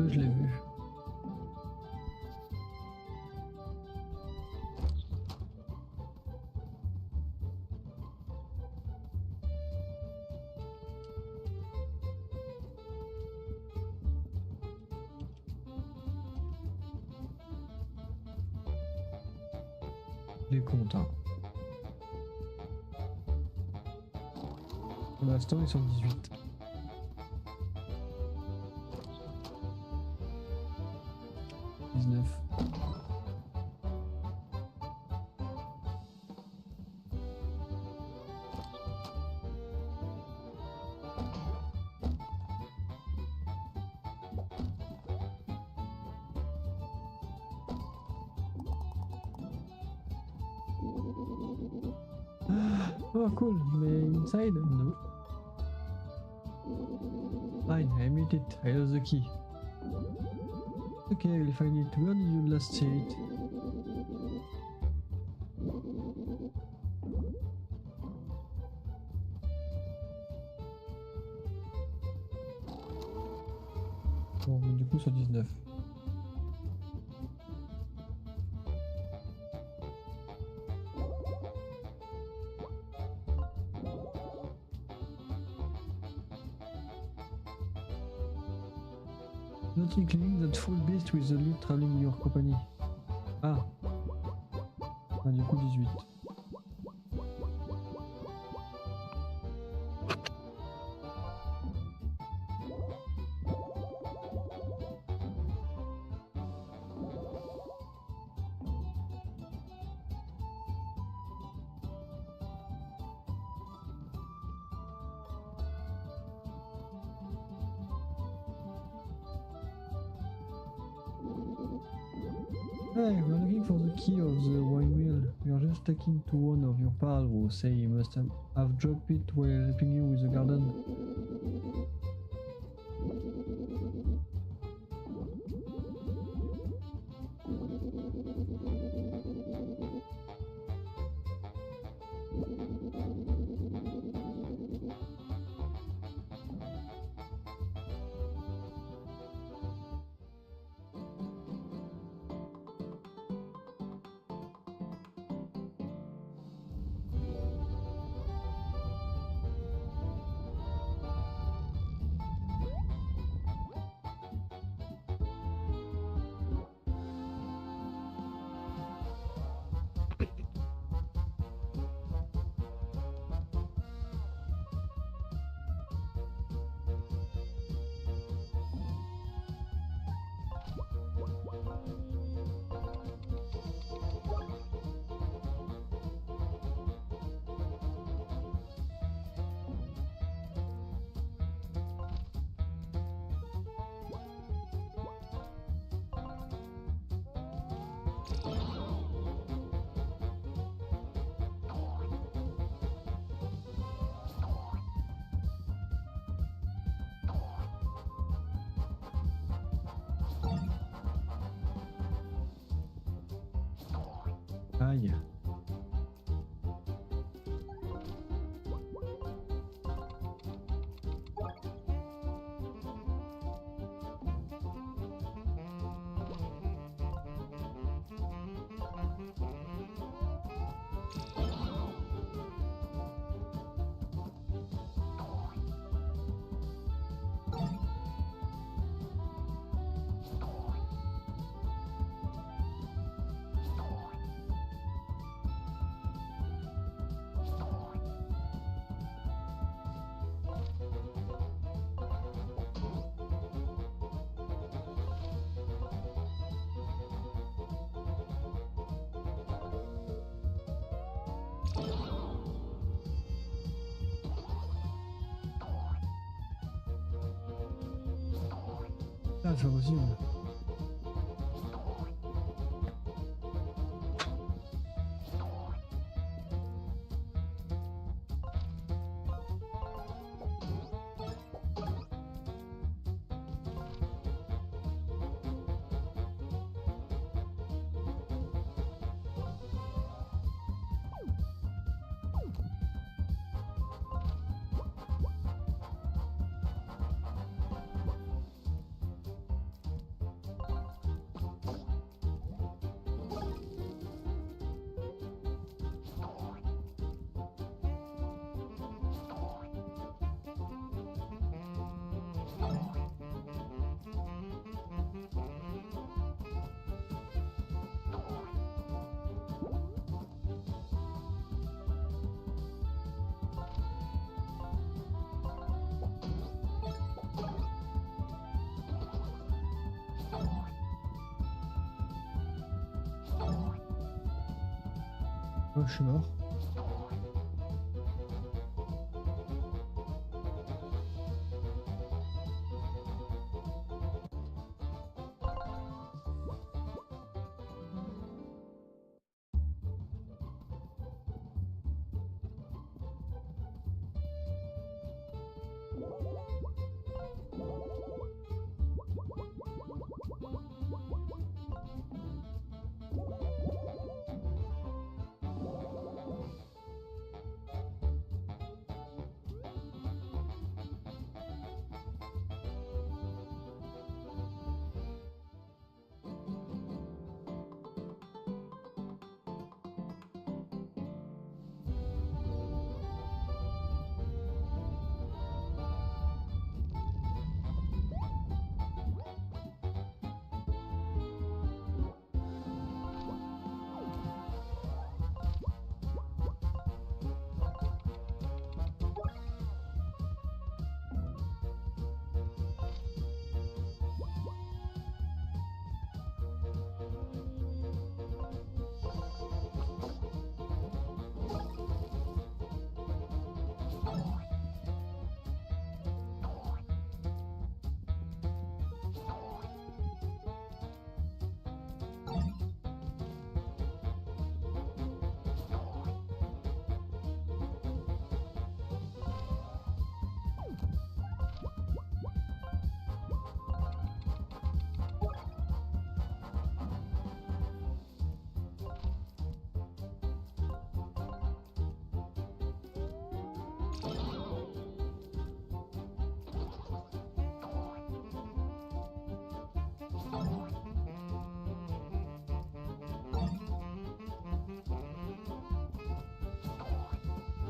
Je l'ai vu. Les comptes, hein. Pour l'instant, ils sont 18. Oh cool, mais inside? No. Fine, I admit it, I lost the key. Okay, I will find it. Where did you last see it? Bon, du coup sur 19. Not including that full beast with the lead traveling in your company. Ah. Ah, du coup 18. Hey, we're looking for the key of the wine wheel. We are just talking to one of your pals who say he must have dropped it while helping you with the garden. Aïe. Ah, c'est pas possible. Oh, je suis mort.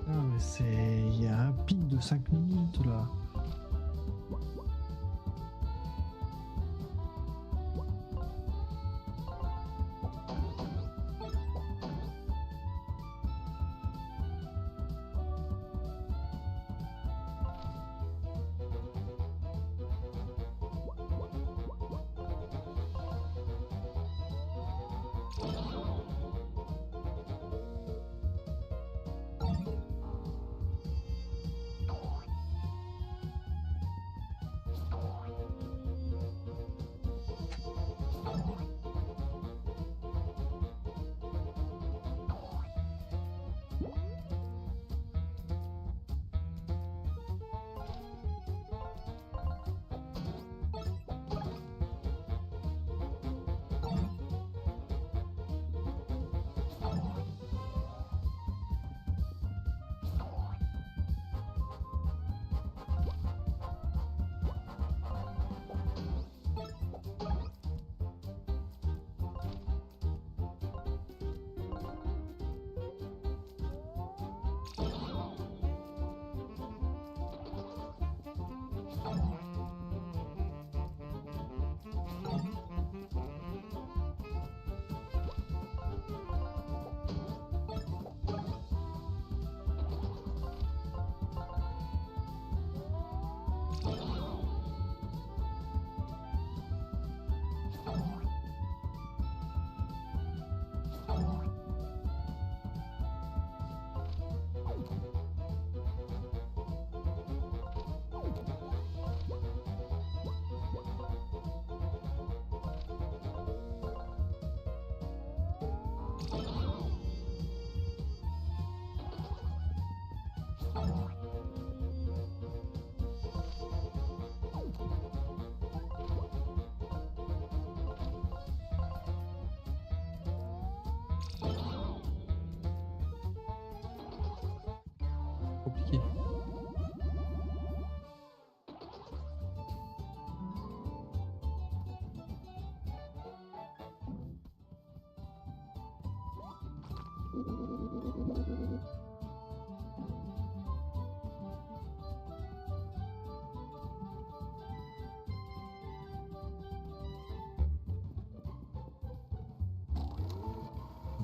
Ah, mais c'est... Il y a un pic de 5 minutes là.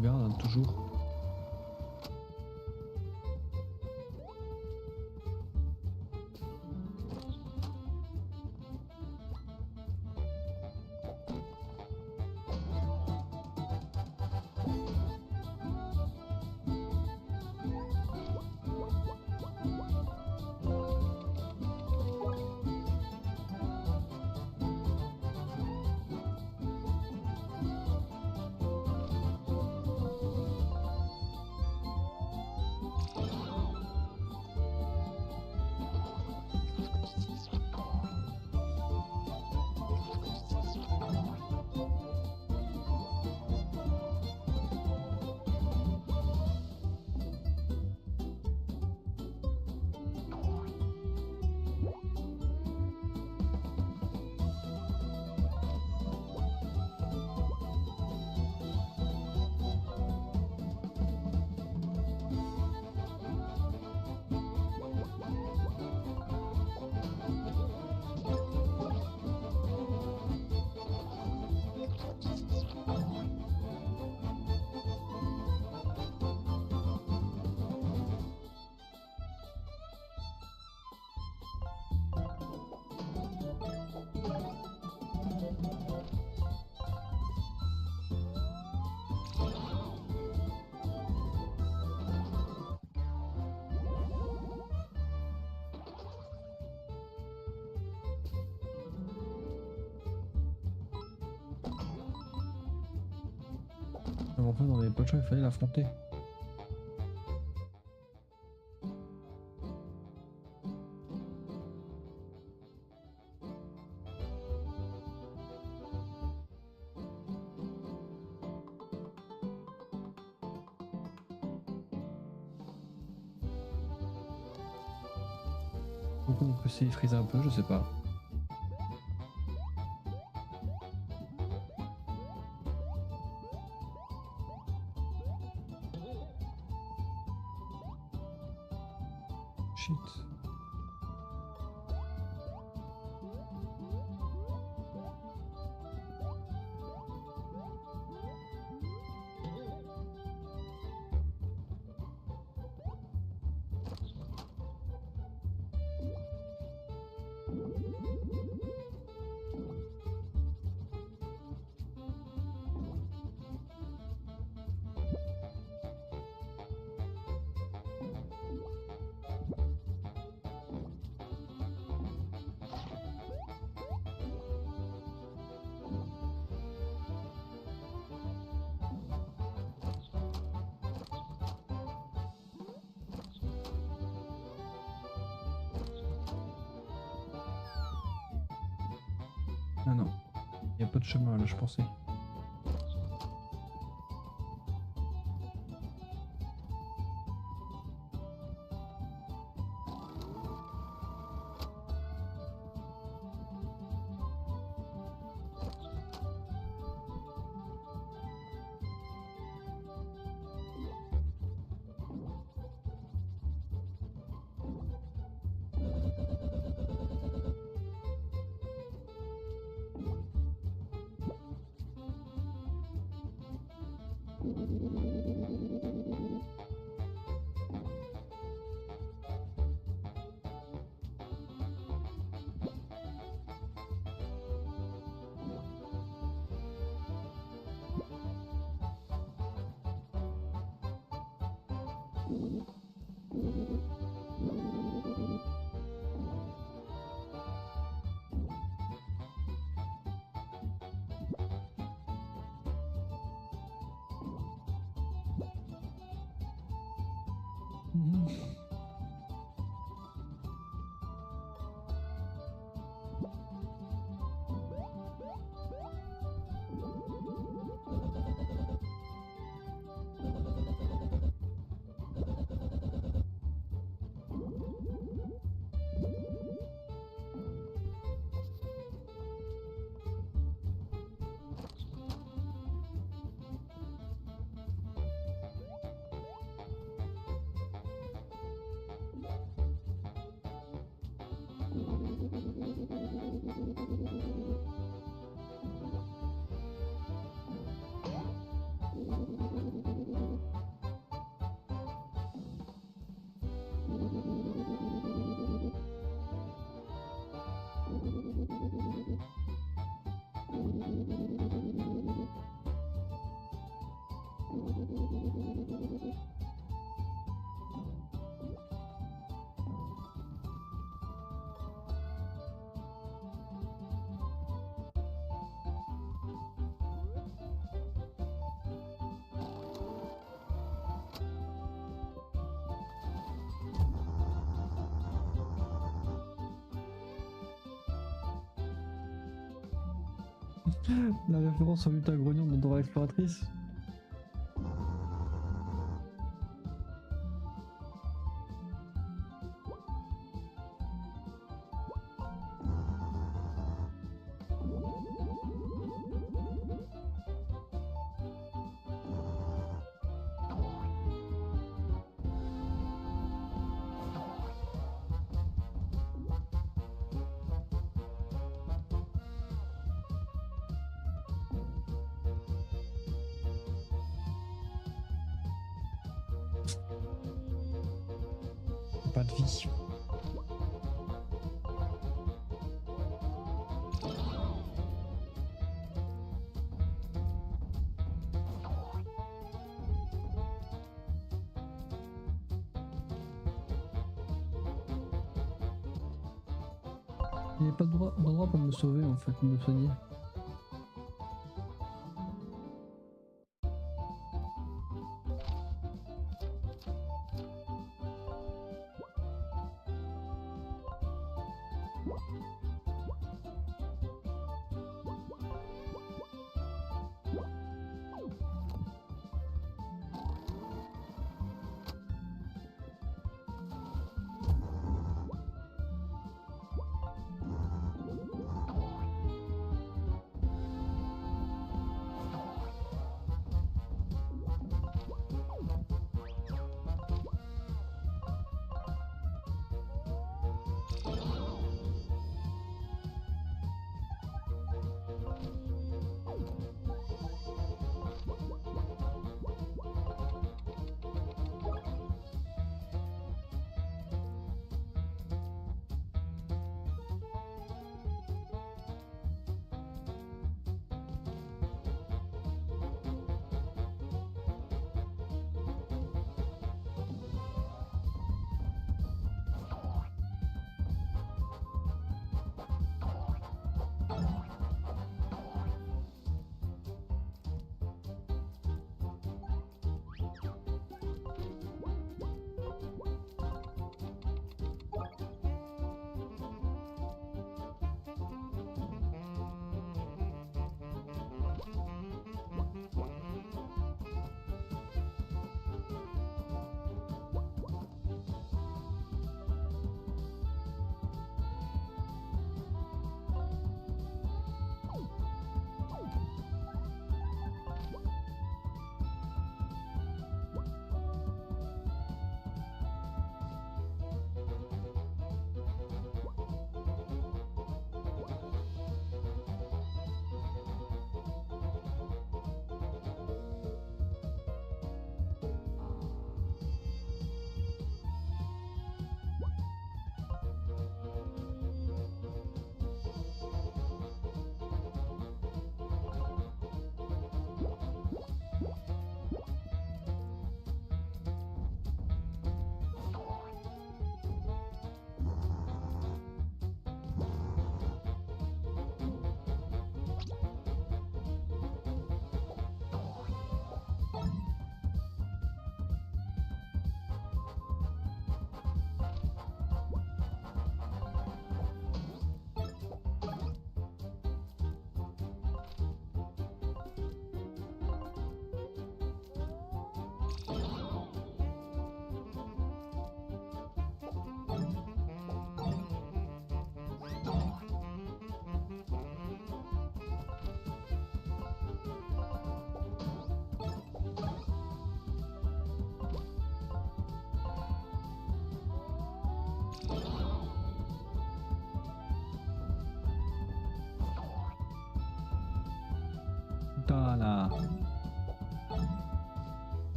sauvegarde, hein, toujours. En fait, on avait pas le choix, il fallait l'affronter. Donc on peut essayer de freezer un peu, je sais pas. Shit. Ah non, il n'y a pas de chemin là, je pensais. La référence au mutin grognon dans Dora l'exploratrice. Pas de vie. Il n'y a pas d'endroit pour me sauver en fait, me soigner.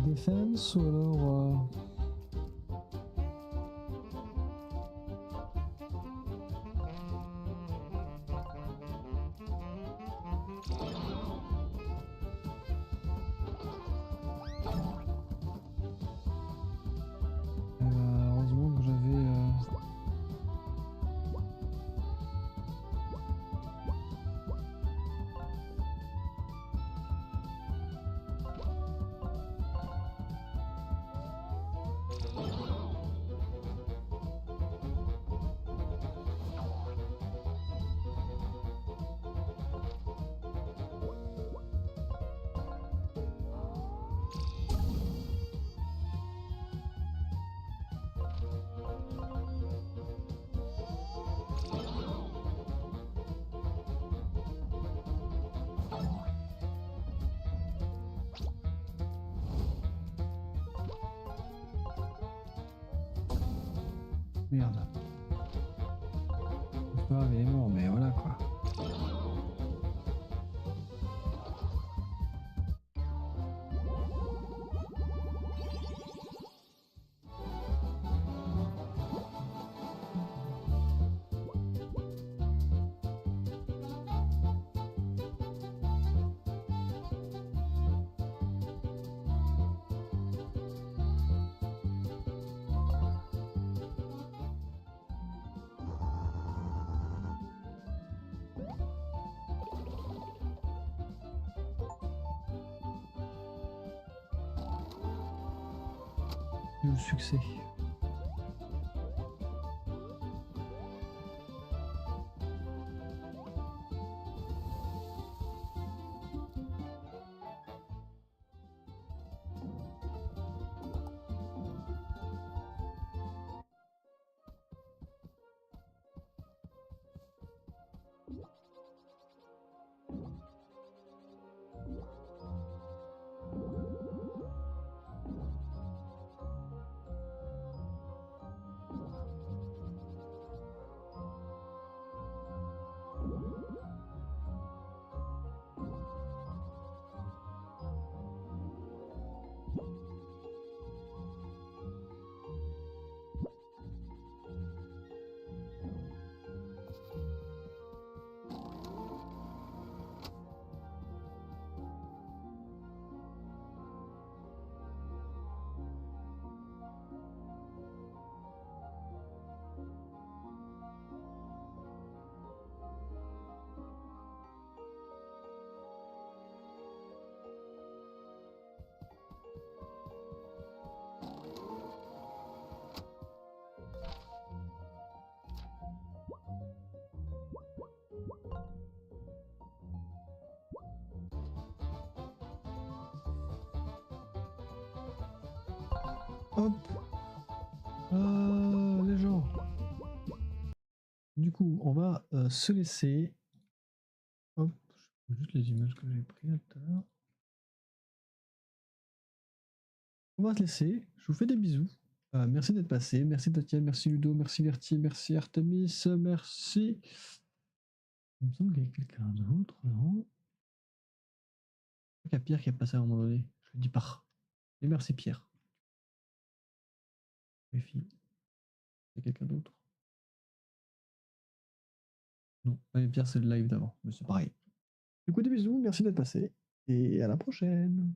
Defense ou alors... heureusement que j'avais... Merde. L'histoire elle est morte, mais voilà quoi. Le succès. Hop. Les gens. Du coup, on va se laisser. Hop. Je juste les images que j'ai prises tout à l'heure. On va se laisser. Je vous fais des bisous. Merci d'être passé. Merci Tatiana, merci Ludo, merci Verti, merci Artemis, merci. Il me semble qu'il y a quelqu'un d'autre, non? Il y a Pierre qui est passé à un moment donné. Je le dis pas. Et merci Pierre. Les filles. Il y a quelqu'un d'autre? Non, Pierre c'est le live d'avant, mais c'est pareil. Du coup, des bisous, merci d'être passé et à la prochaine.